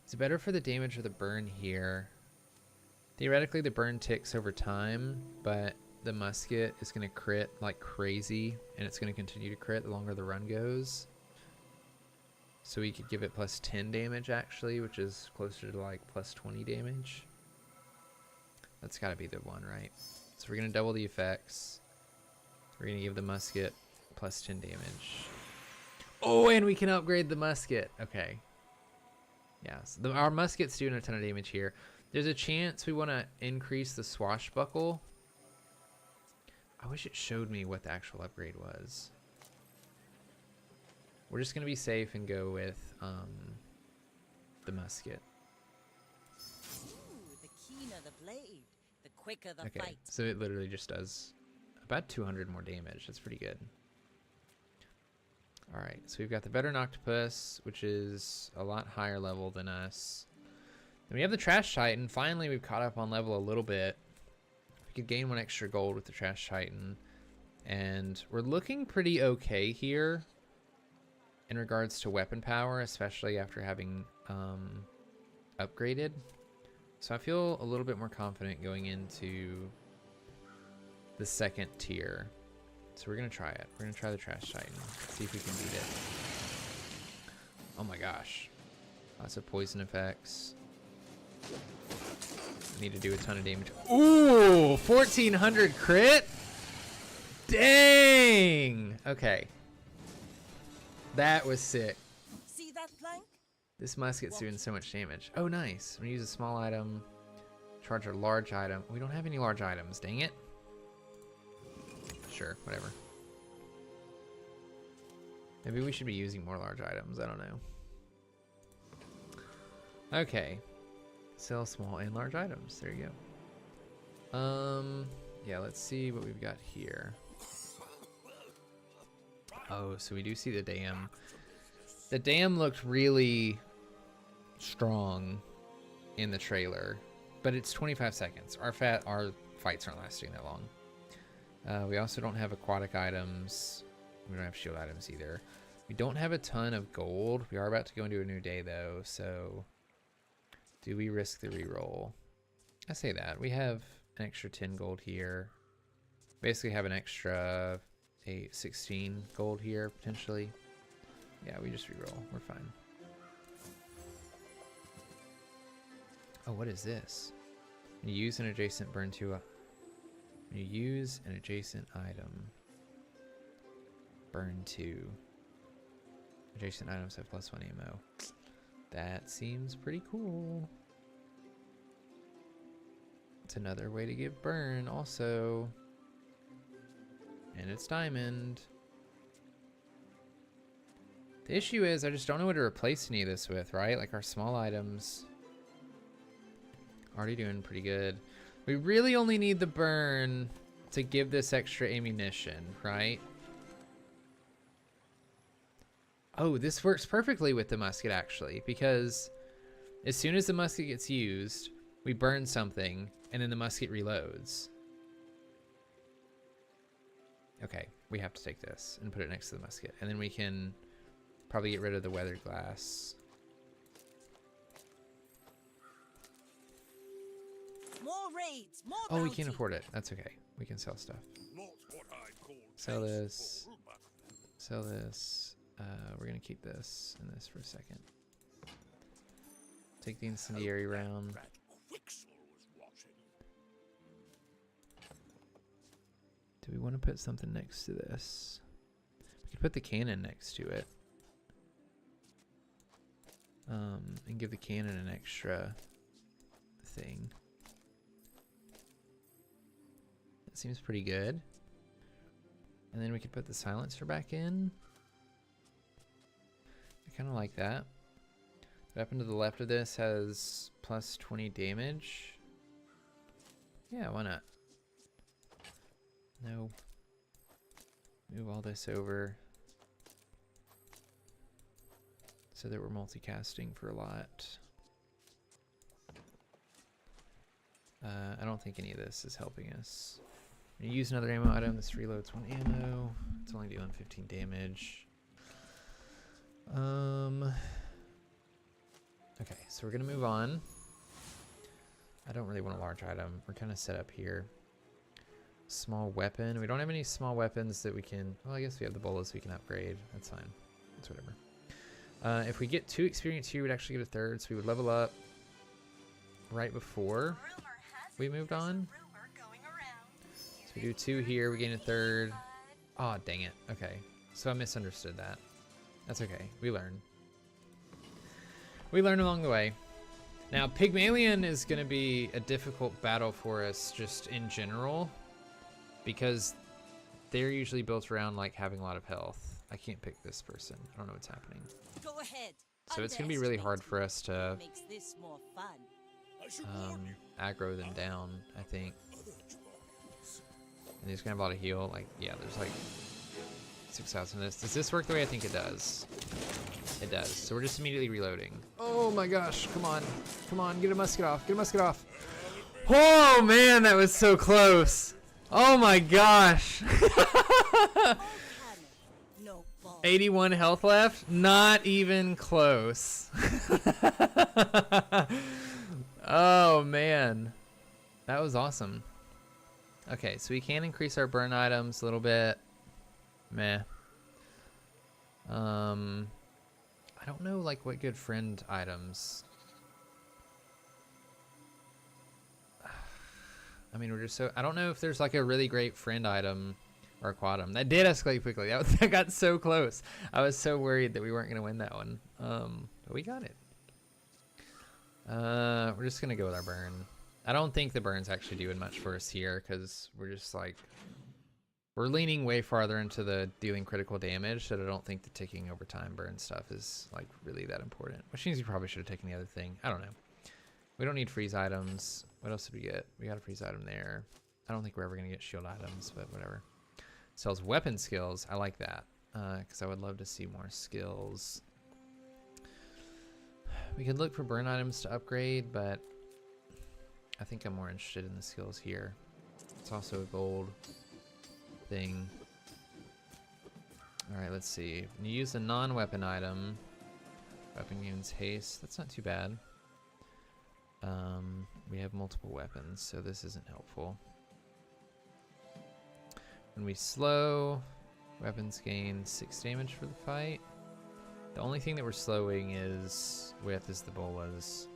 Is it better for the damage or the burn here? Theoretically, the burn ticks over time, but the musket is going to crit like crazy, and it's going to continue to crit the longer the run goes. So we could give it +10 damage, actually, which is closer to like +20 damage. That's got to be the one, right? So we're going to double the effects. We're going to give the musket +10 damage. Oh, and we can upgrade the musket. Okay. Yeah, so our musket's doing a ton of damage here. There's a chance we want to increase the swashbuckle. I wish it showed me what the actual upgrade was. We're just going to be safe and go with the musket. Ooh, the keener the blade, the quicker the Okay, fight. so it literally just does about 200 more damage. That's pretty good. Alright, so we've got the veteran octopus, which is a lot higher level than us. Then we have the trash titan. Finally, we've caught up on level a little bit. We could gain 1 extra gold with the trash titan. And we're looking pretty okay here in regards to weapon power, especially after having upgraded. So I feel a little bit more confident going into the 2nd tier. So we're going to try it. We're going to try the trash titan. See if we can beat it. Oh my gosh. Lots of poison effects. I need to do a ton of damage. Ooh, 1400 crit? Dang! Okay. That was sick. See that plank? This musket's doing so much damage. Oh, nice. I'm gonna use a small item. Charge a large item. We don't have any large items. Dang it. Sure, whatever. Maybe we should be using more large items. I don't know. Okay. Sell small and large items. There you go. Yeah, let's see what we've got here. Oh, so we do see the dam. The dam looked really strong in the trailer, but it's 25 seconds. Our fights aren't lasting that long. We also don't have aquatic items. We don't have shield items either. We don't have a ton of gold. We are about to go into a new day though, so do we risk the reroll? I say that. We have an extra 10 gold here. Basically have an extra 16 gold here potentially. Yeah, we just reroll. We're fine. Oh, what is this? When you use an adjacent burn to a... When you use an adjacent item, burn 2. Adjacent items have +1 ammo. That seems pretty cool. It's another way to give burn also. And it's diamond. The issue is I just don't know what to replace any of this with, right? Like our small items already doing pretty good. We really only need the burn to give this extra ammunition, right? Oh, this works perfectly with the musket actually, because as soon as the musket gets used, we burn something and then the musket reloads. Okay, we have to take this and put it next to the musket, and then we can probably get rid of the weathered glass. More raids, more Oh, we bounty. can't afford it. That's okay. We can sell stuff. Not what I'd call Sell tasteful, this. but Sell this. We're gonna keep this and this for a second. Take the incendiary round. Rat Quixel was watching. Do we want to put something next to this? We could put the cannon next to it. And give the cannon an extra thing. That seems pretty good. And then we could put the silencer back in. I kind of like that. The weapon to the left of this has +20 damage. Yeah, why not? No. Move all this over so that we're multicasting for a lot. I don't think any of this is helping us. When you use another ammo item, this reloads 1 ammo. It's only dealing 15 damage. Okay, so we're gonna move on. I don't really want a large item. We're kind of set up here. Small weapon. We don't have any small weapons that we can... Well, I guess we have the bolas we can upgrade. That's fine. That's whatever. If we get 2 experience here, we'd actually get a 3rd, so we would level up right before we moved on. So we do 2 here, we gain a 3rd. Oh, dang it. Okay. So I misunderstood that. That's okay. We learn. We learn along the way. Now, Pygmalion is going to be a difficult battle for us just in general, because they're usually built around like having a lot of health. I can't pick this person. I don't know what's happening. Go ahead. So it's going to be really hard for us to Makes this more fun. aggro them down, I think. And he's going to have a lot of heal. Like, yeah, there's like 6,000 of this. Does this work the way I think it does? It does. So we're just immediately reloading. Oh my gosh, come on. Come on, get a musket off. Get a musket off. Oh man, that was so close. Oh my gosh. 81 health left? Not even close. Oh man. That was awesome. Okay, so we can increase our burn items a little bit. Meh. I don't know like what good friend items. I mean, we're just so... I don't know if there's like a really great friend item or quatum. That did escalate quickly. That got so close. I was so worried that we weren't going to win that one. But we got it. We're just going to go with our burn. I don't think the burn's actually doing much for us here because we're just like... We're leaning way farther into the dealing critical damage, so I don't think the ticking over time burn stuff is like really that important. Which means we probably should have taken the other thing. I don't know. We don't need freeze items. What else did we get? We got a freeze item there. I don't think we're ever going to get shield items, but whatever. Sells weapon skills. I like that because I would love to see more skills. We could look for burn items to upgrade, but I think I'm more interested in the skills here. It's also a gold. thing. Alright, let's see. When you use a non-weapon item, weapon gains haste. That's not too bad. We have multiple weapons, so this isn't helpful. When we slow, weapons gain 6 damage for the fight. The only thing that we're slowing is the bolas.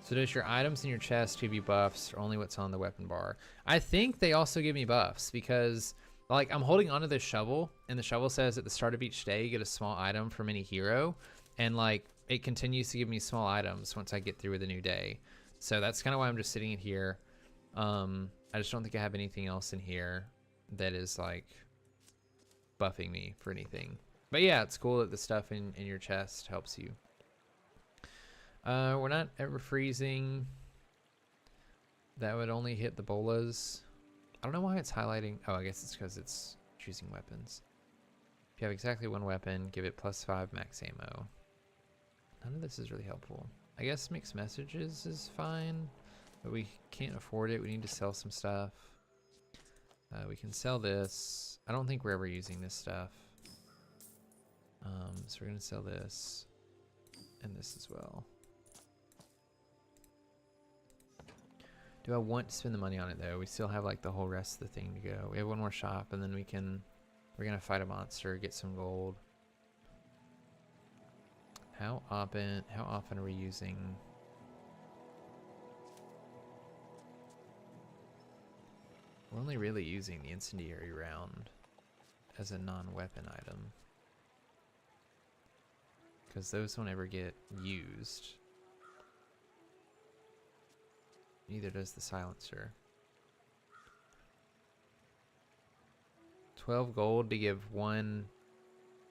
So does your items in your chest give you buffs or only what's on the weapon bar? I think they also give me buffs because like I'm holding onto this shovel and the shovel says at the start of each day you get a small item from any hero, and like it continues to give me small items once I get through with a new day. So that's kind of why I'm just sitting in here. I just don't think I have anything else in here that is like buffing me for anything. But yeah, it's cool that the stuff in your chest helps you. We're not ever freezing. That would only hit the bolas. I don't know why it's highlighting. Oh, I guess it's because it's choosing weapons. If you have exactly one weapon, give it +5 max ammo. None of this is really helpful. I guess mixed messages is fine, but we can't afford it. We need to sell some stuff. We can sell this. I don't think we're ever using this stuff. So we're gonna sell this and this as well. Do I want to spend the money on it though? We still have like the whole rest of the thing to go. We have one more shop and then we're gonna fight a monster, get some gold. How often are we using? We're only really using the incendiary round as a non-weapon item, because those don't ever get used. Neither does the silencer. 12 gold to give one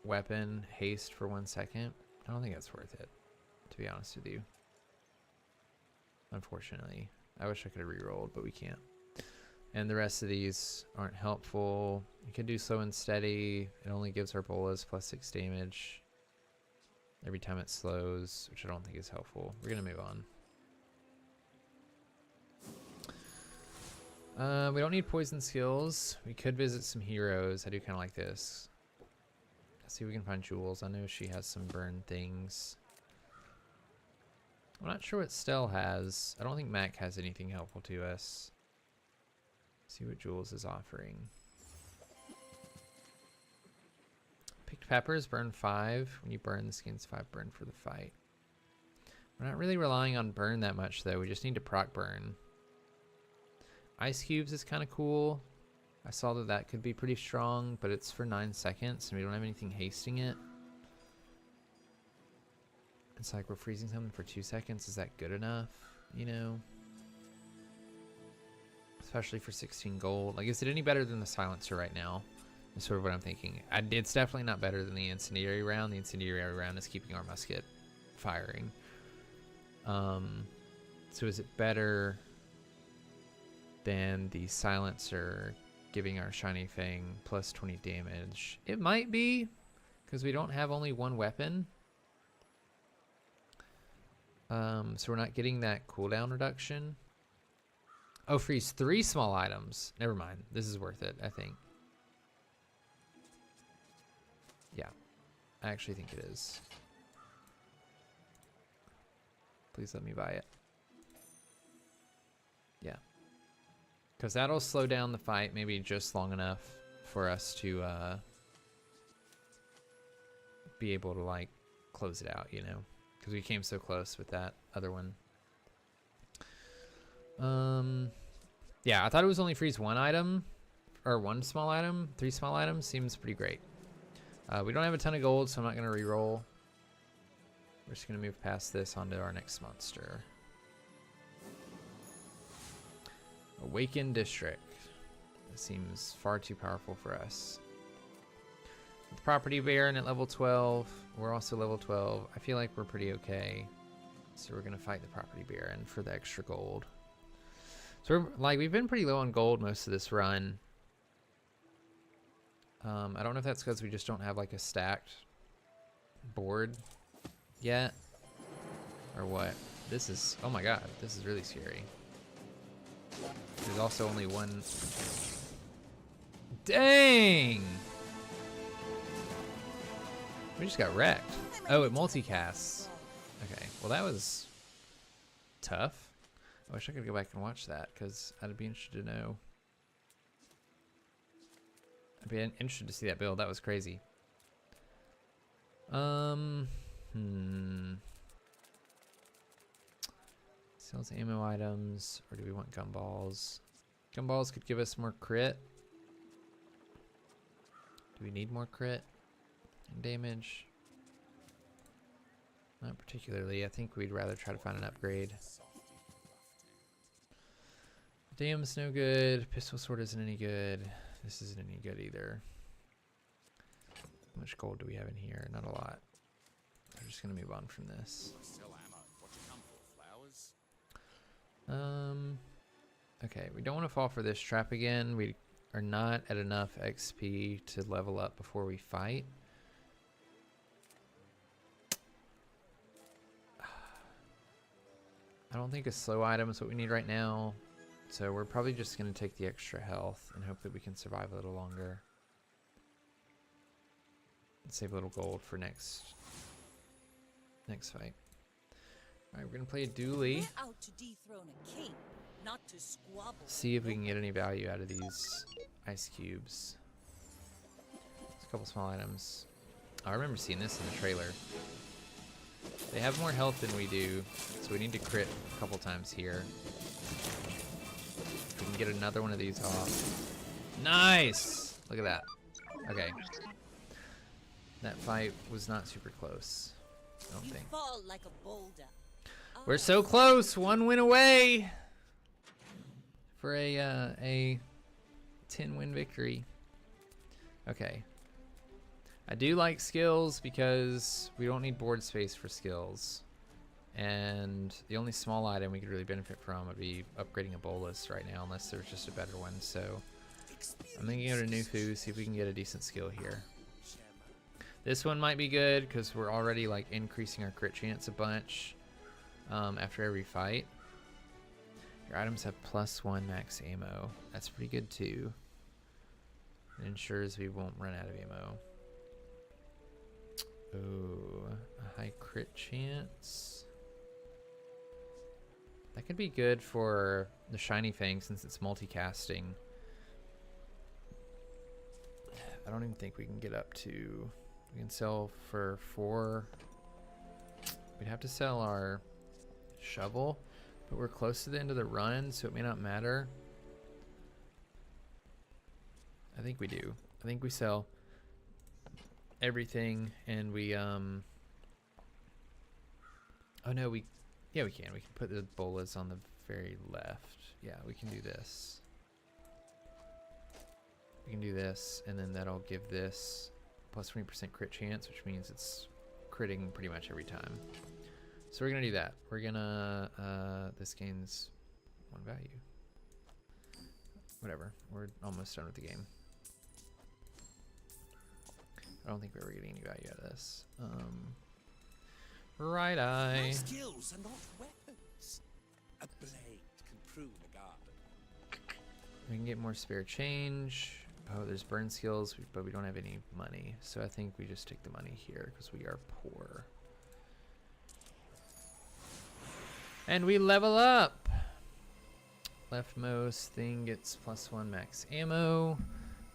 weapon haste for 1 second. I don't think that's worth it, to be honest with you. Unfortunately. I wish I could have re-rolled, but we can't. And the rest of these aren't helpful. We could do slow and steady. It only gives our bolas +6 damage every time it slows, which I don't think is helpful. We're gonna move on. We don't need poison skills. We could visit some heroes. I do kind of like this. Let's see if we can find Jules. I know she has some burn things. I'm not sure what Stell has. I don't think Mac has anything helpful to us. Let's see what Jules is offering. Picked peppers burn 5. When you burn, the skin's 5 burn for the fight. We're not really relying on burn that much though. We just need to proc burn. Ice cubes is kind of cool. I saw that that could be pretty strong, but it's for 9 seconds and we don't have anything hasting it. It's like we're freezing something for 2 seconds. Is that good enough? You know? Especially for 16 gold. Like, is it any better than the silencer right now? That's sort of what I'm thinking. It's definitely not better than the incendiary round. The incendiary round is keeping our musket firing. So is it better than the silencer giving our shiny thing +20 damage? It might be, because we don't have only one weapon. So we're not getting that cooldown reduction. Oh, freeze 3 small items. Never mind. This is worth it, I think. Yeah, I actually think it is. Please let me buy it. Yeah. Because that'll slow down the fight maybe just long enough for us to be able to, like, close it out, you know? Because we came so close with that other one. Yeah, I thought it was only freeze 1 item. Or 1 small item. 3 small items seems pretty great. We don't have a ton of gold, so I'm not going to re-roll. We're just going to move past this onto our next monster. Awakened District. This seems far too powerful for us. The Property Baron at level 12. We're also level 12. I feel like we're pretty okay. So we're going to fight the Property Baron for the extra gold. So we've been pretty low on gold most of this run. I don't know if that's because we just don't have like a stacked board yet or what. This is, oh my god, this is really scary. There's also only one Dang! We just got wrecked. Oh, it multicasts. Okay, well that was tough. I wish I could go back and watch that because I'd be interested to know. I'd be interested to see that build. That was crazy. Sells ammo items, or do we want gumballs? Gumballs could give us more crit. Do we need more crit and damage? Not particularly. I think we'd rather try to find an upgrade. Dam's no good. Pistol sword isn't any good. This isn't any good either. How much gold do we have in here? Not a lot. We're just gonna move on from this. Okay, we don't want to fall for this trap again. We are not at enough XP to level up before we fight. I don't think a slow item is what we need right now. So we're probably just going to take the extra health and hope that we can survive a little longer. And save a little gold for next fight. Alright, we're going to play a dually. We're out to dethrone a king, not to squabble. See if we can get any value out of these ice cubes. There's a couple small items. Oh, I remember seeing this in the trailer. They have more health than we do, so we need to crit a couple times here. If we can get another one of these off. Nice! Look at that. Okay. That fight was not super close, I don't think. Fall like a boulder. We're so close! 1 win away! For a 10-win victory. Okay. I do like skills because we don't need board space for skills. And the only small item we could really benefit from would be upgrading a bolus right now, unless there's just a better one. So I'm gonna go to Nufu, see if we can get a decent skill here. This one might be good because we're already like increasing our crit chance a bunch after every fight. Your items have +1 max ammo. That's pretty good too. It ensures we won't run out of ammo. Oh, a high crit chance. That could be good for the Shiny Fang since it's multicasting. I don't even think we can get up to... We can sell for 4. We'd have to sell our shovel, but we're close to the end of the run, so it may not matter. I think we do. I think we sell everything, and we oh no, we can put the bolas on the very left. Yeah, we can do this. We can do this, and then that'll give this plus 20% crit chance, which means it's critting pretty much every time. So we're gonna do that. We're gonna this gains 1 value. Whatever, we're almost done with the game. I don't think we're ever getting any value out of this. Right eye. Skills are not weapons. A blade can prune a garden. We can get more spare change. Oh, there's burn skills, but we don't have any money. So I think we just take the money here because we are poor. And we level up. Leftmost thing gets +1 max ammo.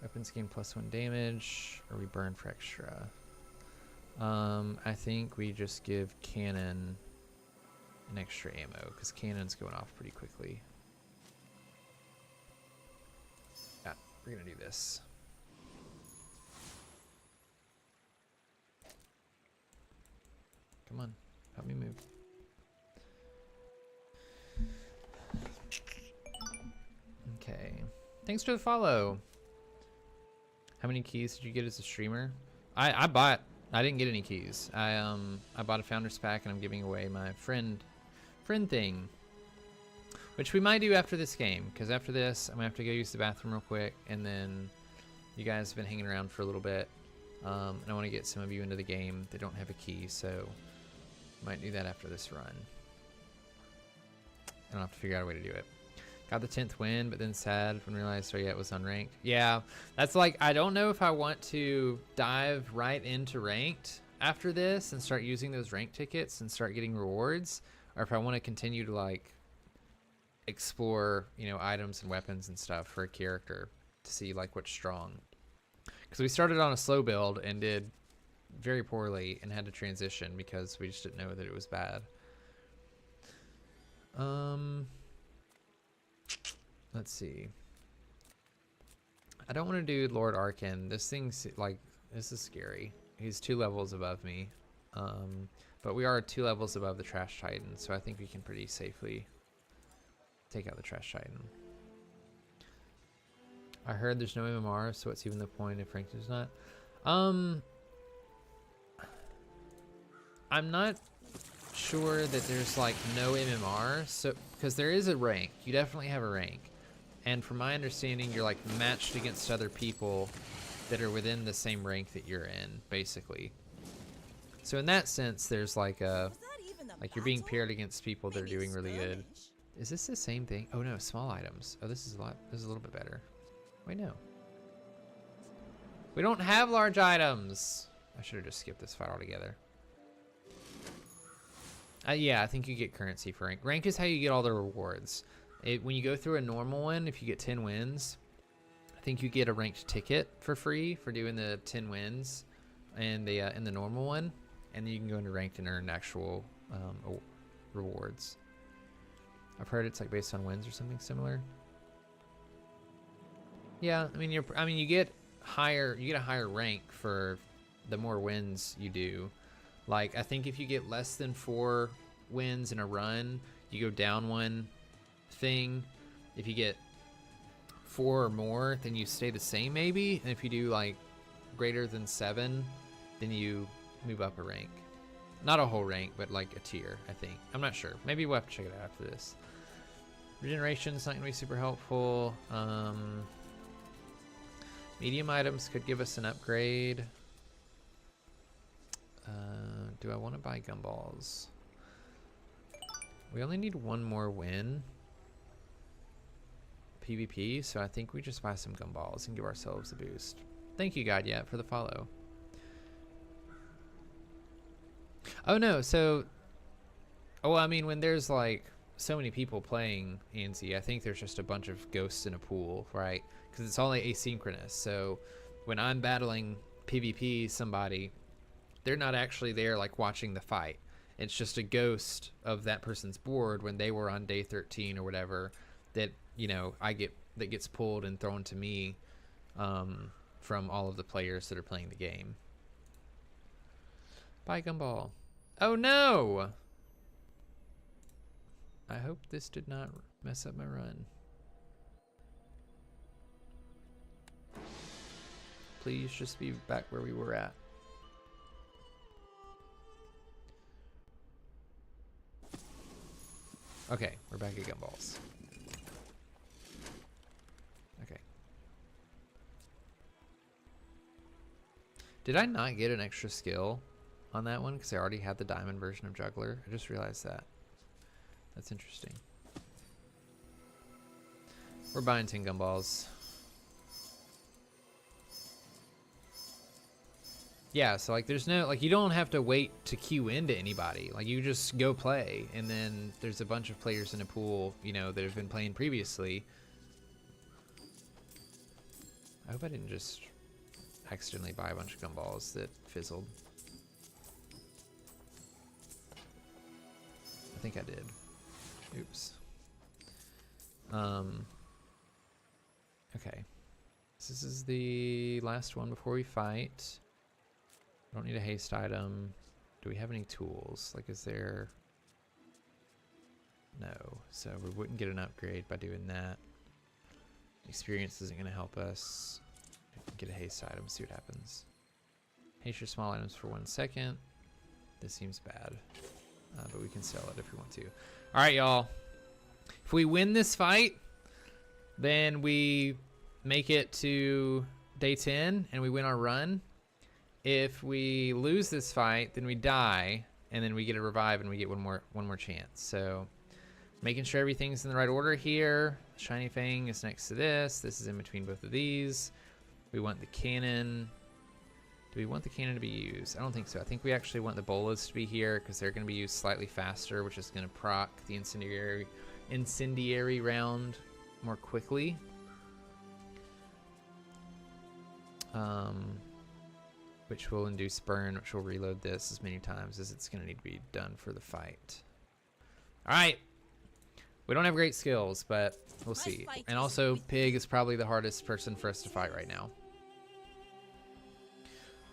Weapons gain +1 damage, or we burn for extra. I think we just give cannon an extra ammo, because cannon's going off pretty quickly. Yeah, we're gonna do this. Come on, help me move. Okay, thanks for the follow. How many keys did you get as a streamer? I didn't get any keys. I bought a founder's pack and I'm giving away my friend thing, which we might do after this game, because after this I'm gonna have to go use the bathroom real quick, and then you guys have been hanging around for a little bit, and I want to get some of you into the game that don't have a key, so might do that after this run. I don't have to figure out a way to do it. Got the 10th win, but then sad when realized, oh yeah, it was unranked. Yeah, that's like, I don't know if I want to dive right into ranked after this and start using those rank tickets and start getting rewards, or if I want to continue to like explore, you know, items and weapons and stuff for a character to see like what's strong. Because we started on a slow build and did very poorly and had to transition because we just didn't know that it was bad. Let's see. I don't want to do Lord Arkin. This thing's like, this is scary. He's 2 levels above me. But we are 2 levels above the Trash Titan, so I think we can pretty safely take out the Trash Titan. I heard there's no MMR, so what's even the point if ranked is not? I'm not sure that there's like no MMR, so because there is a rank. You definitely have a rank. And from my understanding, you're like matched against other people that are within the same rank that you're in, basically. So in that sense, there's like a, like you're being paired against people that are doing really good. Is this the same thing? Oh no, small items. Oh, this is a little bit better. Wait, no. We don't have large items. I should have just skipped this fight altogether. Yeah, I think you get currency for rank. Rank is how you get all the rewards. When you go through a normal one, if you get 10 wins, I think you get a ranked ticket for free for doing the 10 wins and in the normal one, and then you can go into ranked and earn actual rewards. I've heard it's like based on wins or something similar. Yeah, I mean you get a higher rank for the more wins you do. Like I think if you get less than 4 wins in a run, you go down 1 thing. If you get 4 or more, then you stay the same maybe, and if you do like greater than 7, then you move up a rank. Not a whole rank, but like a tier, I think. I'm not sure. Maybe we'll have to check it out after this. Regeneration's not gonna be super helpful. Medium items could give us an upgrade. Do I want to buy gumballs? We only need 1 more win. PvP, so I think we just buy some gumballs and give ourselves a boost. Thank you, GodYet, for the follow. Oh no, so... Oh, I mean, when there's like so many people playing ANZ, I think there's just a bunch of ghosts in a pool, right? Because it's only asynchronous, so when I'm battling PvP somebody, they're not actually there like watching the fight. It's just a ghost of that person's board when they were on day 13 or whatever that, you know, that gets pulled and thrown to me from all of the players that are playing the game. Bye, Gumball. Oh no! I hope this did not mess up my run. Please just be back where we were at. Okay, we're back at gumballs. Okay. Did I not get an extra skill on that one because I already had the diamond version of juggler? I just realized that. That's interesting. We're buying 10 gumballs. Yeah, so like there's no, like you don't have to wait to queue into anybody. Like you just go play, and then there's a bunch of players in a pool, you know, that have been playing previously. I hope I didn't just accidentally buy a bunch of gumballs that fizzled. I think I did. Oops. Okay. This is the last one before we fight. Don't need a haste item. Do we have any tools? Like, is there... No. So we wouldn't get an upgrade by doing that. Experience isn't going to help us. Get a haste item, see what happens. Haste your small items for 1 second. This seems bad. But we can sell it if we want to. Alright, y'all. If we win this fight, then we make it to day 10 and we win our run. If we lose this fight, then we die, and then we get a revive and we get one more chance. So Making sure everything's in the right order here. Shiny Fang is next to this. This is in between both of these. We want the cannon. Do we want the cannon to be used? I don't think so. I think we actually want the bolas to be here because they're going to be used slightly faster, which is going to proc the incendiary round more quickly. Which will induce burn, which will reload this as many times as it's going to need to be done for the fight. All right. We don't have great skills, but we'll see. And also, Pig is probably the hardest person for us to fight right now,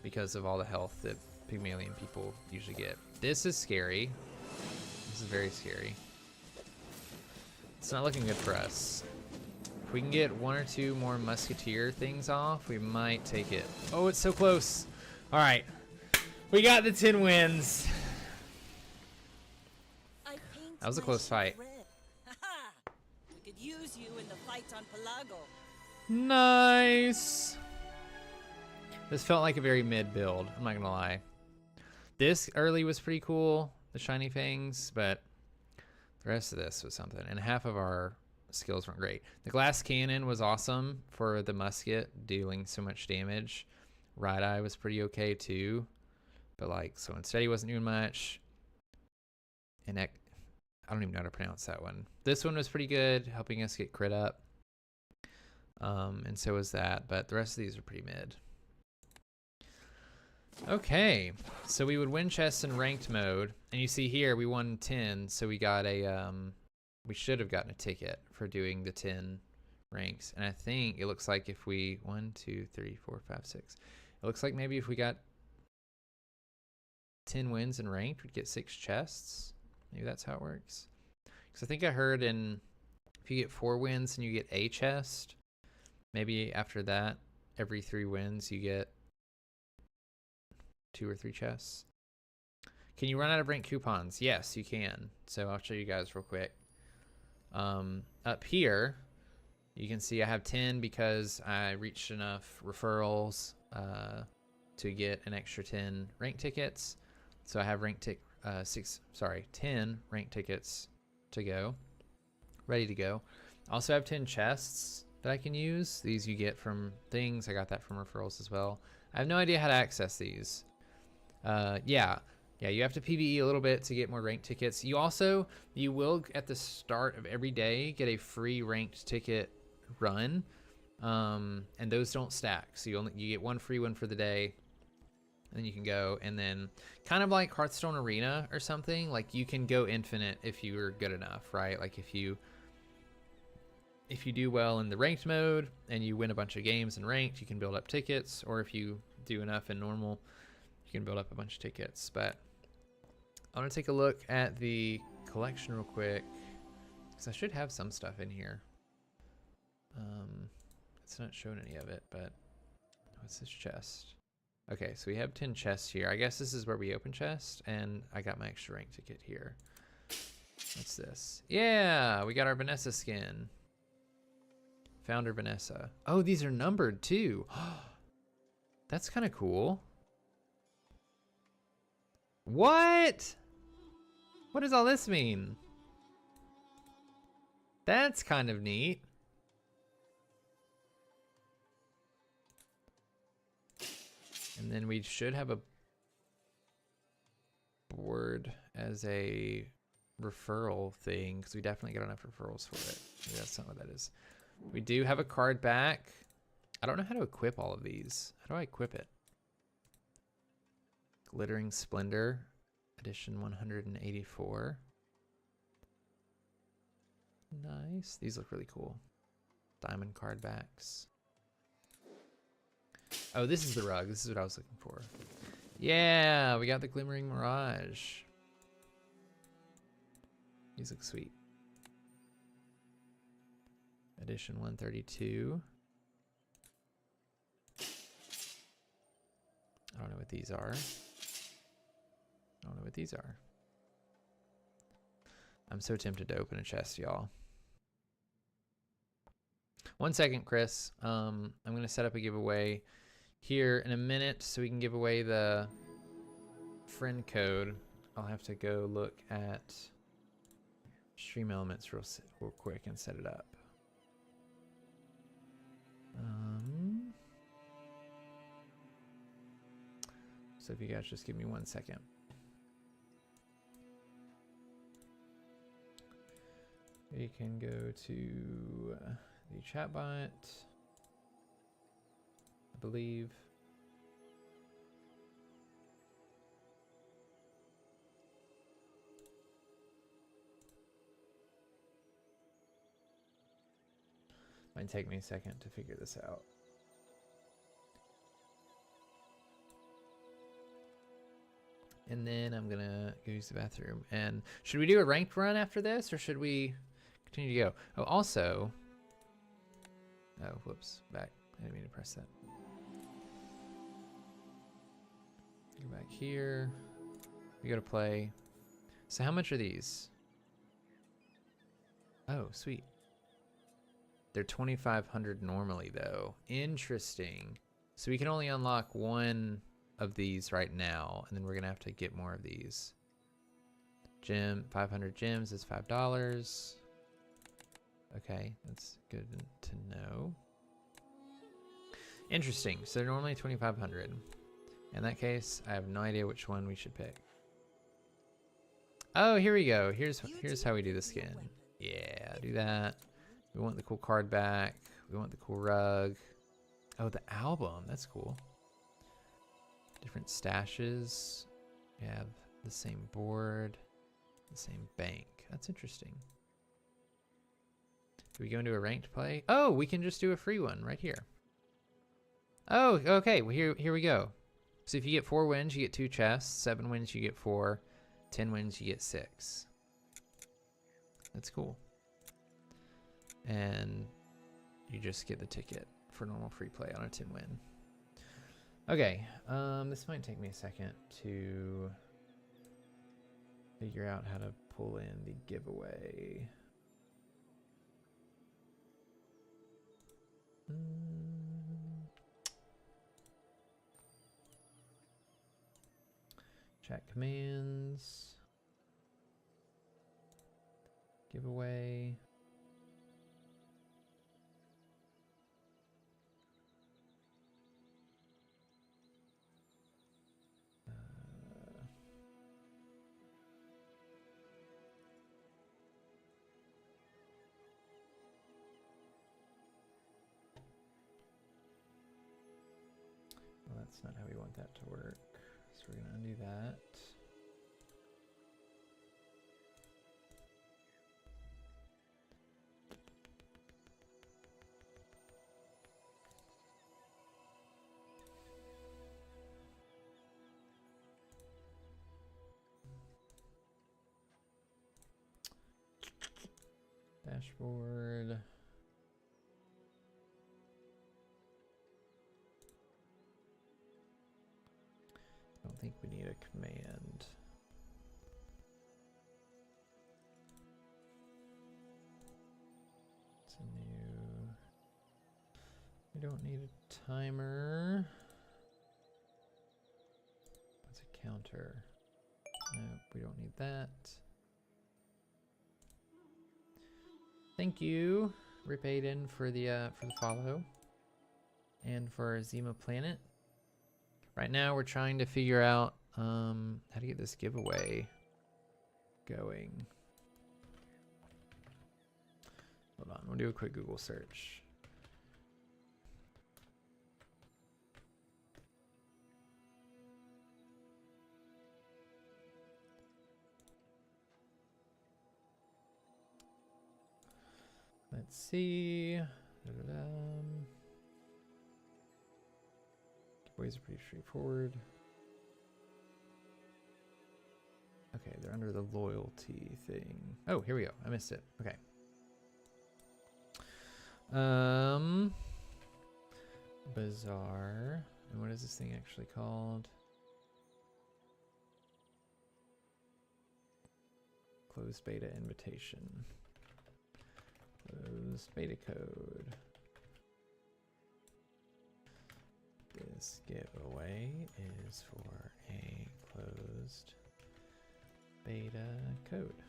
because of all the health that Pygmalion people usually get. This is scary. This is very scary. It's not looking good for us. If we can get 1 or 2 more musketeer things off, we might take it. Oh, it's so close. All right. We got the 10 wins. That was a close fight. We could use you in the fight on Pelago. Nice. This felt like a very mid build, I'm not gonna lie. This early was pretty cool, the shiny fangs, but the rest of this was something. And half of our skills weren't great. The glass cannon was awesome for the musket, dealing so much damage. Right Eye was pretty okay too, but like, so instead he wasn't doing much. And I don't even know how to pronounce that one. This one was pretty good, helping us get crit up. And so was that, but the rest of these are pretty mid. Okay, so we would win chests in ranked mode, and you see here we won 10, so we got a we should have gotten a ticket for doing the 10 ranks. And I think it looks like if we 1 2 3 4 5 6, it looks like maybe if we got 10 wins in ranked, we'd get 6 chests. Maybe that's how it works. Because I think I heard if you get 4 wins and you get a chest, maybe after that every 3 wins you get 2 or 3 chests. Can you run out of rank coupons? Yes, you can. So I'll show you guys real quick. Up here, you can see I have 10 because I reached enough referrals to get an extra 10 rank tickets. So I have 10 rank tickets to go, ready to go. I also have 10 chests that I can use. These you get from things. I got that from referrals as well. I have no idea how to access these. Yeah, you have to PvE a little bit to get more ranked tickets. You will at the start of every day get a free ranked ticket run, and those don't stack. So you get 1 free one for the day, and then you can go, and then kind of like Hearthstone Arena or something, like you can go infinite if you are good enough, right? Like if you do well in the ranked mode and you win a bunch of games in ranked, you can build up tickets, or if you do enough in normal, you can build up a bunch of tickets. But I want to take a look at the collection real quick, because I should have some stuff in here. It's not showing any of it, but what's this chest? Okay, so we have 10 chests here. I guess this is where we open chests, and I got my extra rank ticket here. What's this? Yeah, we got our Vanessa skin. Founder Vanessa. Oh, these are numbered too. That's kind of cool. What? What does all this mean? That's kind of neat. And then we should have a board as a referral thing, because we definitely got enough referrals for it. Maybe that's not what that is. We do have a card back. I don't know how to equip all of these. How do I equip it? Glittering Splendor, edition 184. Nice. These look really cool. Diamond card backs. Oh, this is the rug. This is what I was looking for. Yeah, we got the Glimmering Mirage. These look sweet. Edition 132. I don't know what these are. I don't know what these are. I'm so tempted to open a chest, y'all. 1 second, Chris. I'm going to set up a giveaway here in a minute so we can give away the friend code. I'll have to go look at stream elements real quick and set it up. So if you guys just give me 1 second. We can go to the chatbot, I believe. Might take me a second to figure this out. And then I'm gonna go use the bathroom. And should we do a ranked run after this, or should we continue to go? Oh, also, oh, whoops, back. I didn't mean to press that. Go back here. We go to play. So how much are these? Oh, sweet. They're 2,500 normally, though. Interesting. So we can only unlock one of these right now, and then we're gonna have to get more of these. Gem, 500 gems is $5. Okay, that's good to know. Interesting. So they're normally 2,500. In that case, I have no idea which one we should pick. Oh, here we go. Here's how we do the skin. Yeah, do that. We want the cool card back. We want the cool rug. Oh, the album. That's cool. Different stashes. We have the same board, the same bank. That's interesting. Do we go into a ranked play? Oh, we can just do a free one right here. Oh, okay. Well, here we go. So if you get 4 wins, you get 2 chests. 7 wins, you get 4. 10 wins, you get 6. That's cool. And you just get the ticket for normal free play on a 10 win. Okay, this might take me a second to figure out how to pull in the giveaway. Chat commands. Giveaway. Well, that's not how we want that to work. So we're going to undo that. Dashboard. I don't think we need a command. It's a new. We don't need a timer. What's a counter? Nope, we don't need that. Thank you, Rip Aiden, for the follow, and for Zima Planet. Right now, we're trying to figure out how to get this giveaway going. Hold on, we'll do a quick Google search. Let's see. Giveaways are pretty straightforward. Okay, they're under the loyalty thing. Oh, here we go. I missed it. Okay. Bazaar. And what is this thing actually called? Closed beta invitation. Closed beta code. This giveaway is for a closed beta code.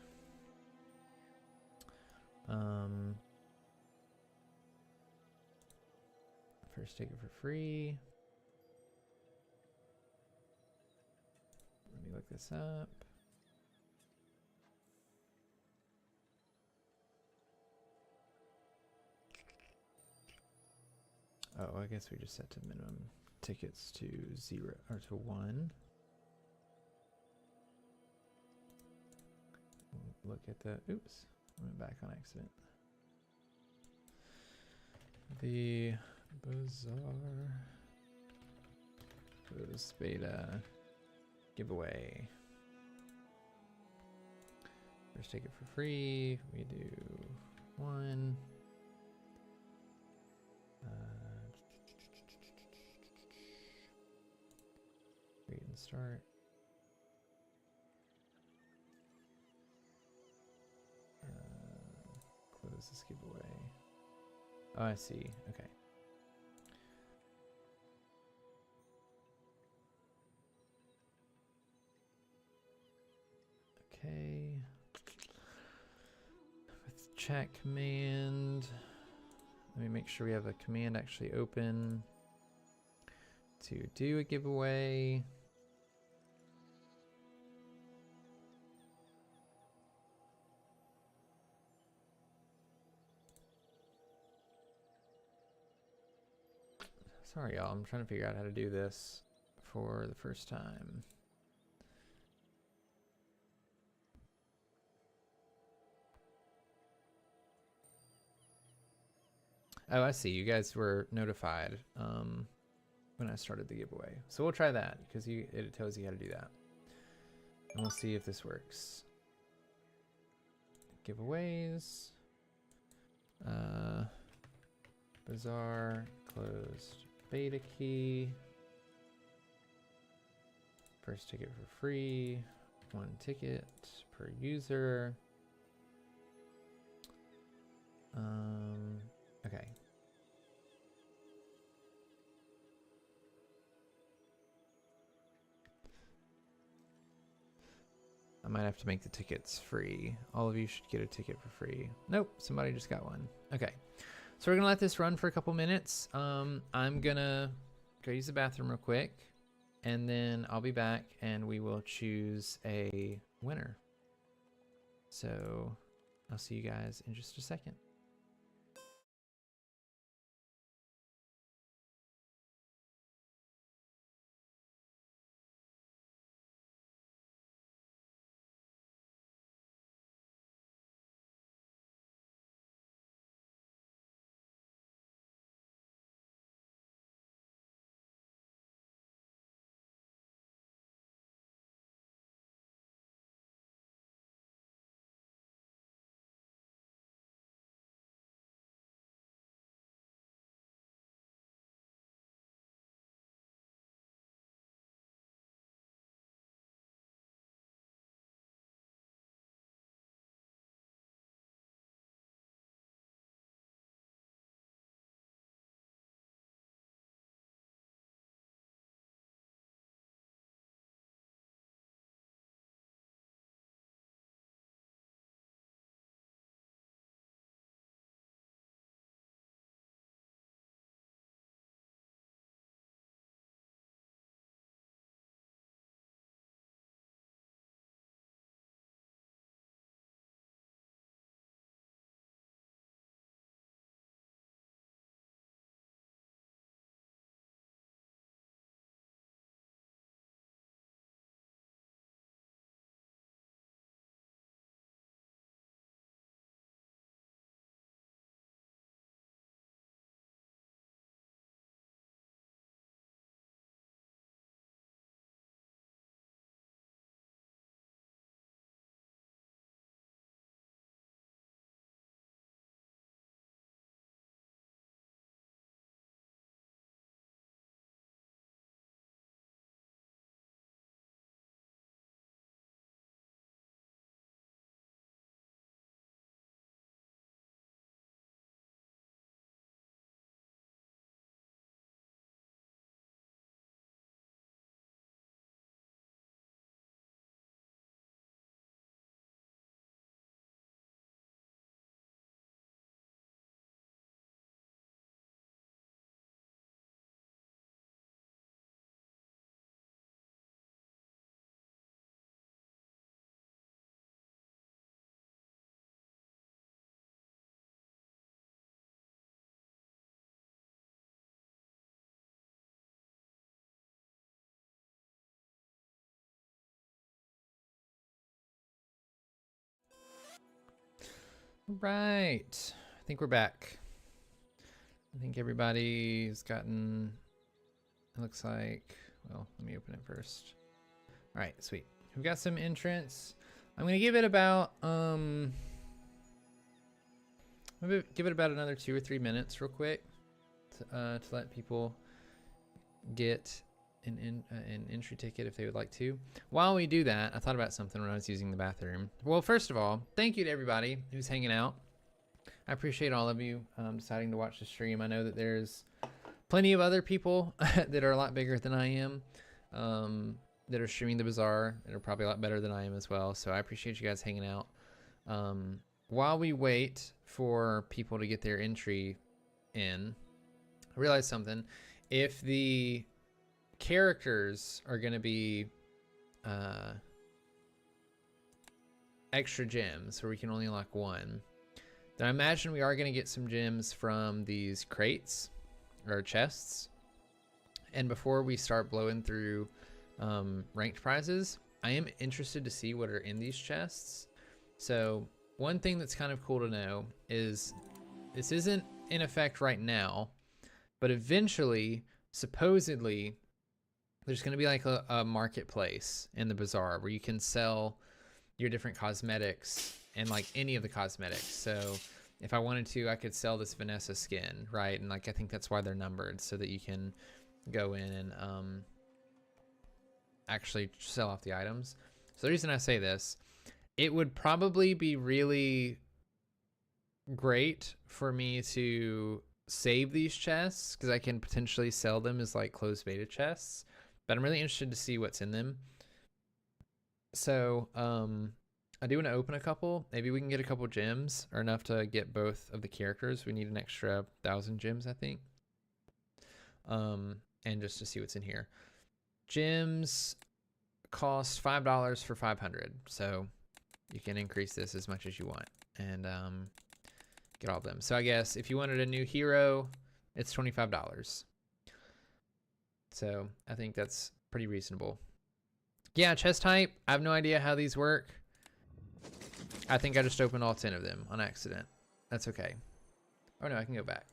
First ticket for free. Let me look this up. Oh, I guess we just set to minimum tickets to 0 or to 1. Look at the, oops, I went back on accident. The Bazaar Post Beta giveaway. First ticket for free. We do 1. Create and start. Close this giveaway. Oh, I see. Okay. Okay. With chat command, let me make sure we have a command actually open to do a giveaway. Sorry, y'all. I'm trying to figure out how to do this for the first time. Oh, I see. You guys were notified when I started the giveaway. So we'll try that because it tells you how to do that. And we'll see if this works. Giveaways. Bazaar closed beta key. First ticket for free. 1 ticket per user. Okay. I might have to make the tickets free. All of you should get a ticket for free. Nope, somebody just got one. Okay. So we're gonna let this run for a couple minutes. I'm gonna go use the bathroom real quick, and then I'll be back and we will choose a winner. So I'll see you guys in just a second. Right. I think we're back. I think everybody's gotten, it looks like, well, let me open it first. All right, sweet. We've got some entrants. I'm going to give it about, give it about another 2 or 3 minutes real quick to let people get an entry ticket if they would like to. While we do that, I thought about something when I was using the bathroom. Well, first of all, thank you to everybody who's hanging out. I appreciate all of you deciding to watch the stream. I know that there's plenty of other people that are a lot bigger than I am that are streaming the Bazaar that are probably a lot better than I am as well. So I appreciate you guys hanging out. While we wait for people to get their entry in, I realized something. If the characters are going to be extra gems where we can only unlock one, then I imagine we are going to get some gems from these crates or chests. And before we start blowing through ranked prizes, I am interested to see what are in these chests. So one thing that's kind of cool to know is this isn't in effect right now, but eventually, supposedly, there's going to be like a marketplace in the Bazaar where you can sell your different cosmetics and like any of the cosmetics. So if I wanted to, I could sell this Vanessa skin, right? And like I think that's why they're numbered, so that you can go in and actually sell off the items. So the reason I say this, it would probably be really great for me to save these chests because I can potentially sell them as like closed beta chests, but I'm really interested to see what's in them. So I do want to open a couple. Maybe we can get a couple gems or enough to get both of the characters. We need an extra 1,000 gems, I think. And just to see what's in here. Gems cost $5 for 500. So you can increase this as much as you want and get all of them. So I guess if you wanted a new hero, it's $25. So I think that's pretty reasonable. Yeah, chest type. I have no idea how these work. I think I just opened all 10 of them on accident. That's okay. Oh no, I can go back.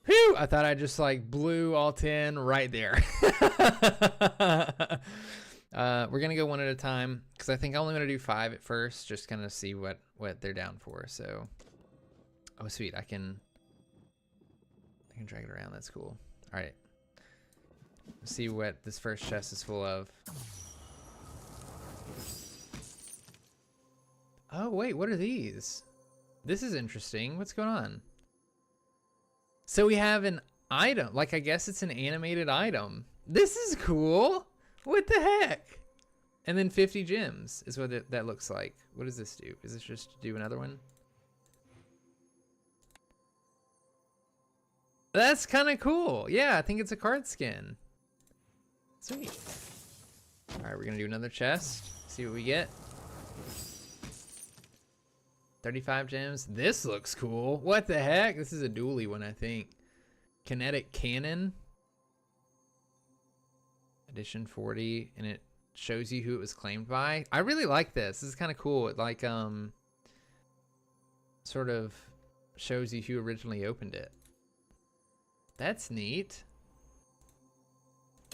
Whew! I thought I just like blew all 10 right there. We're gonna go one at a time because I think I only want to do 5 at first, just kind of see what they're down for. So, oh sweet, I can drag it around. That's cool. All right, let's see what this first chest is full of. Oh wait, what are these? This is interesting. What's going on? So we have an item, like I guess it's an animated item. This is cool. What the heck? And then 50 gems is what that looks like. What does this do? Is this just to do another one? That's kind of cool. Yeah, I think it's a card skin. Sweet. All right, we're gonna do another chest. See what we get. 35 gems. This looks cool. What the heck? This is a dually one, I think. Kinetic Cannon. Edition 40, and it shows you who it was claimed by. I really like this. This is kind of cool. It like sort of shows you who originally opened it. That's neat.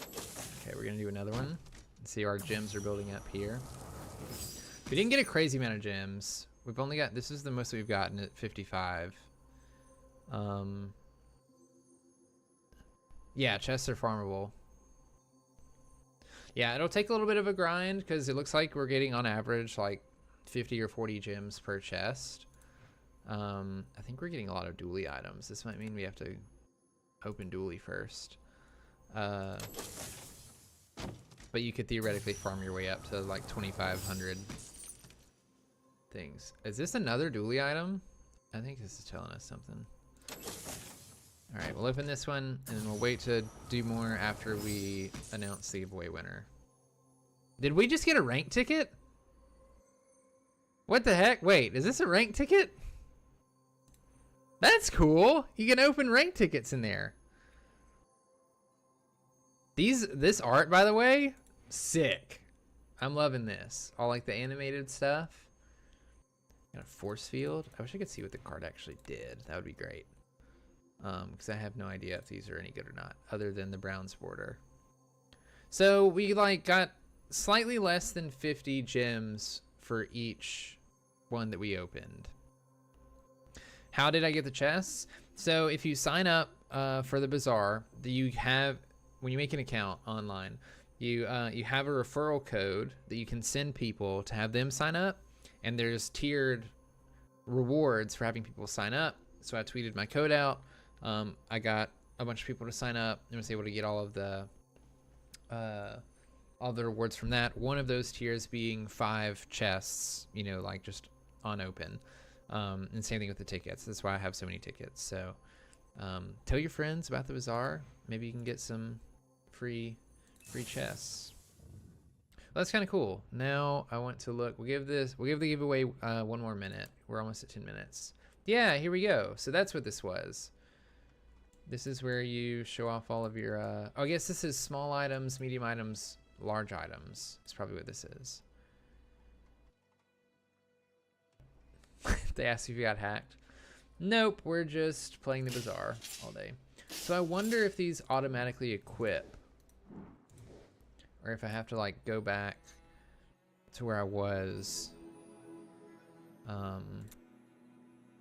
Okay, we're gonna do another one. Let's see, our gems are building up here. We didn't get a crazy amount of gems. We've only got, this is the most we've gotten at 55. Yeah, chests are farmable. Yeah, it'll take a little bit of a grind because it looks like we're getting on average like 50 or 40 gems per chest. I think we're getting a lot of dually items. This might mean we have to open dually first. But you could theoretically farm your way up to like 2,500 things. Is this another dually item? I think this is telling us something. All right, we'll open this one and then we'll wait to do more after we announce the giveaway winner. Did we just get a rank ticket? What the heck? Wait, is this a rank ticket? That's cool. You can open rank tickets in there. This art, by the way, sick. I'm loving this. All like the animated stuff. Got a force field. I wish I could see what the card actually did. That would be great. Because I have no idea if these are any good or not, other than the bronze border. So we like got slightly less than 50 gems for each one that we opened. How did I get the chests? So if you sign up for the Bazaar, you have, when you make an account online, you have a referral code that you can send people to have them sign up, and there's tiered rewards for having people sign up. So I tweeted my code out. I got a bunch of people to sign up and was able to get all the rewards from that. One of those tiers being 5 chests, you know, like just on open. And same thing with the tickets. That's why I have so many tickets. So tell your friends about the Bazaar. Maybe you can get some free chests. Well, that's kind of cool. Now I want to look. We'll give the giveaway 1 more minute. We're almost at 10 minutes. Yeah, here we go. So that's what this was. This is where you show off all of your oh, I guess this is small items, medium items, large items. That's probably what this is. They asked if you got hacked. Nope, we're just playing the Bazaar all day. So I wonder if these automatically equip, or if I have to like go back to where I was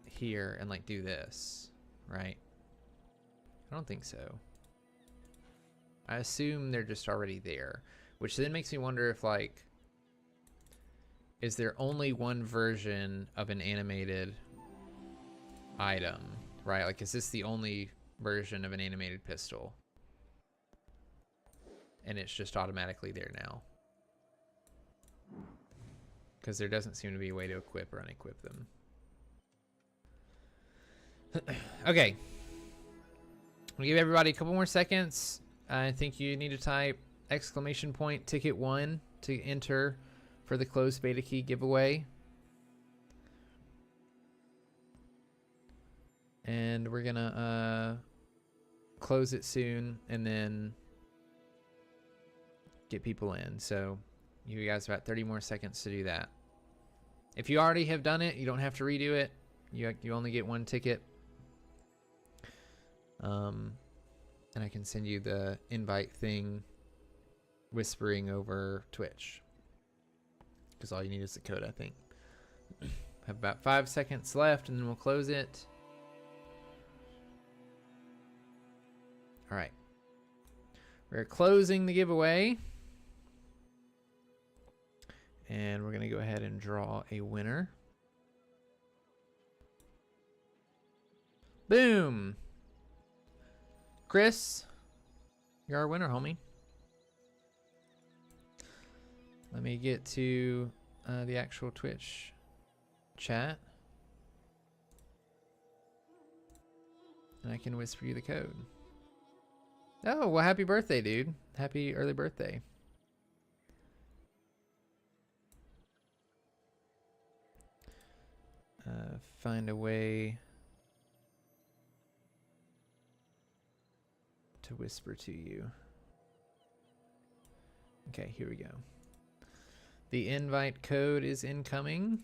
here and like do this, right? I don't think so. I assume they're just already there, which then makes me wonder if like, is there only one version of an animated item, right? Like, is this the only version of an animated pistol? And it's just automatically there now. Because there doesn't seem to be a way to equip or unequip them. Okay. I'll give everybody a couple more seconds. I think you need to type !ticket 1 to enter for the closed beta key giveaway. And we're gonna close it soon and then get people in. So you guys have about 30 more seconds to do that. If you already have done it, you don't have to redo it. You only get 1 ticket. And I can send you the invite thing whispering over Twitch. Because all you need is the code, I think. Have about 5 seconds left and then we'll close it. Alright. We're closing the giveaway. And we're going to go ahead and draw a winner. Boom! Chris, you're our winner, homie. Let me get to the actual Twitch chat. And I can whisper you the code. Oh, well, happy birthday, dude. Happy early birthday. Find a way to whisper to you. Okay, here we go. The invite code is incoming.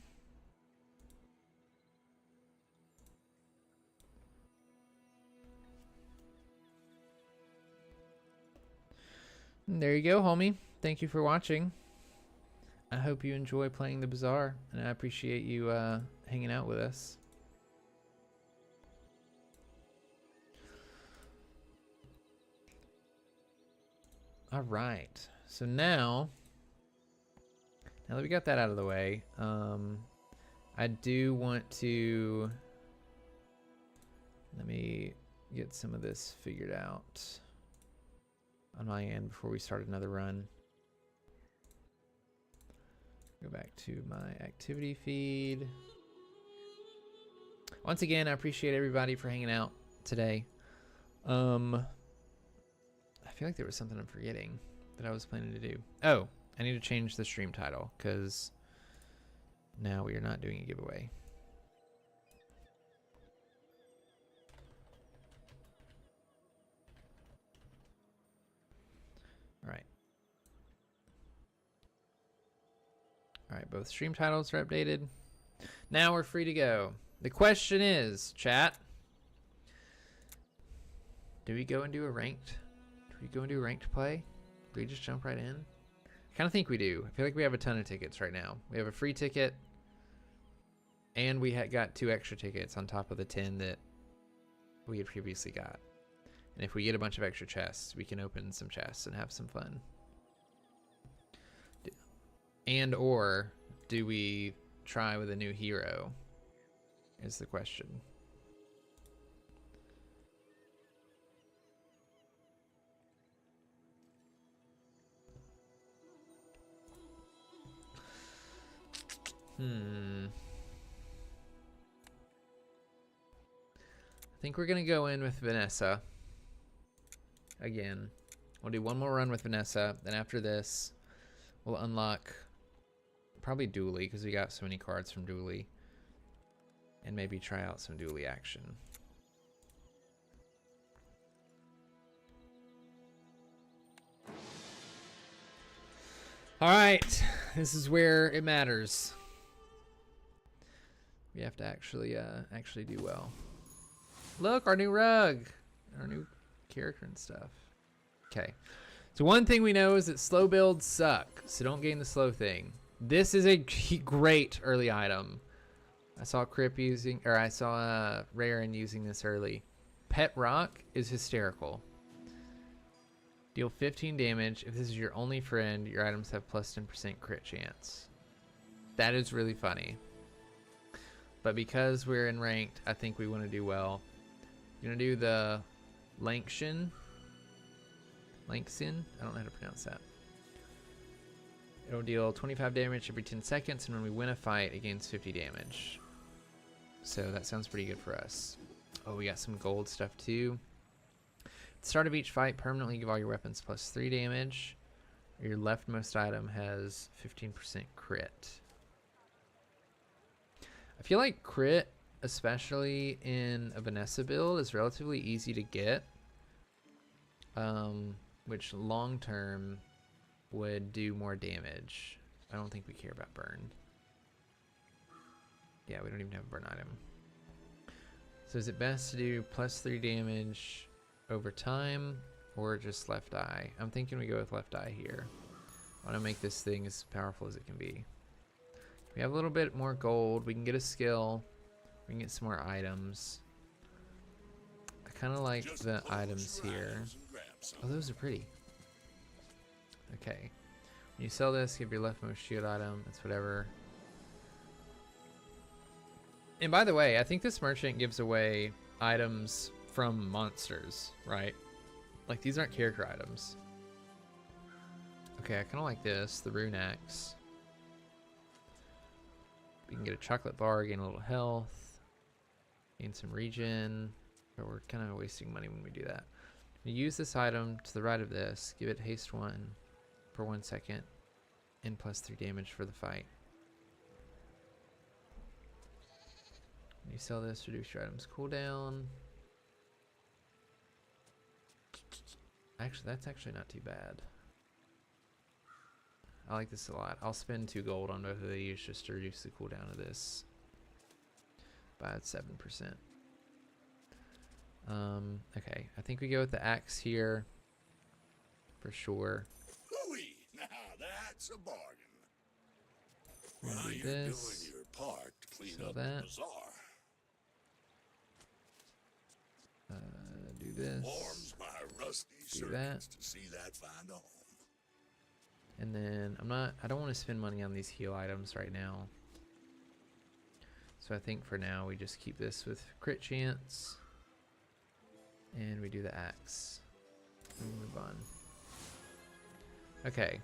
And there you go, homie. Thank you for watching. I hope you enjoy playing the Bazaar, and I appreciate you hanging out with us. All right. So now that we got that out of the way, I do want to, let me get some of this figured out on my end before we start another run. Go back to my activity feed. Once again, I appreciate everybody for hanging out today. I feel like there was something I'm forgetting that I was planning to do. Oh, I need to change the stream title because now we are not doing a giveaway. All right. All right, both stream titles are updated. Now we're free to go. The question is, chat, do we go and do a ranked? Do we go and do a ranked play? Do we just jump right in? I kind of think we do. I feel like we have a ton of tickets right now. We have a free ticket, and we got 2 extra tickets on top of the 10 that we had previously got. And if we get a bunch of extra chests, we can open some chests and have some fun. And or do we try with a new hero is the question. I think we're gonna go in with Vanessa again. We'll do one more run with Vanessa, then after this we'll unlock probably Dooley because we got so many cards from Dooley, and maybe try out some Dooley action. All right, this is where it matters. We have to actually do well. Look, our new rug, our new character and stuff. Okay, so one thing we know is that slow builds suck, so don't gain the slow thing. This is a great early item. I saw Crip using, or I saw Rarin using this early. Pet Rock is hysterical. Deal 15 damage. If this is your only friend, your items have plus 10% crit chance. That is really funny. But because we're in ranked, I think we want to do well. We're going to do the Lanxian. Lanxian? I don't know how to pronounce that. It'll deal 25 damage every 10 seconds, and when we win a fight, it gains 50 damage. So that sounds pretty good for us. Oh, we got some gold stuff too. At the start of each fight, permanently give all your weapons plus 3 damage. Your leftmost item has 15% crit. I feel like crit, especially in a Vanessa build, is relatively easy to get. Which long term would do more damage. I don't think we care about burn. Yeah, we don't even have a burn item. So is it best to do plus 3 damage over time or just left eye? I'm thinking we go with left eye here. I want to make this thing as powerful as it can be. We have a little bit more gold. We can get a skill. We can get some more items. I kind of like the items here. Oh, those are pretty. Okay. When you sell this, give your leftmost shield item. That's whatever. And by the way, I think this merchant gives away items from monsters, right? Like, these aren't character items. Okay, I kind of like this, the rune axe. We can get a chocolate bar, gain a little health, gain some regen, but we're kind of wasting money when we do that. We use this item to the right of this, give it haste 1 for 1 second, and plus 3 damage for the fight. When you sell this, reduce your item's cooldown. Actually, that's actually not too bad. I like this a lot. I'll spend 2 gold on both of these just to reduce the cooldown of this by 7%. Okay, I think we go with the axe here for sure. Hooey! Now that's a bargain. We'll do this. Doing your part to clean Sell up that. the bazaar. Do this. Warms my rusty Do that. circuits to see that find a home. And then I don't want to spend money on these heal items right now. So I think for now we just keep this with crit chance. And we do the axe. And we move on. Okay.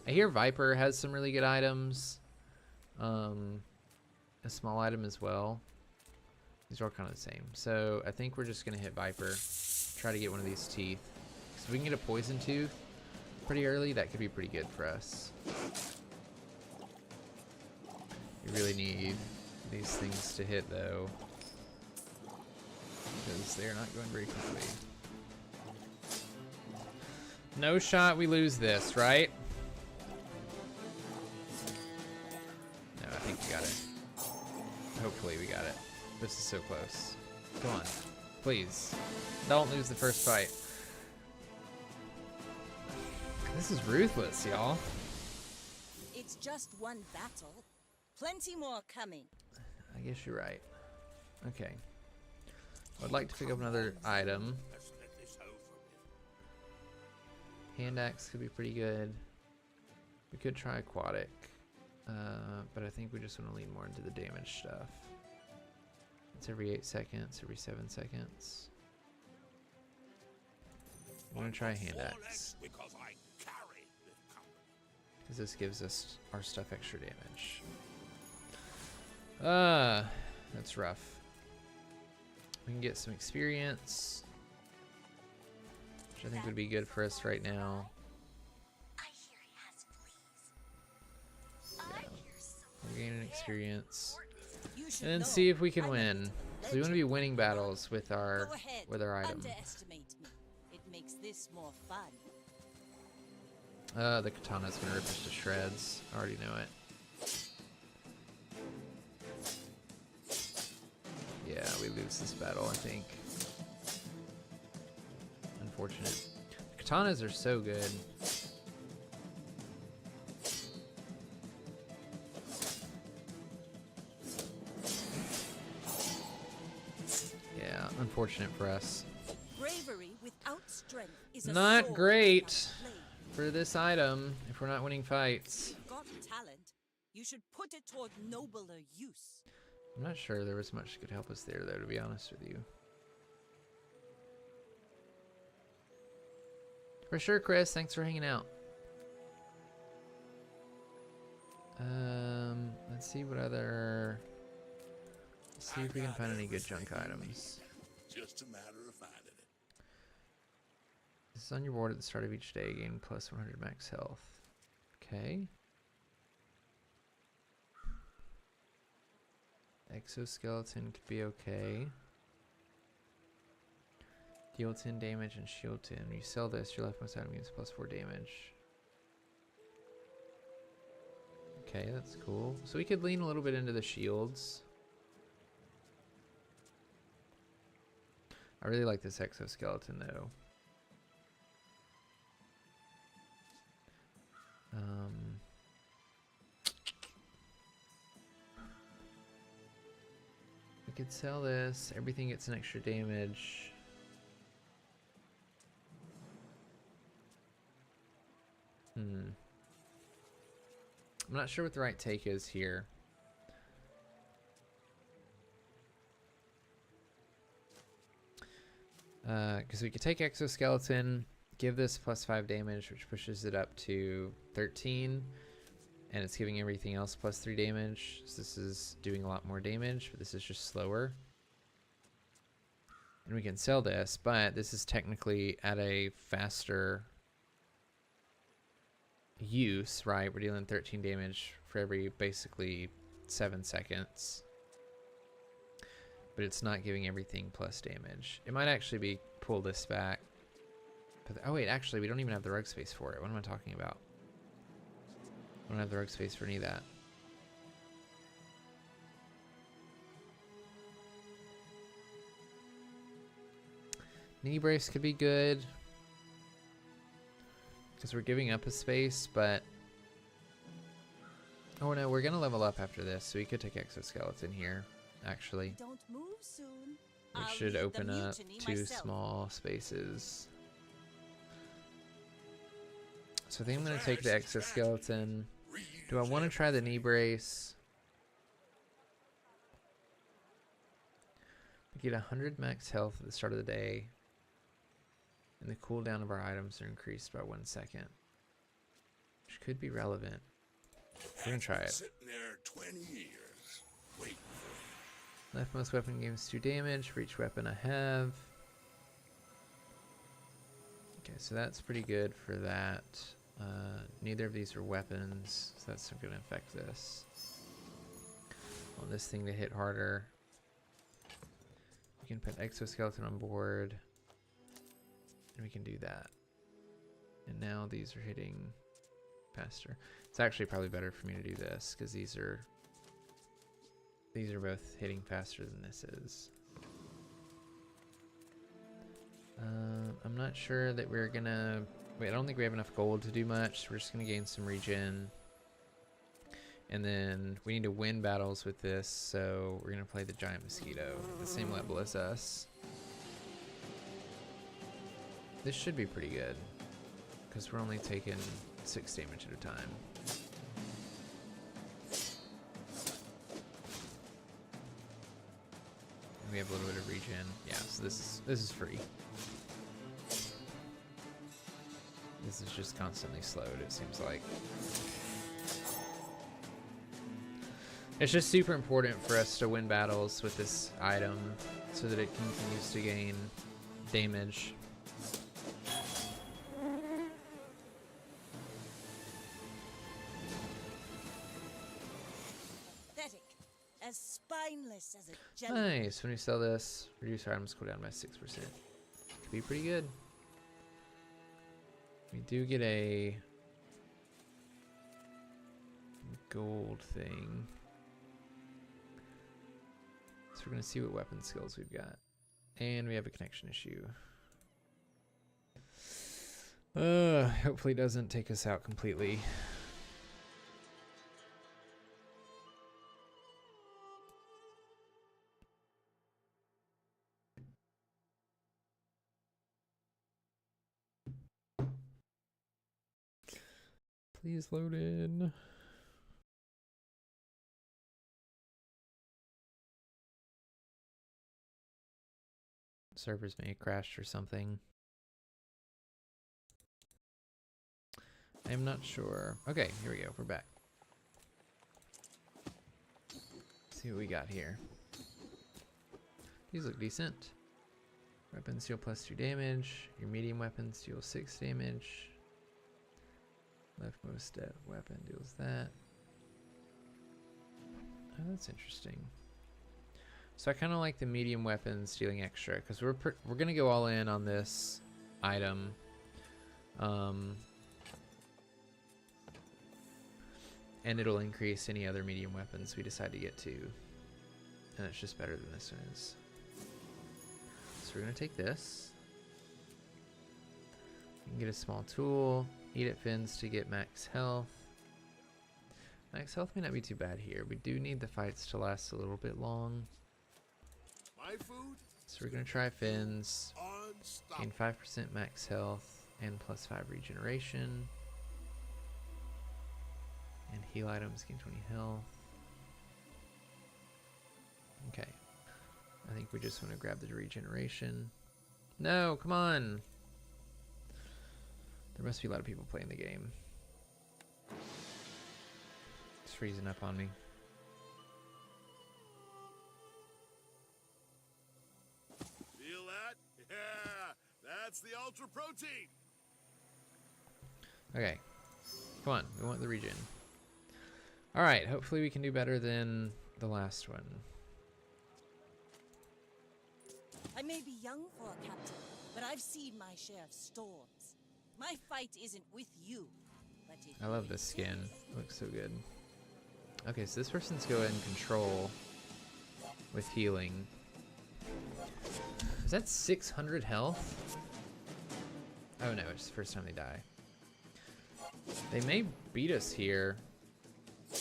I hear Viper has some really good items. A small item as well. These are all kind of the same. So I think we're just going to hit Viper. Try to get one of these teeth. So if we can get a poison tooth pretty early, that could be pretty good for us. You really need these things to hit though, because they're not going very quickly. No shot we lose this, right? No, I think we got it. Hopefully we got it. This is so close. Come on. Please. Don't lose the first fight. This is ruthless, y'all. It's just one battle. Plenty more coming. I guess you're right. Okay. I'd like to pick up another item. Hand axe could be pretty good. We could try aquatic. But I think we just want to lean more into the damage stuff. It's every 8 seconds, every 7 seconds. I'm going to try hand axe. Because this gives us our stuff extra damage. That's rough. We can get some experience, which I think would be good for us right now. Yeah. We're gaining experience. And then see if we can win. So we want to be winning battles with our item. Underestimate me. It makes this more fun. The katana's gonna rip us to shreds. I already know it. Yeah, we lose this battle, I think. Unfortunate. The katanas are so good. Yeah, unfortunate for us. Bravery without strength is a Not sword great without blade. for this item if we're not winning fights. You've got talent. You should put it toward nobler use. I'm not sure there was much that could help us there, though, to be honest with you. For sure, Chris. Thanks for hanging out. Let's see what other... Let's see if we can find any good junk items. Just a matter of finding it. This is on your board at the start of each day. Gain plus 100 max health. Okay. Exoskeleton could be okay. Deal 10 damage and shield 10. When you sell this, your leftmost item gains plus 4 damage. Okay, that's cool. So we could lean a little bit into the shields. I really like this exoskeleton though. We could sell this. Everything gets an extra damage. I'm not sure what the right take is here. Because we could take exoskeleton, give this plus 5 damage, which pushes it up to 13, and it's giving everything else plus 3 damage. So this is doing a lot more damage, but this is just slower. And we can sell this, but this is technically at a faster use, right? We're dealing 13 damage for every basically 7 seconds. But it's not giving everything plus damage. It might actually be pull this back. But oh wait, actually we don't even have the rug space for it. What am I talking about? I don't have the rug space for any of that. Knee brace could be good. Because we're giving up a space, but... Oh no, we're going to level up after this, so we could take exoskeleton here, actually. Don't move soon. Which I'll should lead the open up mutiny 2 myself. small spaces. So I think I'm going to take the exoskeleton. Do I want to try the knee brace? We get 100 max health at the start of the day. And the cooldown of our items are increased by 1 second. Which could be relevant. We're going to try it. Sitting there 20 years. Wait. Leftmost weapon gains 2 damage for each weapon I have. Okay, so that's pretty good for that. Neither of these are weapons, so that's not going to affect this. I want this thing to hit harder. We can put exoskeleton on board. And we can do that. And now these are hitting faster. It's actually probably better for me to do this, because these are These are both hitting faster than this is. I'm not sure that we're gonna... Wait, I don't think we have enough gold to do much. We're just gonna gain some regen. And then we need to win battles with this, so we're gonna play the giant mosquito, the same level as us. This should be pretty good, because we're only taking 6 damage at a time. And we have a little bit of regen. Yeah, so this is free. This is just constantly slowed, it seems like. It's just super important for us to win battles with this item so that it continues to gain damage. Pathetic, as spineless as a jelly. Nice. When we sell this, reduce our items cooldown by 6%. Could be pretty good. We do get a gold thing. So we're going to see what weapon skills we've got. And we have a connection issue. Hopefully it doesn't take us out completely. Please load in. Servers may have crashed or something. I'm not sure. Okay, here we go. We're back. Let's see what we got here. These look decent. Weapons deal +2 damage. Your medium weapons deal 6 damage. Leftmost weapon deals that. Oh, that's interesting. So I kind of like the medium weapons dealing extra because we're gonna go all in on this item. And it'll increase any other medium weapons we decide to get to, and it's just better than this one is. So we're gonna take this. You can get a small tool. Eat at fins to get max health. Max health may not be too bad here. We do need the fights to last a little bit long. My food? So we're going to try fins. Unstoppable. Gain 5% max health and +5 regeneration. And heal items gain 20 health. Okay. I think we just want to grab the regeneration. No, come on! There must be a lot of people playing the game. It's freezing up on me. Feel that? Yeah, that's the ultra protein. Okay. Come on, we want the regen. Alright, hopefully we can do better than the last one. I may be young for a captain, but I've seen my share of storms. My fight isn't with you, but I love this skin. It looks so good. Okay, so this person's going control with healing. Is that 600 health? Oh no, it's the first time they die. They may beat us here. I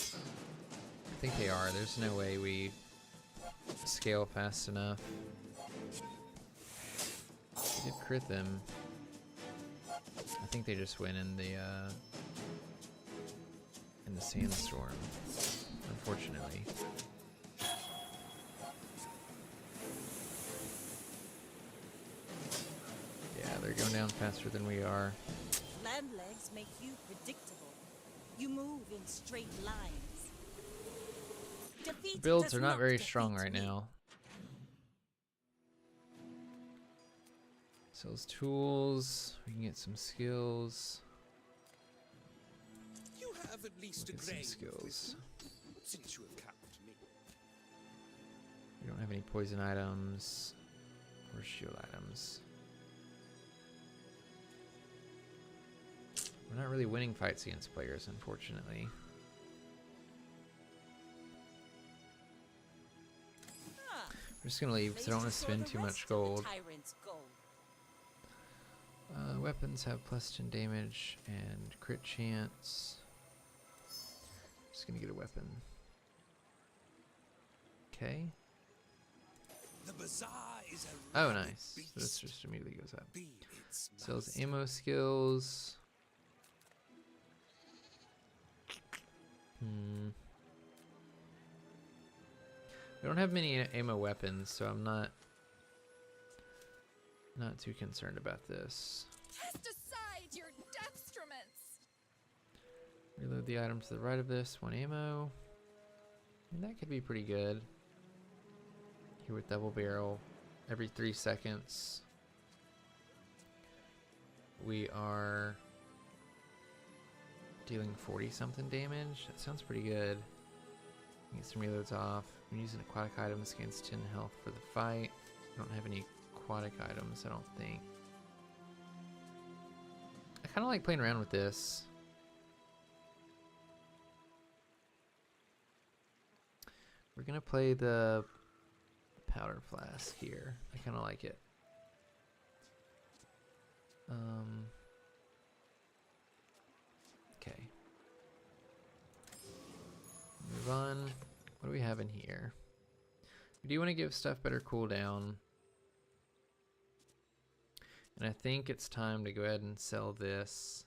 think they are. There's no way we scale fast enough. We did crit them. I think they just went in the sandstorm, unfortunately. Yeah, they're going down faster than we are. land legs make you predictable. You move in straight lines. Defeat Builds does are not very defeat strong right me. now. Sells tools. We can get some skills. You have at least Look a at some grain skills. since you have capped me. We don't have any poison items or shield items. We're not really winning fights against players, unfortunately. I'm just gonna leave because I don't want to spend too much gold. Weapons have +10 damage and crit chance. Just gonna get a weapon. Okay. The Bazaar is a Oh, rabid nice. So beast. this just immediately goes up. Be its Sells master. ammo skills. We don't have many ammo weapons, so I'm not too concerned about this. Cast aside your destruments. Reload the item to the right of this. 1 ammo. And that could be pretty good. Here with double barrel. Every 3 seconds. We are dealing 40 something damage. That sounds pretty good. Get some reloads off. I'm using aquatic items against 10 health for the fight. I don't have any aquatic items, I don't think. I kind of like playing around with this. We're gonna play the powder flask here. I kind of like it. Okay. Move on. What do we have in here? We do want to give stuff better cooldown. And I think it's time to go ahead and sell this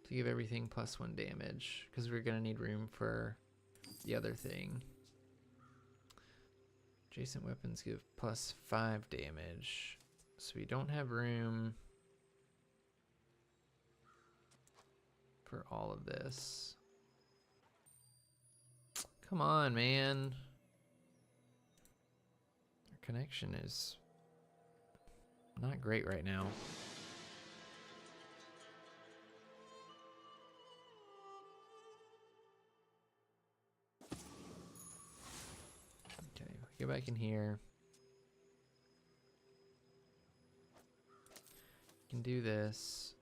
to give everything +1 damage, because we're going to need room for the other thing. Adjacent weapons give +5 damage. So we don't have room for all of this. Come on, man. Our connection is not great right now. Okay, get back in here. Can do this.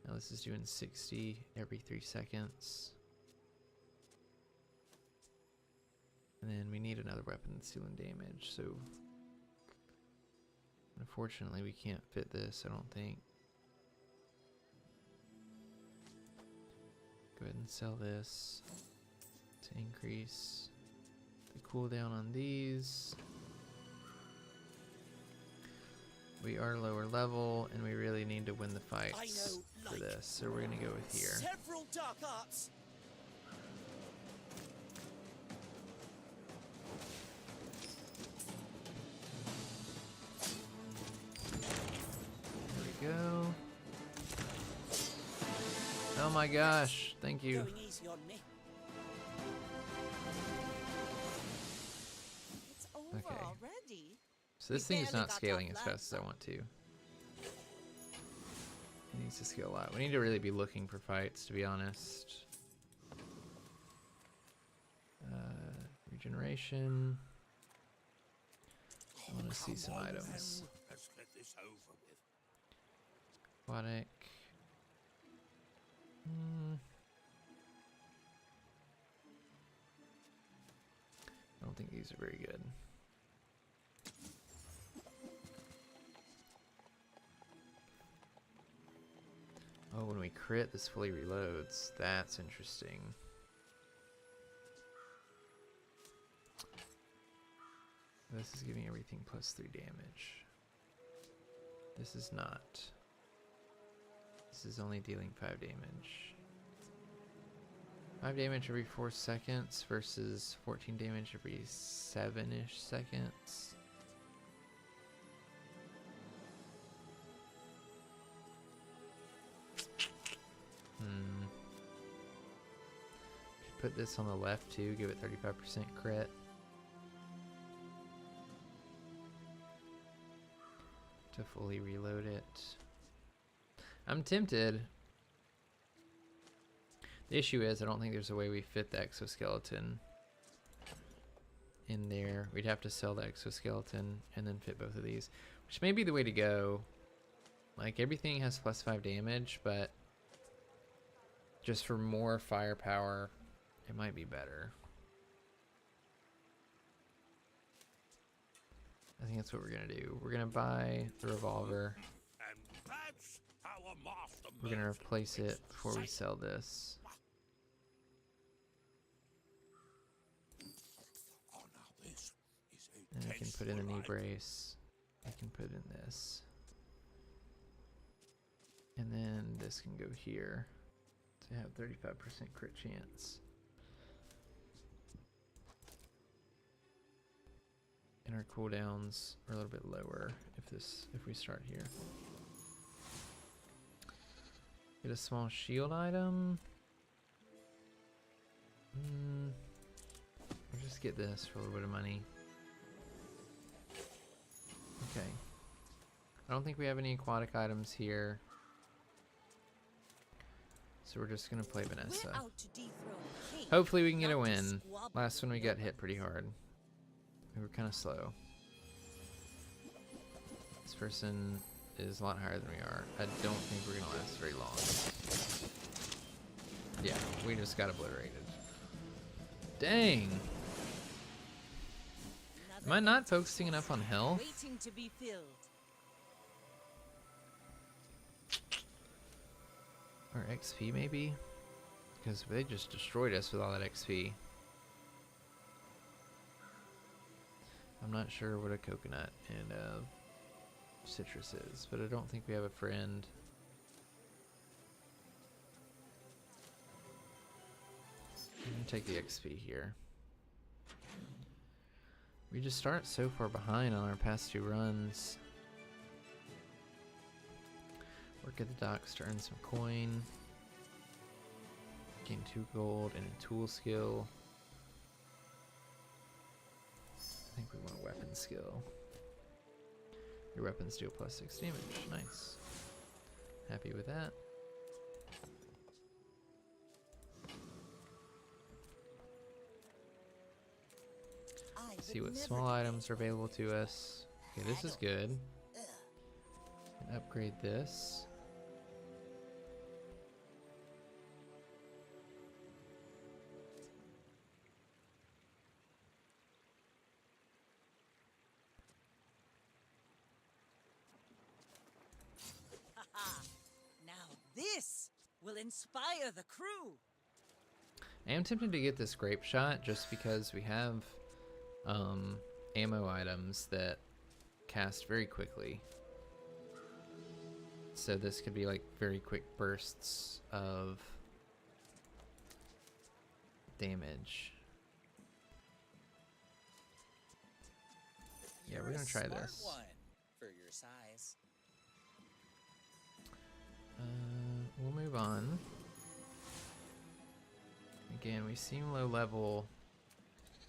Now this is doing 60 every 3 seconds. And then we need another weapon that's dealing damage, so unfortunately we can't fit this, I don't think. Go ahead and sell this to increase the cooldown on these. We are lower level, and we really need to win the fights for this, so we're gonna go with here. Several dark arts. There we go. Oh my gosh, thank you. Going easy on me. It's over Okay. already. So this thing is not scaling as fast as I want to. It needs to scale a lot. We need to really be looking for fights, to be honest. Regeneration. I want to see some items. Let's get this over with. Aquatic. I don't think these are very good. Oh, when we crit, this fully reloads. That's interesting. This is giving everything +3 damage. This is not. This is only dealing 5 damage. 5 damage every 4 seconds versus 14 damage every 7-ish seconds. Should put this on the left too, give it 35% crit. To fully reload it. I'm tempted. The issue is I don't think there's a way we fit the exoskeleton in there. We'd have to sell the exoskeleton and then fit both of these, which may be the way to go. Like, everything has +5 damage, but just for more firepower, it might be better. I think that's what we're gonna do. We're gonna buy the revolver. And that's how a master We're gonna replace it before we sell this. Oh, now this is a And we can put in a knee tasteful brace. I can put in this. And then this can go here to have 35% crit chance. And our cooldowns are a little bit lower if we start here. Get a small shield item. We'll just get this for a little bit of money. Okay. I don't think we have any aquatic items here. So we're just gonna play Vanessa. Hopefully we can get a win. Last one we got hit pretty hard. We were kind of slow. This person is a lot higher than we are. I don't think we're gonna last very long. Yeah, we just got obliterated. Dang! Am I not focusing enough on health? Waiting to be filled. Or XP maybe? Because they just destroyed us with all that XP. I'm not sure what a coconut and citrus is, but I don't think we have a friend. I'm gonna take the XP here. We just start so far behind on our past 2 runs. Work at the docks to earn some coin. Gain 2 gold and a tool skill. I think we want a weapon skill. Your weapons deal +6 damage. Nice. Happy with that. See what small items are available to us. Okay, this is good. And upgrade this. Now this will inspire the crew. I am tempted to get this grape shot just because we have ammo items that cast very quickly. So this could be like very quick bursts of damage. Yeah, we're gonna try this. One for your size. We'll move on. Again, we seem low level,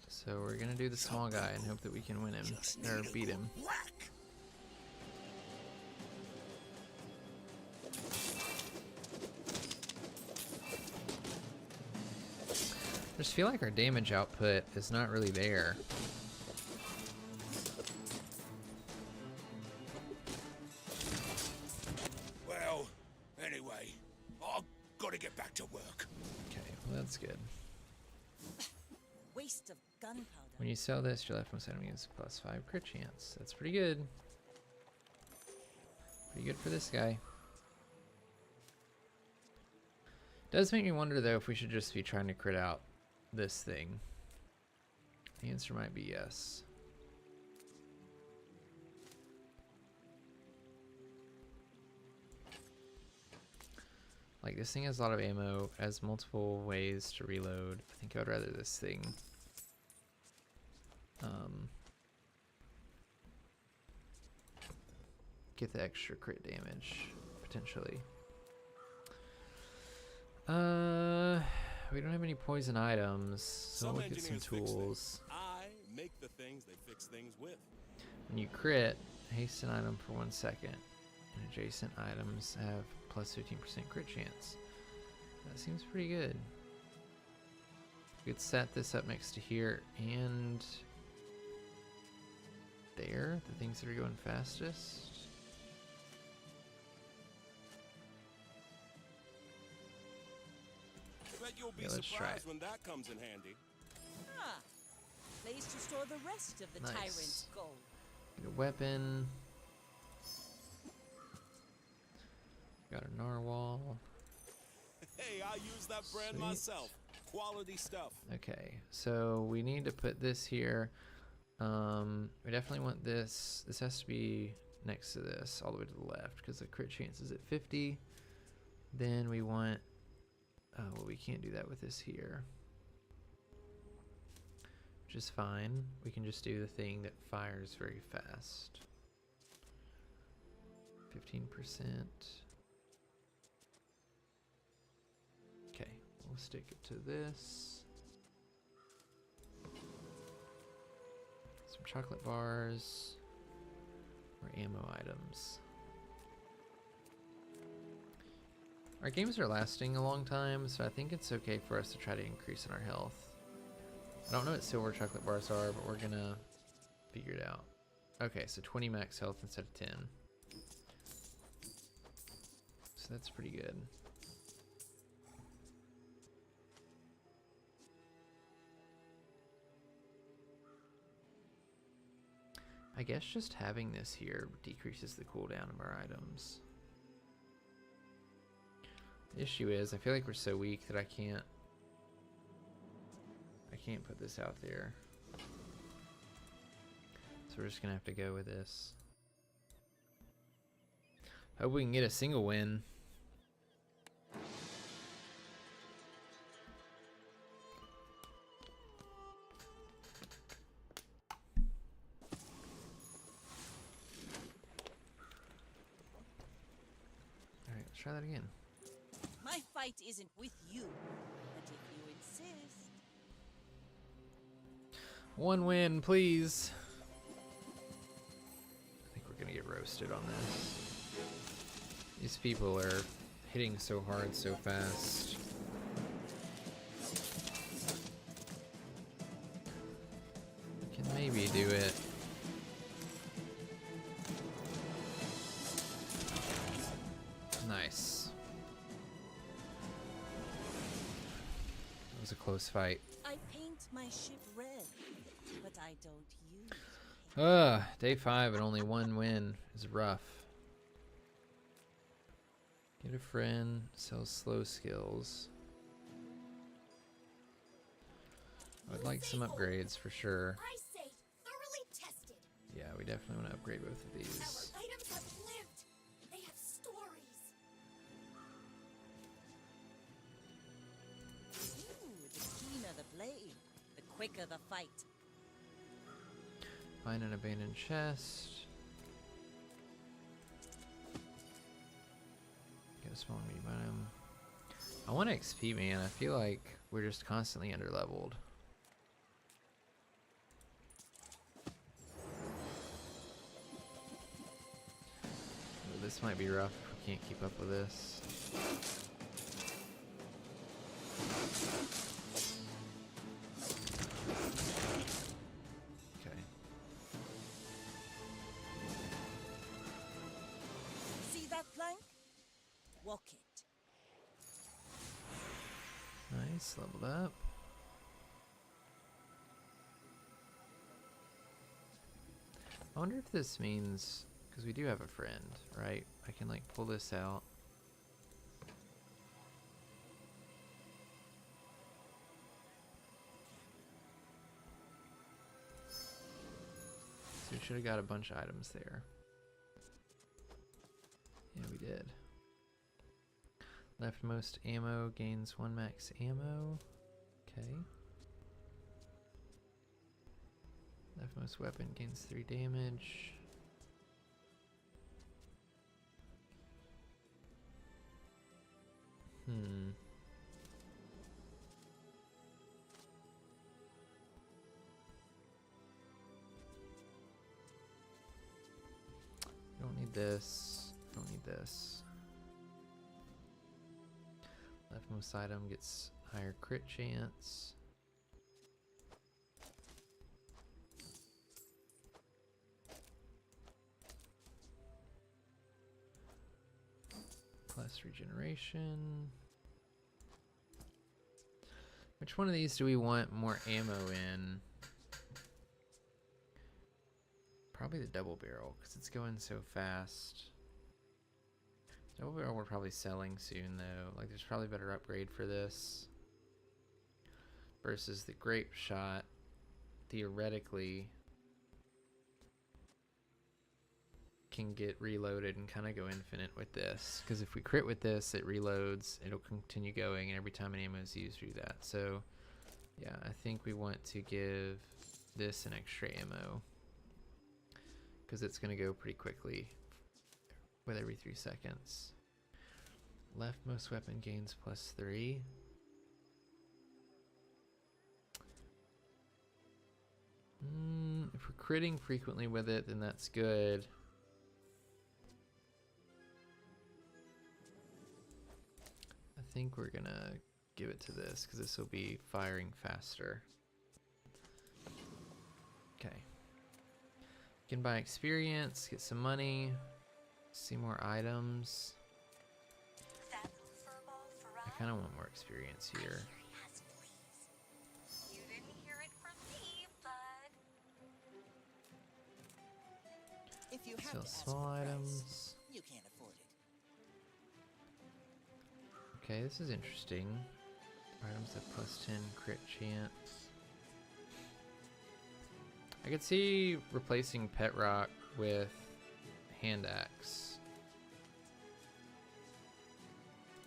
so we're gonna do the small guy and hope that we can win him or beat him. I just feel like our damage output is not really there. Well, anyway, I've got to get back to work. Okay, well that's good. Waste of gunpowder. When you sell this, your leftmost enemy gets a +5 crit chance. That's pretty good. Pretty good for this guy. Does make me wonder though if we should just be trying to crit out this thing. The answer might be yes. Like this thing has a lot of ammo, has multiple ways to reload. I think I would rather this thing. Get the extra crit damage, potentially. We don't have any poison items, so we'll get some tools. I make the things they fix things with. When you crit, haste an item for 1 second, and adjacent items have +15% crit chance. That seems pretty good. We could set this up next to here and there, the things that are going fastest. Bet you'll be let's try surprised it. when that comes in handy. Ah, place to store the rest of the Nice. tyrant's gold. Get a weapon. Got a narwhal. Hey, I use that brand Sweet. myself. Quality stuff. Okay, so we need to put this here. We definitely want this. This has to be next to this, all the way to the left, because the crit chance is at 50. Then we want, well, we can't do that with this here, which is fine. We can just do the thing that fires very fast. 15%. Okay, we'll stick it to this. Some chocolate bars or ammo items. Our games are lasting a long time, so I think it's okay for us to try to increase in our health. I don't know what silver chocolate bars are, but we're gonna figure it out. Okay, so 20 max health instead of 10. So that's pretty good. I guess just having this here decreases the cooldown of our items. The issue is, I feel like we're so weak that I can't put this out there. So we're just gonna have to go with this. Hope we can get a single win. Alright, let's try that again. My fight isn't with you, but if you insist. One win, please. I think we're gonna get roasted on this. These people are hitting so hard so fast. We can maybe do it. Nice. It was a close fight. I paint my ship red, but I don't use paint. Day 5 and only one win is rough. Get a friend, sells slow skills. I would like some upgrades for sure. I say thoroughly tested. Yeah, we definitely want to upgrade both of these. Our items have lived. They have stories. Ooh, the keener the blade, the quicker the fight. Find an abandoned chest. Get a small medium item. I want XP, man. I feel like we're just constantly underleveled. Ooh, this might be rough. We can't keep up with this. Okay. See that plank? Walk it. Nice, leveled up. I wonder if this means, because we do have a friend, right? I can like pull this out. So we should have got a bunch of items there. Yeah, we did. Leftmost ammo gains 1 max ammo. Okay. Leftmost weapon gains 3 damage. Don't need this. Don't need this. Leftmost item gets higher crit chance. Plus regeneration. Which one of these do we want more ammo in? Probably Probably the double barrel, because it's going so fast. Double barrel we're probably selling soon, though. Like, there's probably a better upgrade for this. Versus the grape shot, theoretically, can get reloaded and kind of go infinite with this. Because if we crit with this, it reloads, it'll continue going, and every time an ammo is used, do that. So, yeah, I think we want to give this an extra ammo. Because it's going to go pretty quickly with every 3 seconds. Leftmost weapon gains +3. If we're critting frequently with it, then that's good. I think we're gonna give it to this because this will be firing faster. Okay. You can buy experience, get some money, see more items. I kind of want more experience here. You didn't hear it from me, bud. If you have Sell to ask small for a price, items. you can't afford it. Okay, this is interesting. Items at +10 crit chance. I could see replacing Pet Rock with Hand Axe.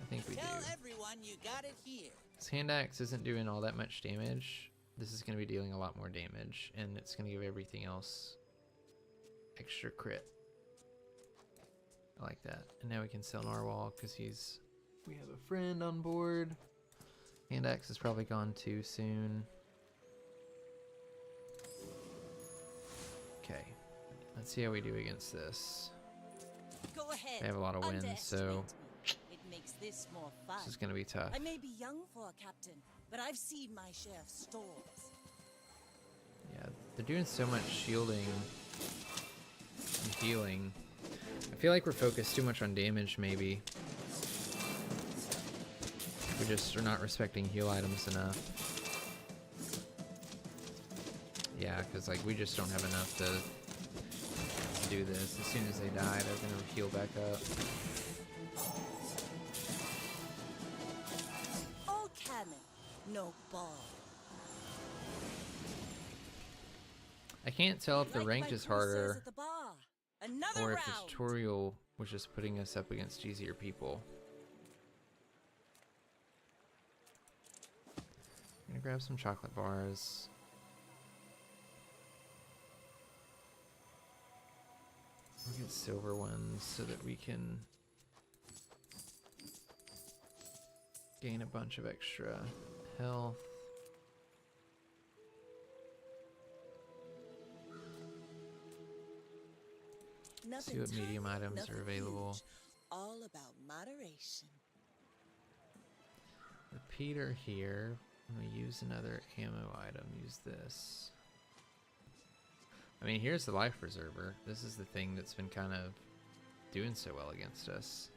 I think we do. Tell everyone you got it here. This Hand Axe isn't doing all that much damage. This is going to be dealing a lot more damage, and it's going to give everything else extra crit. I like that. And now we can sell Narwhal because we have a friend on board. Hand Axe is probably gone too soon. Okay, let's see how we do against this. Go ahead. They have a lot of wins, so Underestimate me. It makes this more fun. this is going to be tough. I may be young for a captain, but I've seen my share of storms. Yeah, they're doing so much shielding and healing. I feel like we're focused too much on damage, maybe. We just are not respecting heal items enough. Yeah, because like we just don't have enough to do this. As soon as they die, they're gonna heal back up. All cannon, no ball. I can't tell if the Like ranked my is crew says harder at the bar. Another or if the round. tutorial was just putting us up against easier people. I'm gonna grab some chocolate bars. We'll get silver ones so that we can gain a bunch of extra health. Nothing See what medium tiny, items nothing are available. huge. All about moderation. Repeater here. I'm gonna use another ammo item. Use this. I mean, here's the life preserver. This is the thing that's been kind of doing so well against us.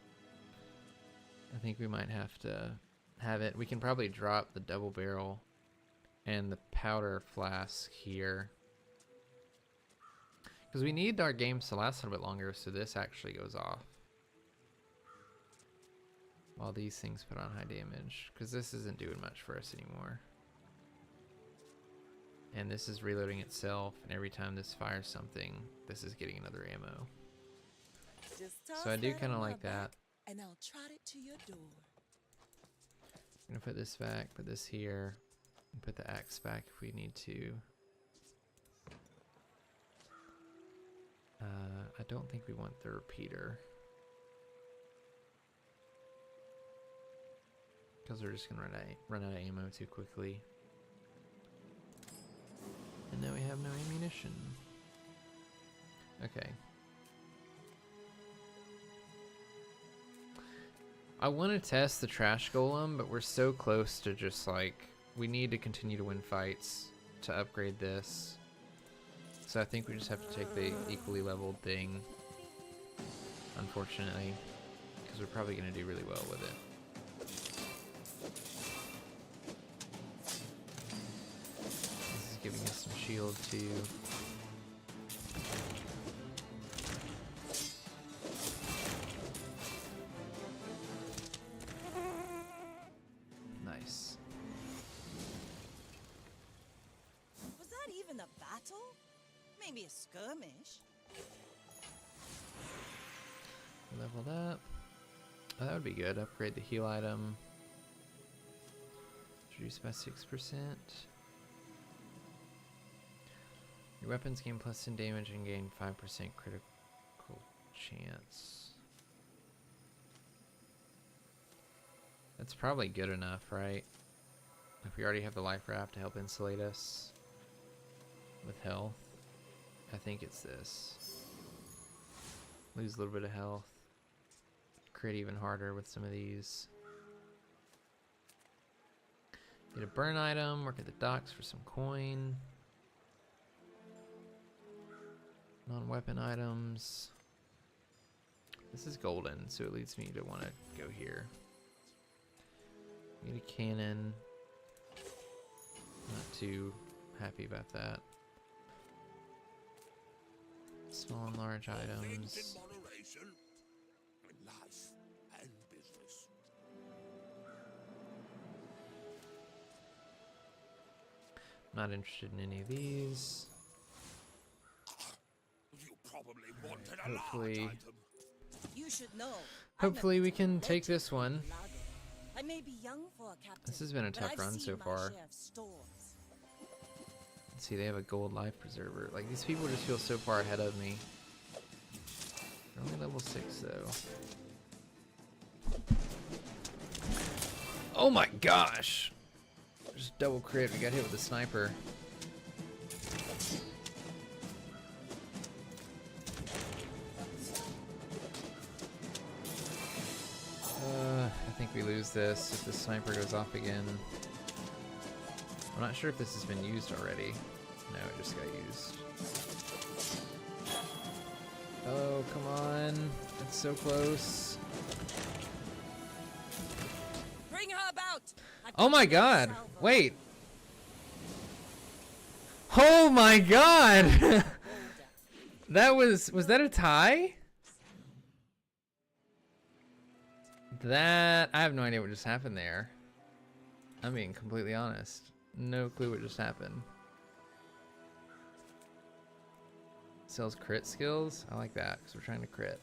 I think we might have to have it. We can probably drop the double barrel and the powder flask here. Because we need our games to last a little bit longer so this actually goes off. While these things put on high damage. Because this isn't doing much for us anymore. And this is reloading itself, and every time this fires something, this is getting another ammo. So I do kind of like that. And I'll trot it to your door. I'm gonna put this back, put this here, and put the axe back if we need to. I don't think we want the repeater. Because we're just gonna run out of ammo too quickly. And now we have no ammunition. Okay. I want to test the trash golem, but we're so close to just like, we need to continue to win fights to upgrade this. So I think we just have to take the equally leveled thing, unfortunately, because we're probably going to do really well with it. This is giving us some shield too. Maybe a skirmish. Leveled up. Oh, that would be good. Upgrade the heal item. Reduce by 6%. Your weapons gain +10 damage and gain 5% critical chance. That's probably good enough, right? If we already have the life wrap to help insulate us with health, I think it's this. Lose a little bit of health. Crit even harder with some of these. Get a burn item, work at the docks for some coin. Non-weapon items. This is golden, so it leads me to want to go here. Get a cannon. Not too happy about that. Small and large items. In moderation, in life and business. Not interested in any of these. You probably wanted a Hopefully, large item. You should know. hopefully we can take this one. I may be young for a captain. This has been a but tough I've run seen so my far. share of storms. Let's see, they have a gold life preserver. Like, these people just feel so far ahead of me. They're only level 6 though. Oh my gosh! Just double crit. We got hit with a sniper. I think we lose this if the sniper goes off again. I'm not sure if this has been used already. No, it just got used. Oh, come on. It's so close. Bring her about. Oh my god. Wait. Oh my god. Was that a tie? I have no idea what just happened there. I'm being completely honest. No clue what just happened. Sells crit skills? I like that because we're trying to crit.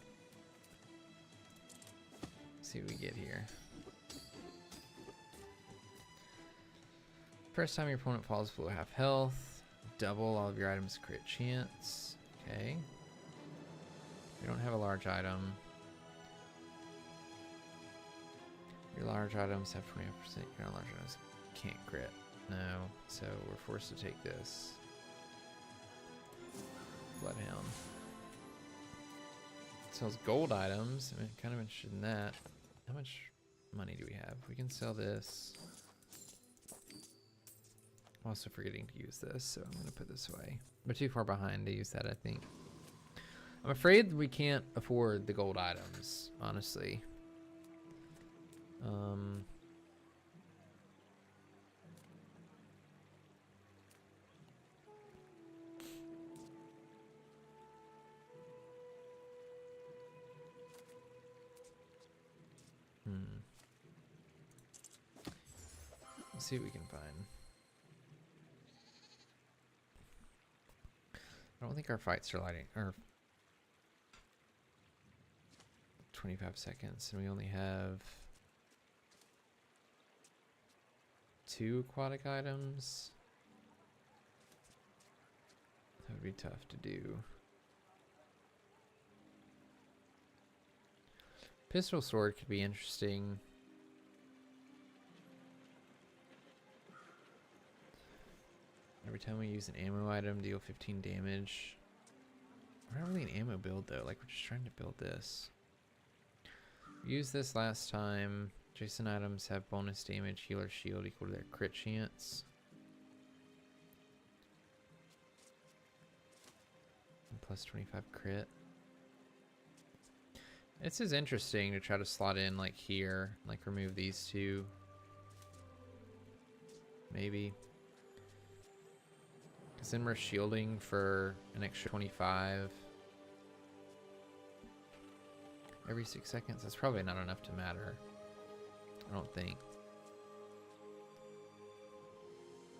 Let's see what we get here. First time your opponent falls below half health. Double all of your items' crit chance. Okay. We don't have a large item. Your large items have 20%. Your non-large items can't crit. No, so we're forced to take this. Bloodhound. Sells gold items. I'm kind of interested in that. How much money do we have? We can sell this. I'm also forgetting to use this, so I'm going to put this away. We're too far behind to use that, I think. I'm afraid we can't afford the gold items, honestly. Let's see what we can find. I don't think our fights are lighting, or 25 seconds, and we only have 2 aquatic items. That would be tough to do. Pistol sword could be interesting. Every time we use an ammo item, deal 15 damage. We're not really an ammo build though, like we're just trying to build this. We used this last time. Jason items have bonus damage, healer shield equal to their crit chance. And plus 25 crit. This is interesting to try to slot in like here, like remove these two. Maybe. Because then we're shielding for an extra 25. Every 6 seconds. That's probably not enough to matter. I don't think.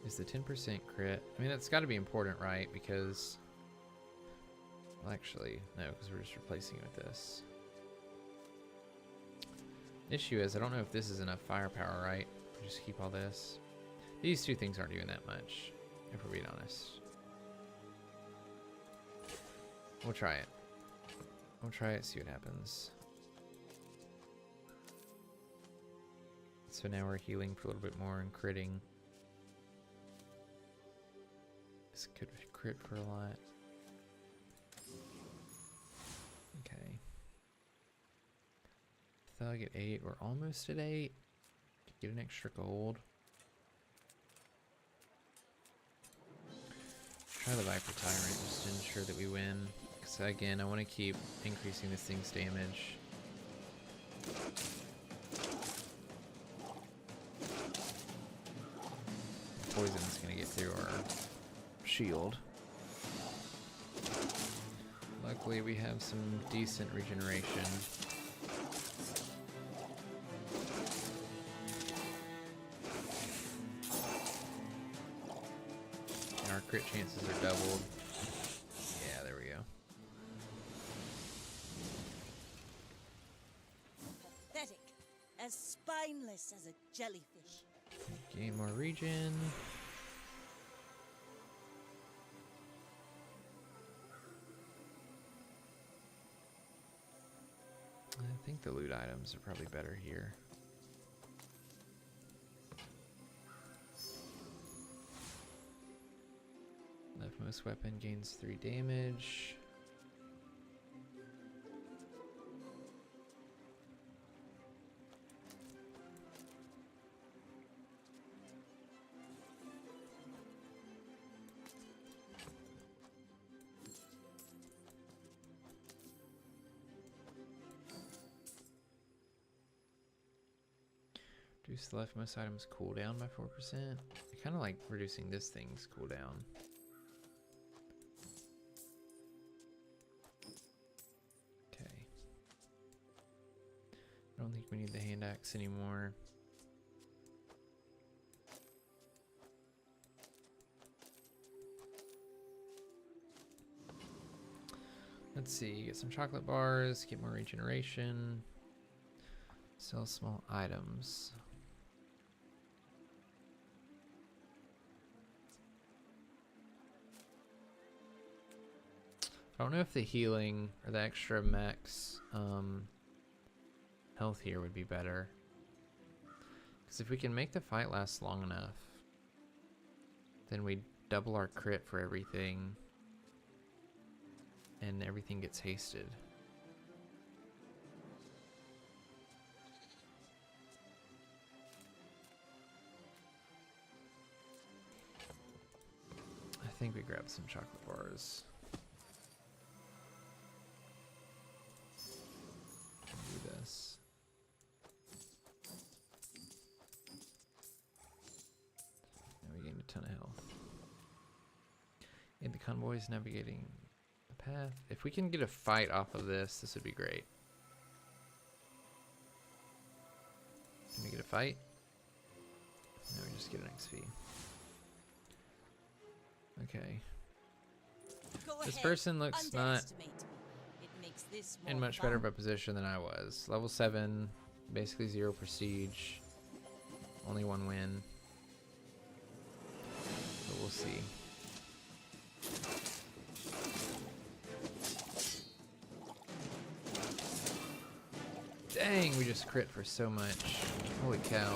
Is the 10% crit? I mean, that's got to be important, right? Because Well, actually, no, because we're just replacing it with this. Issue is, I don't know if this is enough firepower, right? Just keep all this. These two things aren't doing that much, if we're being honest. We'll try it. We'll try it, see what happens. So now we're healing for a little bit more and critting. This could crit for a lot. Okay. Thug at 8. We're almost at 8. Get an extra gold. Try the Viper Tyrant just to ensure that we win. Because again, I want to keep increasing this thing's damage. Poison's going to get through our shield. Luckily, we have some decent regeneration. And our crit chances are doubled. Yeah, there we go. Pathetic. As spineless as a jellyfish. Gain more regen. I think the loot items are probably better here. Leftmost weapon gains 3 damage. Reduce the leftmost item's cooldown by 4%. I kind of like reducing this thing's cooldown. Okay. I don't think we need the hand axe anymore. Let's see, get some chocolate bars, get more regeneration, sell small items. I don't know if the healing or the extra max health here would be better. Because if we can make the fight last long enough, then we double our crit for everything. And everything gets hasted. I think we grabbed some chocolate bars. Do this. Now we gained a ton of health. And the convoy's navigating the path. If we can get a fight off of this, this would be great. Can we get a fight? No, we just get an XP. Okay. This person looks not in much better of a position than I was. Level 7, basically 0 prestige, only 1 win. But we'll see. Dang, we just crit for so much. Holy cow.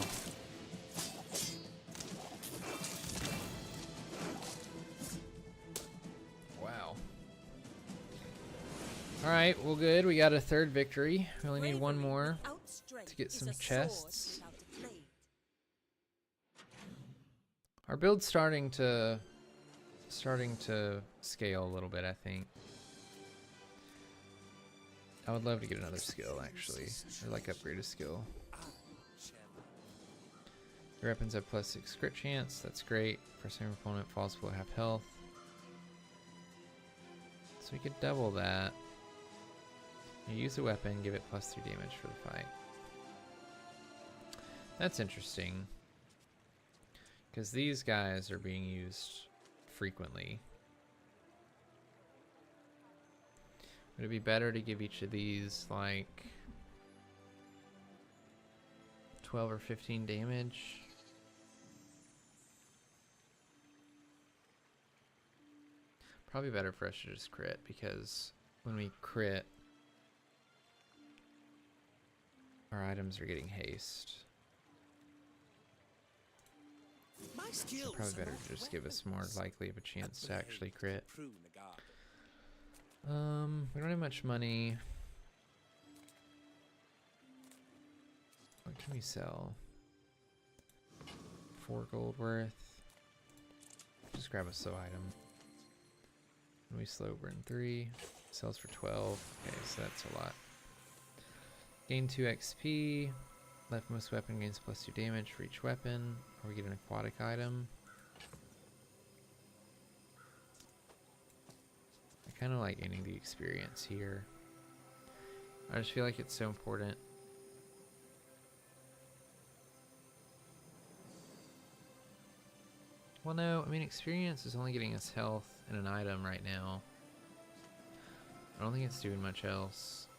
Alright, well good. We got a third victory. We only need one more to get some chests. Our build's starting to scale a little bit, I think. I would love to get another skill, actually. Or like upgrade a skill. Your weapons have +6 crit chance. That's great. First time opponent falls below half health. So we could double that. You use a weapon, give it +3 damage for the fight. That's interesting. Because these guys are being used frequently. Would it be better to give each of these like 12 or 15 damage? Probably better for us to just crit, because when we crit, our items are getting haste. My So skills probably are better not to just give us more weapons. likely of a chance to actually blade crit. to prune a garden. We don't have much money. What can we sell? 4 gold worth. Just grab a slow item. And we slow burn 3. Sells for 12. Okay, so that's a lot. Gain 2 XP. Leftmost weapon gains plus 2 damage for each weapon. Or we get an aquatic item. I kind of like gaining the experience here. I just feel like it's so important. Well, no, I mean, experience is only getting us health and an item right now. I don't think it's doing much else.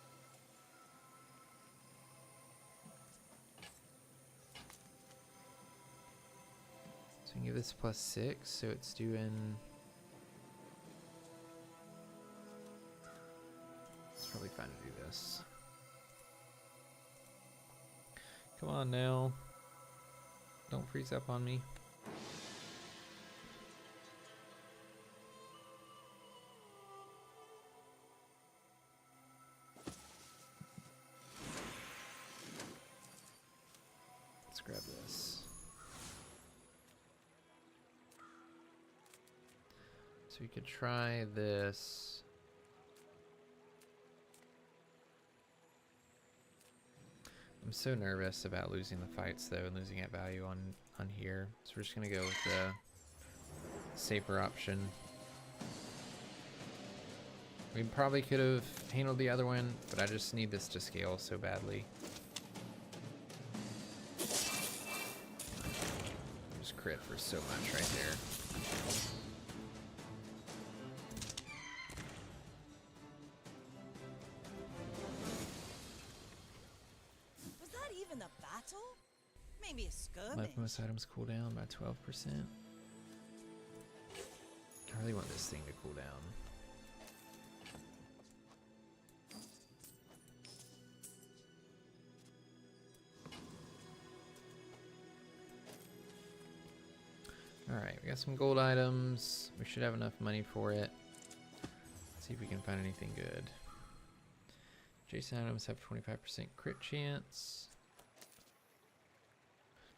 So we can give this plus 6, so it's doing... It's probably fine to do this. Come on now. Don't freeze up on me. Let's grab this. So we could try this. I'm so nervous about losing the fights though and losing at value on here. So we're just gonna go with the safer option. We probably could have handled the other one, but I just need this to scale so badly. Just crit for so much right there. Was that even a battle? Maybe a skirmish. Leftmost items cool down by 12%. I really want this thing to cool down. Alright, we got some gold items. We should have enough money for it. Let's see if we can find anything good. Adjacent items have 25% crit chance.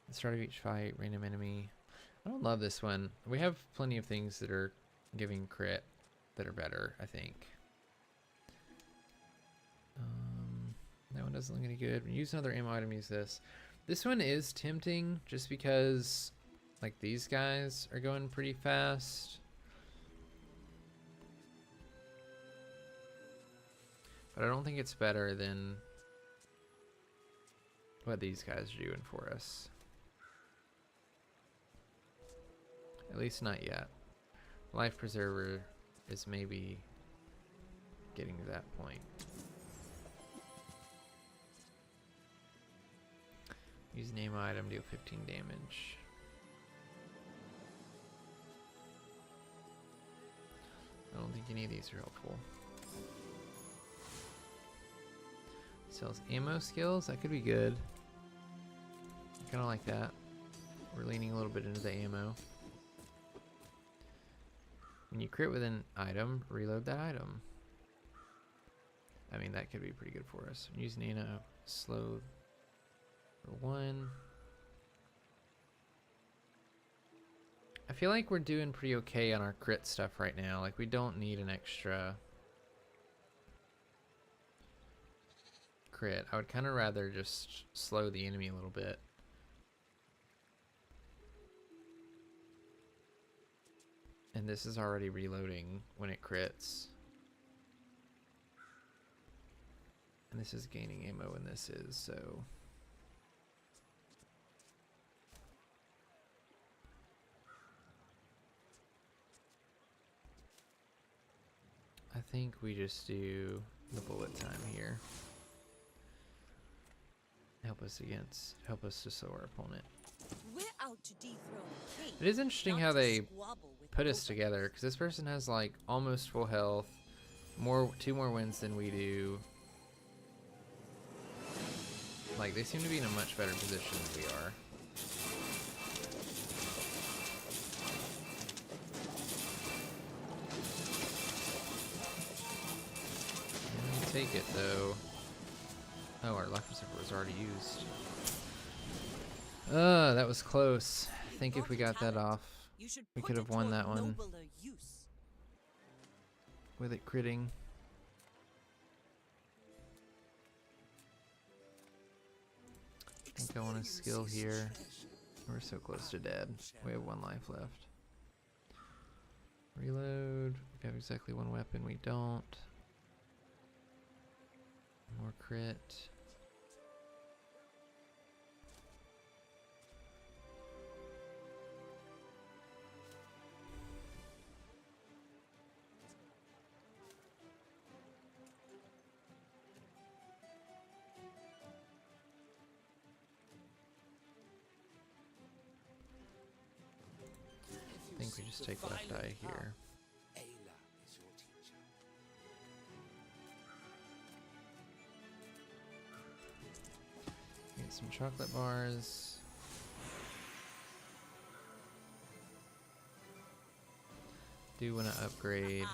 At the start of each fight, random enemy. I don't love this one. We have plenty of things that are giving crit that are better, I think. That one doesn't look any good. When you use another ammo item, use this. This one is tempting just because like these guys are going pretty fast. But I don't think it's better than what these guys are doing for us. At least not yet. Life Preserver is maybe getting to that point. Use name item, deal 15 damage. I don't think any of these are helpful. Sells ammo skills, that could be good. I kind of like that. We're leaning a little bit into the ammo. When you crit with an item, reload that item. I mean, that could be pretty good for us. Use nano, slow for 1. I feel like we're doing pretty okay on our crit stuff right now. Like, we don't need an extra crit. I would kind of rather just slow the enemy a little bit. And this is already reloading when it crits. And this is gaining ammo when this is, so... I think we just do the bullet time here. Help us to slow our opponent. We're out to dethrone a king, It is interesting not how to they squabble with put us nobody. together, because this person has like almost full health, two more wins than we do. Like, they seem to be in a much better position than we are. Take it though. Oh, our life preserver was already used. That was close. I think if we got that off, we could have won that one with it critting. I think I want a skill here. We're so close to dead. We have 1 life left. Reload. We have exactly 1 weapon. We don't. More crit. I think we just take left eye here. Ayla is your teacher. Get some chocolate bars. Do want to upgrade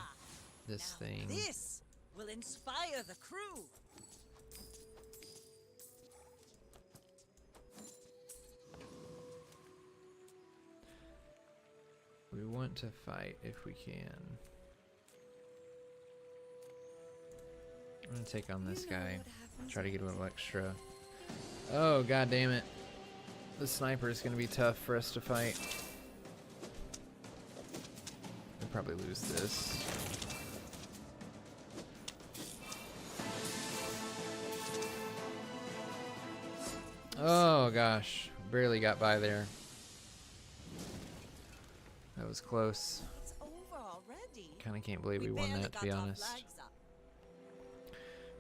this thing. This will inspire the crew. We want to fight if we can. I'm gonna take on this guy. Try to get a little extra. Oh, god damn it. The sniper is gonna be tough for us to fight. We'll probably lose this. Oh gosh, barely got by there. That was close. It's over already. Kind of can't believe we won that, to be honest.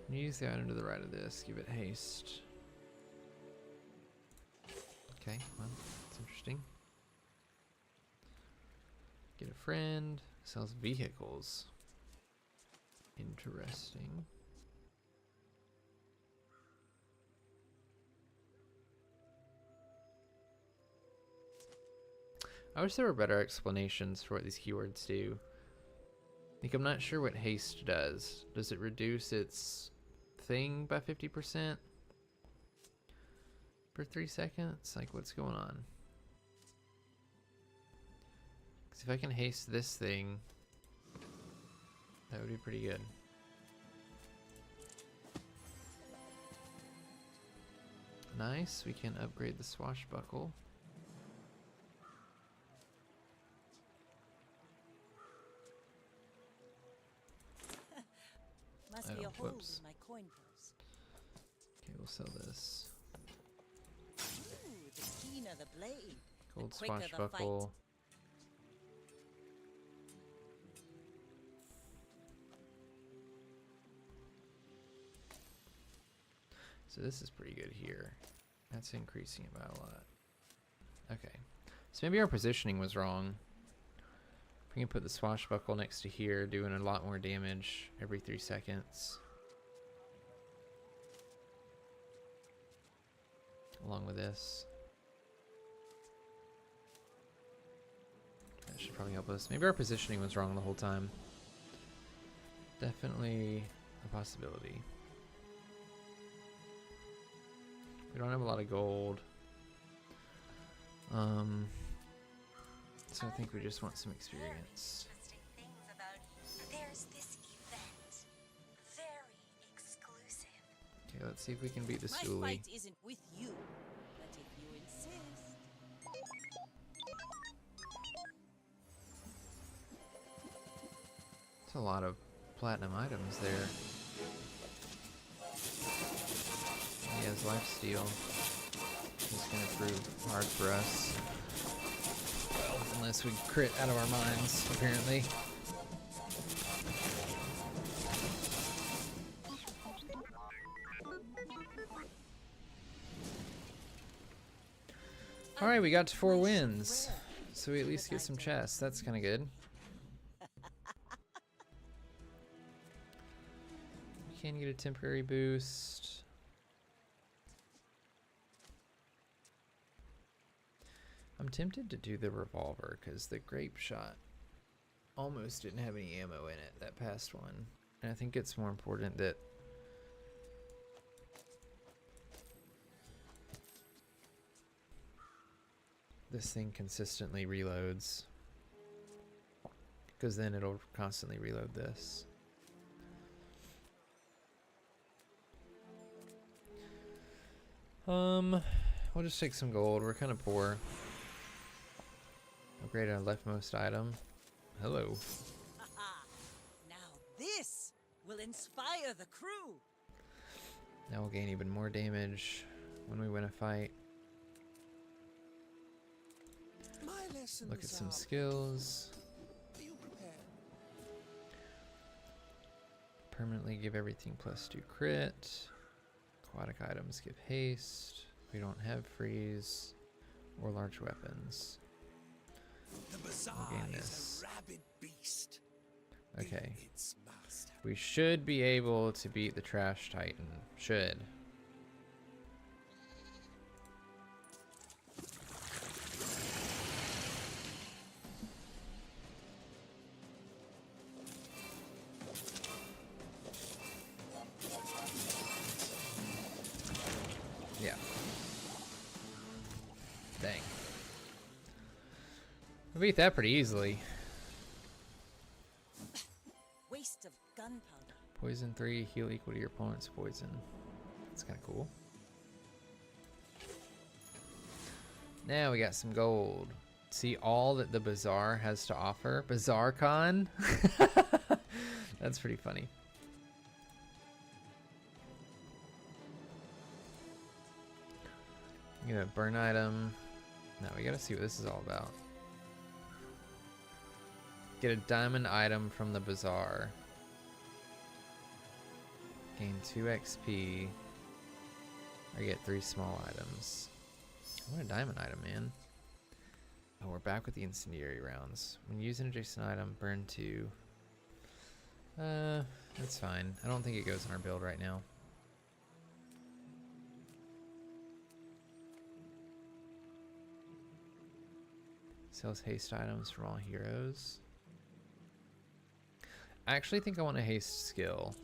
Use the item to the right of this. Give it haste. Okay, well, that's interesting. Get a friend. Sells vehicles. Interesting. I wish there were better explanations for what these keywords do. Like, I'm not sure what haste does. Does it reduce its thing by 50% for 3 seconds? Like, what's going on? Because if I can haste this thing, that would be pretty good. Nice, we can upgrade the swashbuckle. Must be a hole whoops. in my coin purse. Okay, we'll sell this. Ooh, the keener the blade, Gold the quicker the swashbuckle. fight. So this is pretty good here. That's increasing it by a lot. Okay. So maybe our positioning was wrong. We can put the swashbuckle next to here, doing a lot more damage every 3 seconds. Along with this. That should probably help us. Maybe our positioning was wrong the whole time. Definitely a possibility. We don't have a lot of gold. So I think we just want some experience. There's this event. Very exclusive. Okay, let's see if we can beat the My Stoolie. fight isn't with you, but if you insist. That's a lot of platinum items there. He has lifesteal. It's gonna prove hard for us. Well, unless we crit out of our minds, apparently. Alright, we got to 4 wins. So we at least get some chests. That's kind of good. We can get a temporary boost. I'm tempted to do the revolver because the grape shot almost didn't have any ammo in it, that past one. And I think it's more important that this thing consistently reloads, because then it'll constantly reload this. We'll just take some gold. We're kind of poor. Upgrade our leftmost item. Hello. Now this will inspire the crew. Now we'll gain even more damage when we win a fight. Look at some skills. Permanently give everything +2 crit. Aquatic items give haste. We don't have freeze or large weapons. The Bazaar We'll gain is this. a rabid beast. Okay. Be its master. We should be able to beat the Trash Titan. Should. Yeah. Dang. We beat that pretty easily. Waste of gunpowder. Poison 3, heal equal to your opponent's poison. That's kind of cool. Now we got some gold. See all that the Bazaar has to offer. BazaarCon? That's pretty funny. Get a burn item. Now we gotta see what this is all about. Get a diamond item from the Bazaar. Gain 2 XP. Or get 3 small items. I want a diamond item, man. Oh, we're back with the incendiary rounds. When you use an adjacent item, burn 2. That's fine. I don't think it goes in our build right now. Sells haste items from all heroes. I actually think I want a haste skill.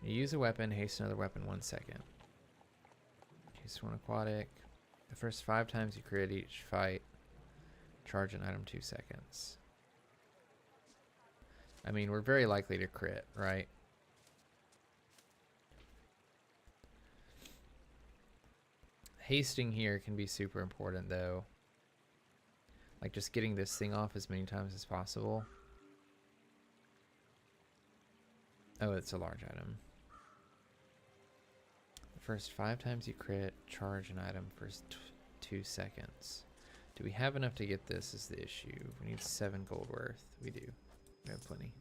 You use a weapon, haste another weapon 1 second. Haste 1 aquatic. The first 5 times you crit each fight, charge an item 2 seconds. I mean, we're very likely to crit, right? Hasting here can be super important though. Like just getting this thing off as many times as possible. Oh, it's a large item. The first 5 times you crit, charge an item for 2 seconds. Do we have enough to get this is the issue. We need 7 gold worth. We do. We have plenty.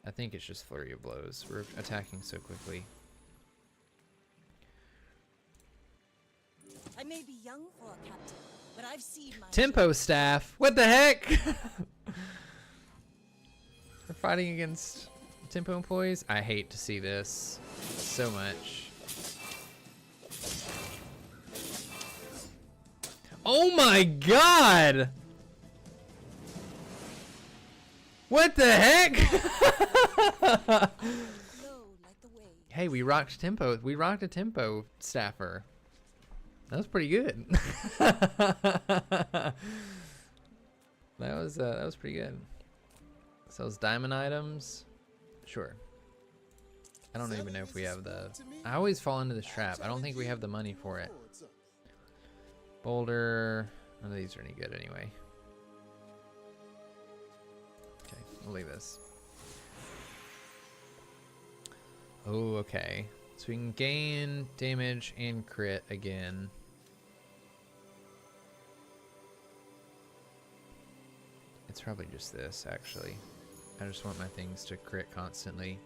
I think it's just flurry of blows. We're attacking so quickly. I may be young for a captain, but I've seen my Tempo staff. What the heck? We're fighting against tempo employees. I hate to see this so much. Oh my god! What the heck? Hey, we rocked tempo. We rocked a tempo staffer. That was pretty good. that was pretty good. Sells diamond items. Sure. I don't even know if we have the. I always fall into this trap. I don't think we have the money for it. Boulder. None of these are any good anyway. Okay, we'll leave this. Oh, okay. So we can gain damage and crit again. It's probably just this, actually. I just want my things to crit constantly.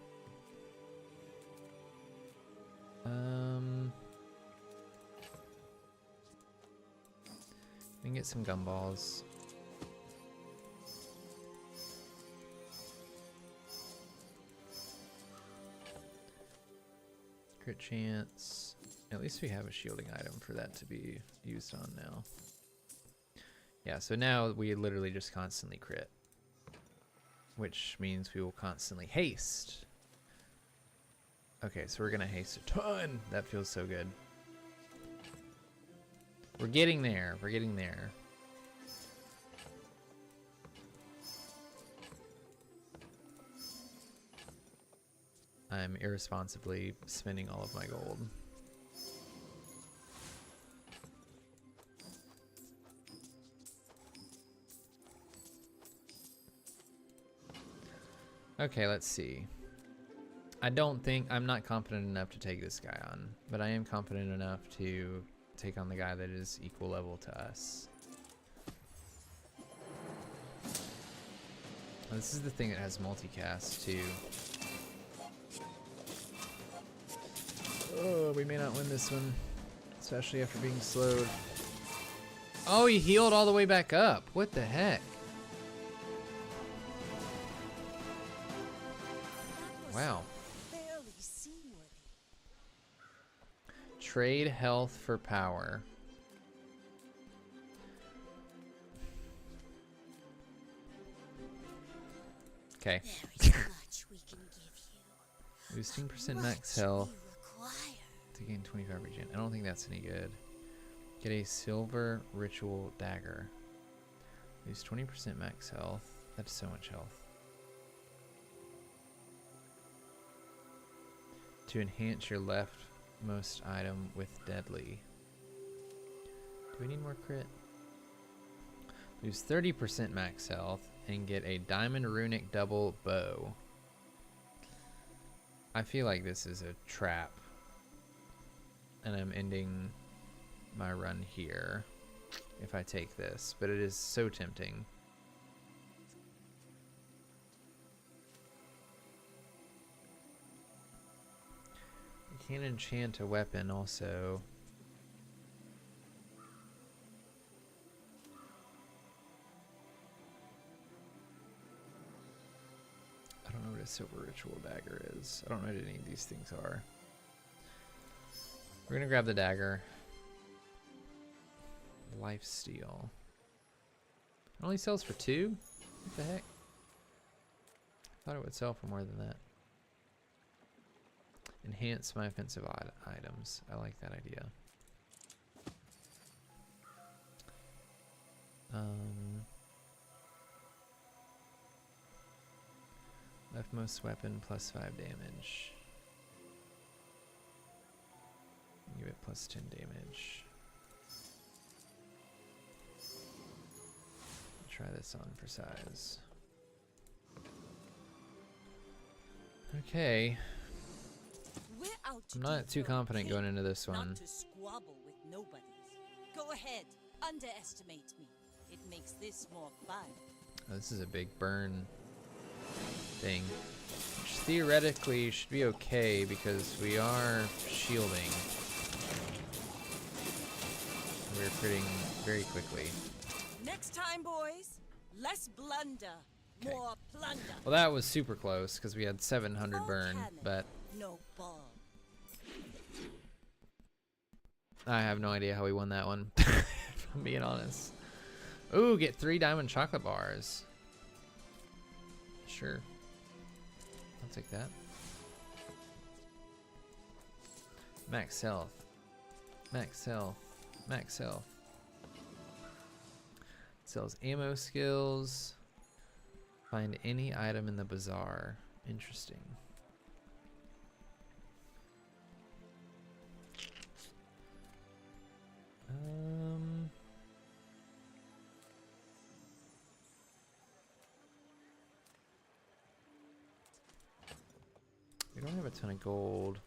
We can get some gumballs. Crit chance. At least we have a shielding item for that to be used on now. Yeah, so now we literally just constantly crit, which means we will constantly haste. Okay, so we're gonna haste a ton. That feels so good. We're getting there. We're getting there. I'm irresponsibly spending all of my gold. Okay, let's see. I'm not confident enough to take this guy on, but I am confident enough to take on the guy that is equal level to us. This is the thing that has multicast too. Oh, we may not win this one, especially after being slowed. Oh, he healed all the way back up. What the heck? Wow. Barely seaworthy. Trade health for power. Okay. Boosting percent max health to gain 25 regen. I don't think that's any good. Get a silver ritual dagger. Lose 20% max health. That's so much health. To enhance your leftmost item with deadly. Do we need more crit? Lose 30% max health and get a diamond runic double bow. I feel like this is a trap. And I'm ending my run here if I take this, but it is so tempting. You can enchant a weapon also. I don't know what a silver ritual dagger is. I don't know what any of these things are. We're gonna grab the dagger. Lifesteal. It only sells for 2? What the heck? I thought it would sell for more than that. Enhance my offensive items. I like that idea. Leftmost weapon plus 5 damage. Give it plus 10 damage. Try this on for size. Okay. I'm not too confident going into this one. Not to squabble with nobodies. Go ahead, underestimate me. It makes this more fun. Oh, this is a big burn thing, which theoretically should be okay because we are shielding. We're critting very quickly. Next time, boys, less blunder, more plunder. Well, that was super close because we had 700 burn, but no ball. I have no idea how we won that one, if I'm being honest. Ooh, get 3 diamond chocolate bars. Sure. I'll take that. Max health. Max health. Max health. Sells ammo skills. Find any item in the bazaar. Interesting. We don't have a ton of gold.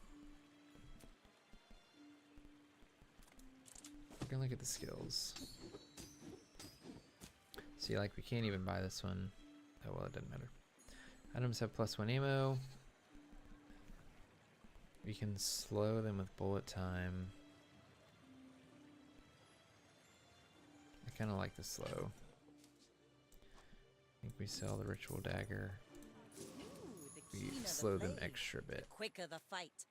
We're gonna look at the skills. See, like, we can't even buy this one. Oh, well, it doesn't matter. Items have +1 ammo. We can slow them with bullet time. I kind of like the slow. I think we sell the ritual dagger. We slow them extra bit. Quicker the fight.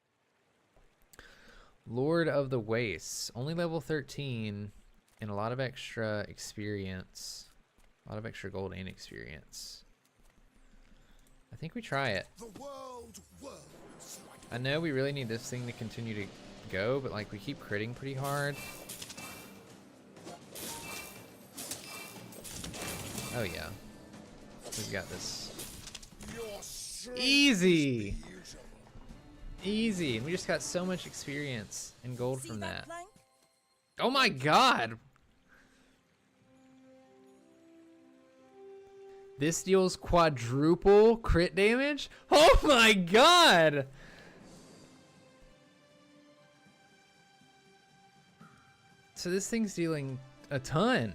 Lord of the Wastes, only level 13, and a lot of extra experience. A lot of extra gold and experience. I think we try it. I know we really need this thing to continue to go, but like we keep critting pretty hard. Oh yeah. We've got this. Easy! Easy, and we just got so much experience and gold from that. Oh my god! This deals quadruple crit damage? Oh my god! So this thing's dealing a ton.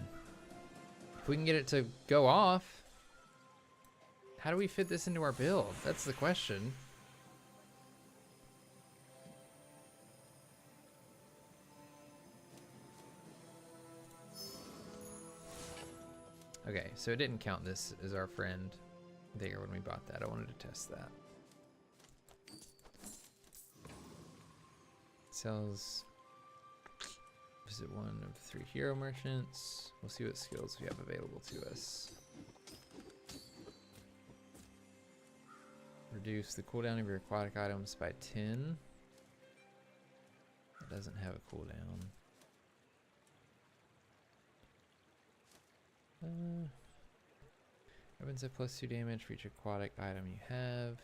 If we can get it to go off. How do we fit this into our build? That's the question. Okay, so it didn't count this as our friend there when we bought that. I wanted to test that. Sells visit one of 3 hero merchants. We'll see what skills we have available to us. Reduce the cooldown of your aquatic items by 10. It doesn't have a cooldown. Weapons have +2 damage for each aquatic item you have.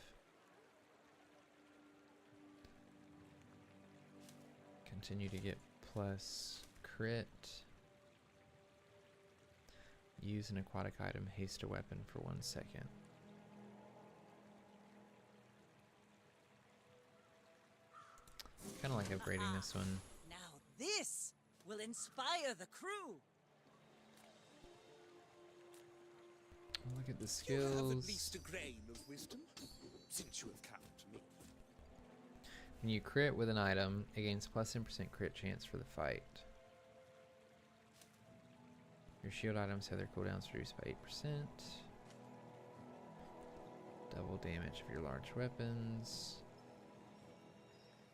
Continue to get plus crit. Use an aquatic item, haste a weapon for 1 second. Kind of like upgrading this one. Now this will inspire the crew. Look at the You have skills. at least a grain of wisdom, since you have come to me. When you crit with an item, it gains plus 10% crit chance for the fight. Your shield items have their cooldowns reduced by 8%. Double damage of your large weapons.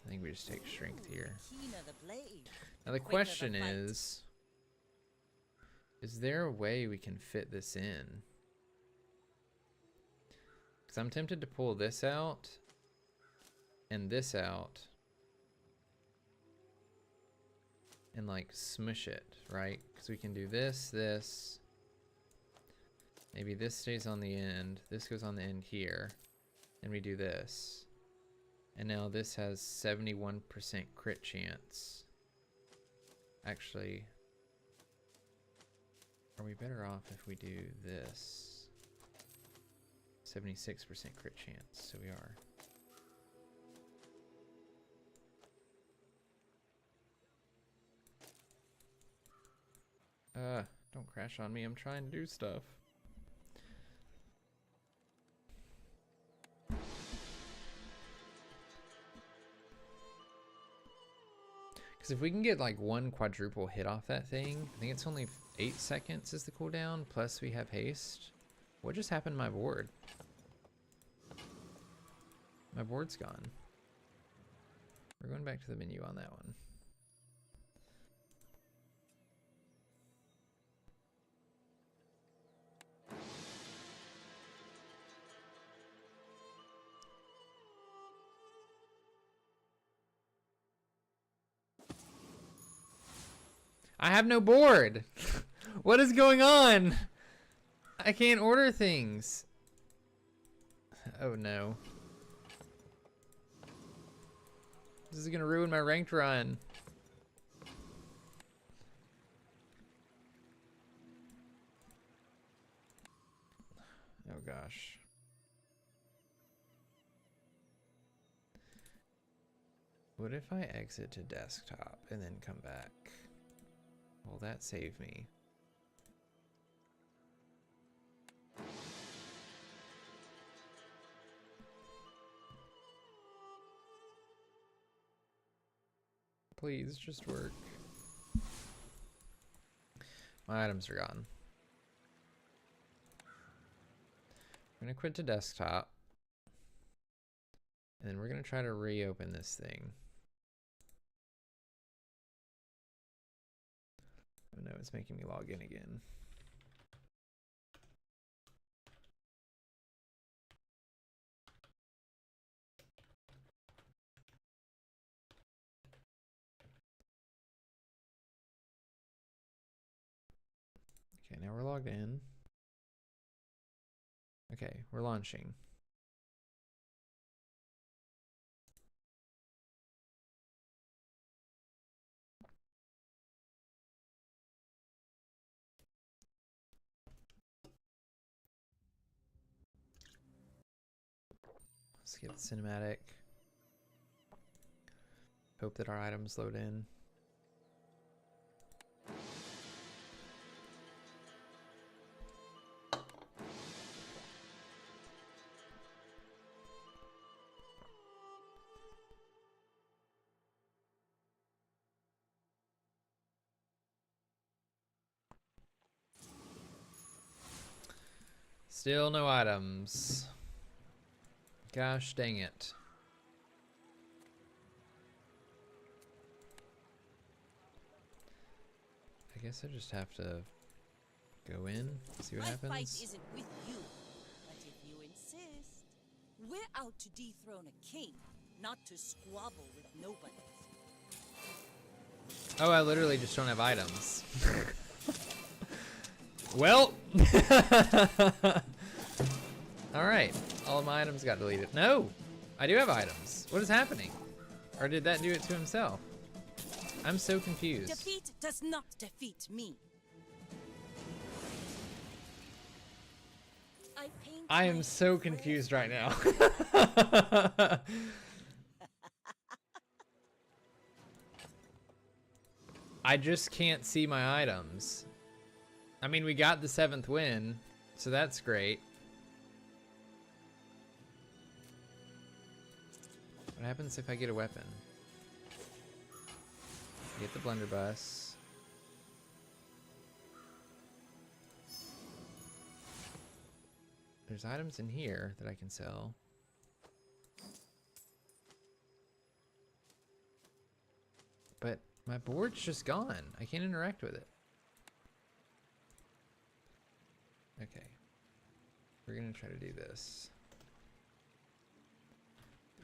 I think we just take strength here. Keener the blade. Now the question is there a way we can fit this in? Because I'm tempted to pull this out and this out and like smush it, right? Because we can do this, this. Maybe this stays on the end. This goes on the end here. And we do this. And now this has 71% crit chance. Actually, are we better off if we do this? 76% crit chance, so we are. Don't crash on me, I'm trying to do stuff. Because if we can get like 1 quadruple hit off that thing, I think it's only 8 seconds is the cooldown, plus we have haste. What just happened to my board? My board's gone. We're going back to the menu on that one. I have no board. What is going on? I can't order things. Oh no. This is gonna ruin my ranked run. Oh gosh. What if I exit to desktop and then come back? Will that save me? Please, just work. My items are gone. I'm gonna quit to desktop. And then we're gonna try to reopen this thing. Oh no, it's making me log in again. Okay, now we're logged in. Okay, we're launching. Let's get the cinematic. Hope that our items load in. Still no items. Gosh dang it. I guess I just have to go in, see what happens. My fight isn't with you, but if you insist, we're out to dethrone a king, not to squabble with nobody. Oh, I literally just don't have items. Well. Alright, all of my items got deleted. No! I do have items. What is happening? Or did that do it to himself? I'm so confused. Defeat does not defeat me. I am so confused right now. I just can't see my items. I mean, we got the 7th win, so that's great. What happens if I get a weapon? Get the blunderbuss. There's items in here that I can sell. But my board's just gone. I can't interact with it. Okay. We're gonna try to do this.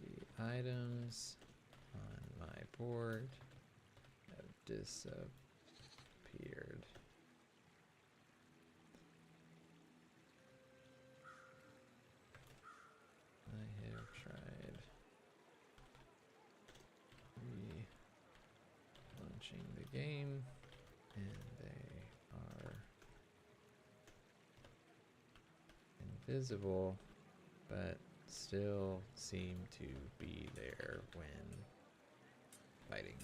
The items on my board have disappeared. I have tried relaunching the game, and they are invisible, but still seem to be there when fighting.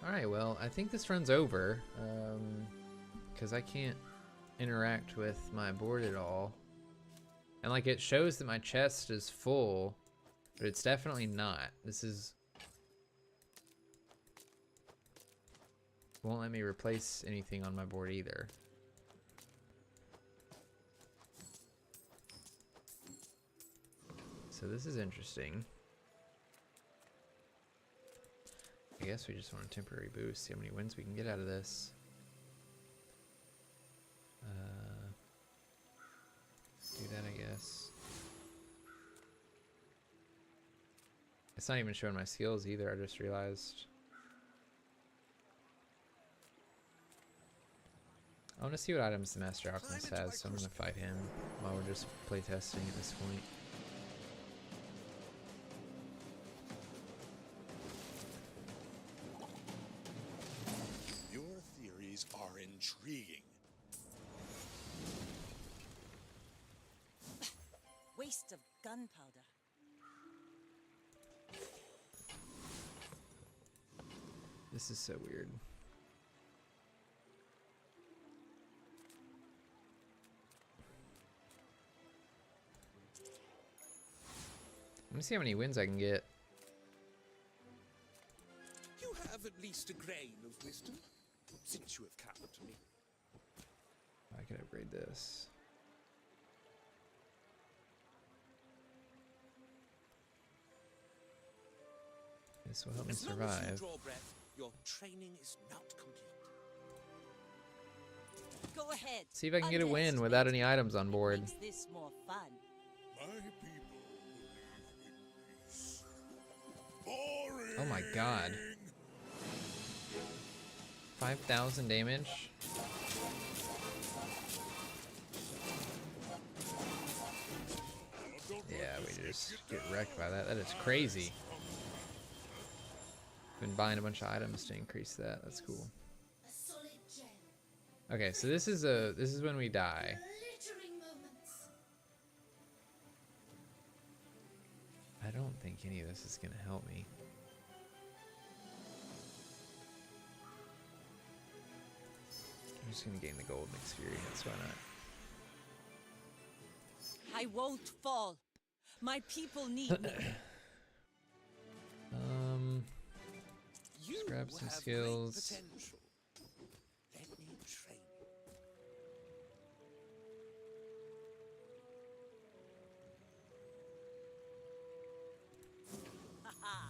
Alright, well, I think this run's over, because I can't interact with my board at all. And, like, it shows that my chest is full, but it's definitely not. This is... won't let me replace anything on my board either. So this is interesting. I guess we just want a temporary boost, see how many wins we can get out of this. Do that, I guess. It's not even showing my skills either, I just realized. I want to see what items the Master Alchemist has, so I'm going to fight him while we're just playtesting at this point. Your theories are intriguing. Waste of gunpowder. This is so weird. Let me see how many wins I can get. You have at least a grain of wisdom, since you have come to me. I can upgrade this. This will help me As long as you survive. draw breath, your training is not complete. Go ahead. See if I can get a win without any items on board. Makes this more fun. My people believe in peace. Boring. Oh my god. 5,000 damage. Yeah, we just get wrecked by that. That is crazy. Been buying a bunch of items to increase that. That's cool. A solid gem. Okay, so this is when we die. Glittering moments. I don't think any of this is gonna help me. I'm just gonna gain the golden experience. Why not? I won't fall. My people need me. You Let's grab some have skills. great potential. Let me train you.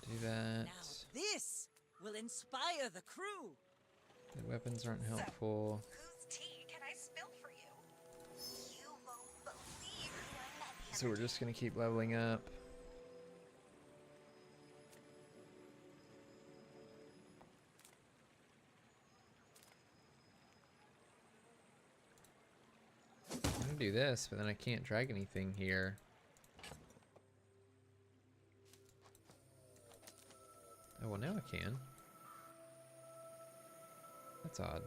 Do that. Now this will inspire the crew. The weapons aren't helpful. Whose tea can I spill for you? You won't believe who I met the So we're just gonna keep leveling up. I'm gonna do this, but then I can't drag anything here. Oh, well now I can. That's odd.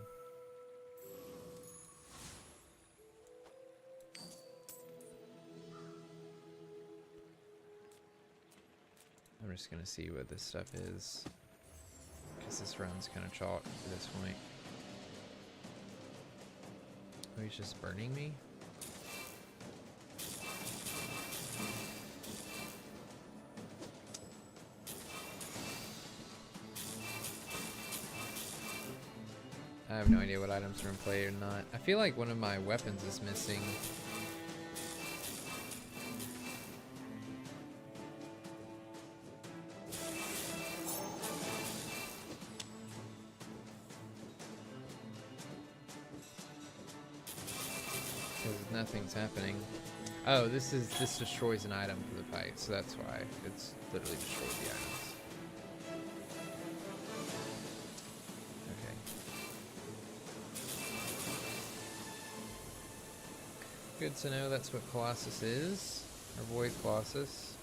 I'm just gonna see what this stuff is, because this run's kind of chalk to this point. Oh, he's just burning me? I have no idea what items are in play or not. I feel like one of my weapons is missing. Because nothing's happening. Oh, this destroys an item for the fight, so that's why it's literally destroyed the items. Good to know that's what Colossus is, or Void Colossus.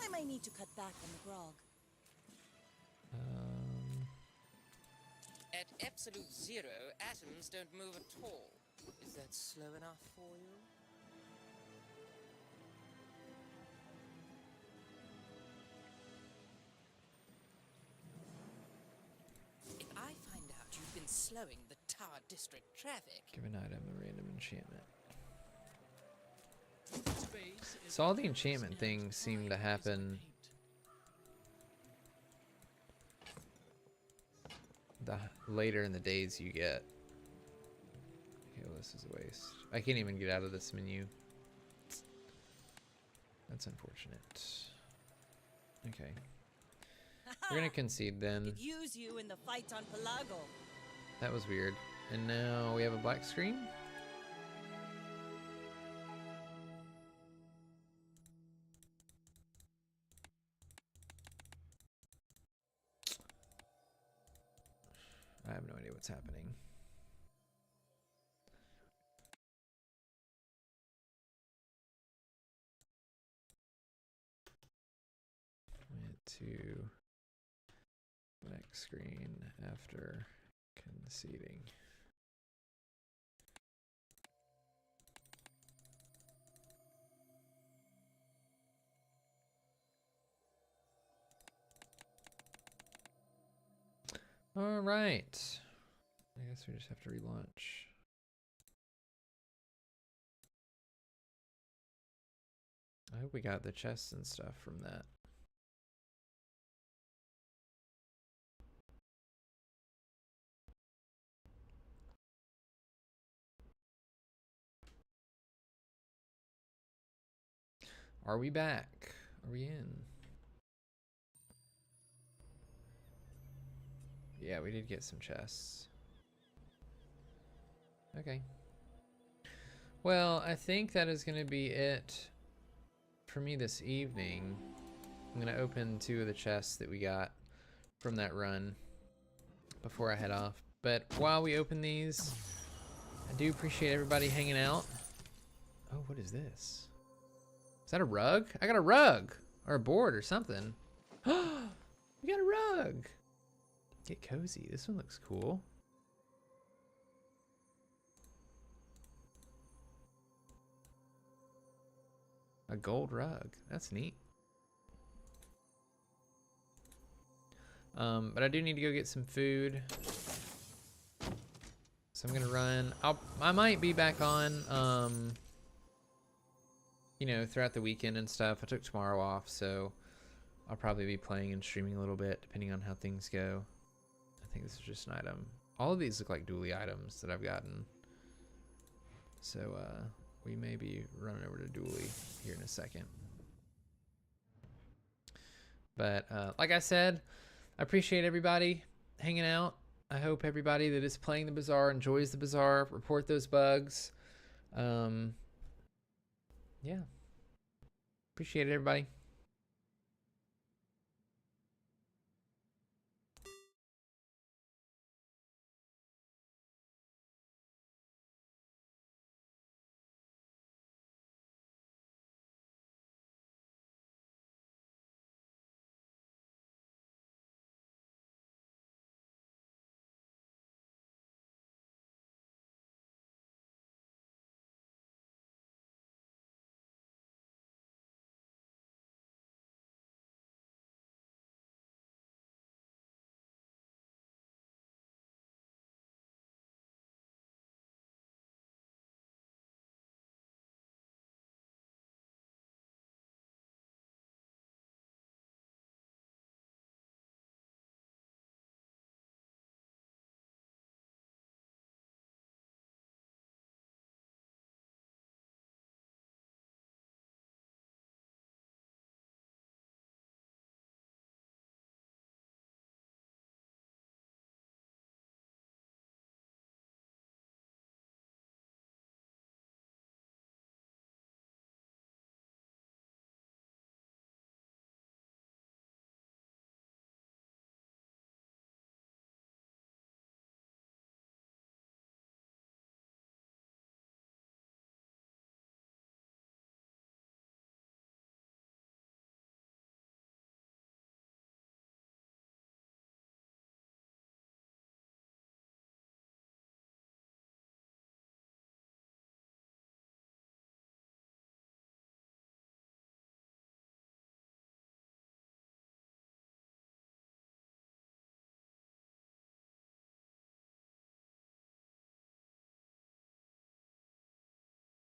I might need to cut back on the grog. At absolute zero, atoms don't move at all. Is that slow enough for you? If I find out you've been slowing the Tower District traffic... Give an item a random enchantment. So all the enchantment things seem to happen the later in the days you get. Okay, well this is a waste. I can't even get out of this menu. That's unfortunate. Okay. We're gonna concede then. Could use you in the fight on Pelago. That was weird. And now we have a black screen? I have no idea what's happening. Went to black screen after conceding. All right. I guess we just have to relaunch. I hope we got the chests and stuff from that. Are we back? Are we in? Yeah, we did get some chests. Okay. Well, I think that is going to be it for me this evening. I'm going to open 2 of the chests that we got from that run before I head off. But while we open these, I do appreciate everybody hanging out. Oh, what is this? Is that a rug? I got a rug or a board or something. We got a rug. Get cozy. This one looks cool. A gold rug. That's neat. But I do need to go get some food. So I'm gonna run. I might be back on, you know, throughout the weekend and stuff. I took tomorrow off, so I'll probably be playing and streaming a little bit, depending on how things go. I think this is just an item. All of these look like dually items that I've gotten. So, we may be running over to dually here in a second. But, like I said, I appreciate everybody hanging out. I hope everybody that is playing the Bazaar enjoys the Bazaar. Report those bugs. Yeah. Appreciate it, everybody.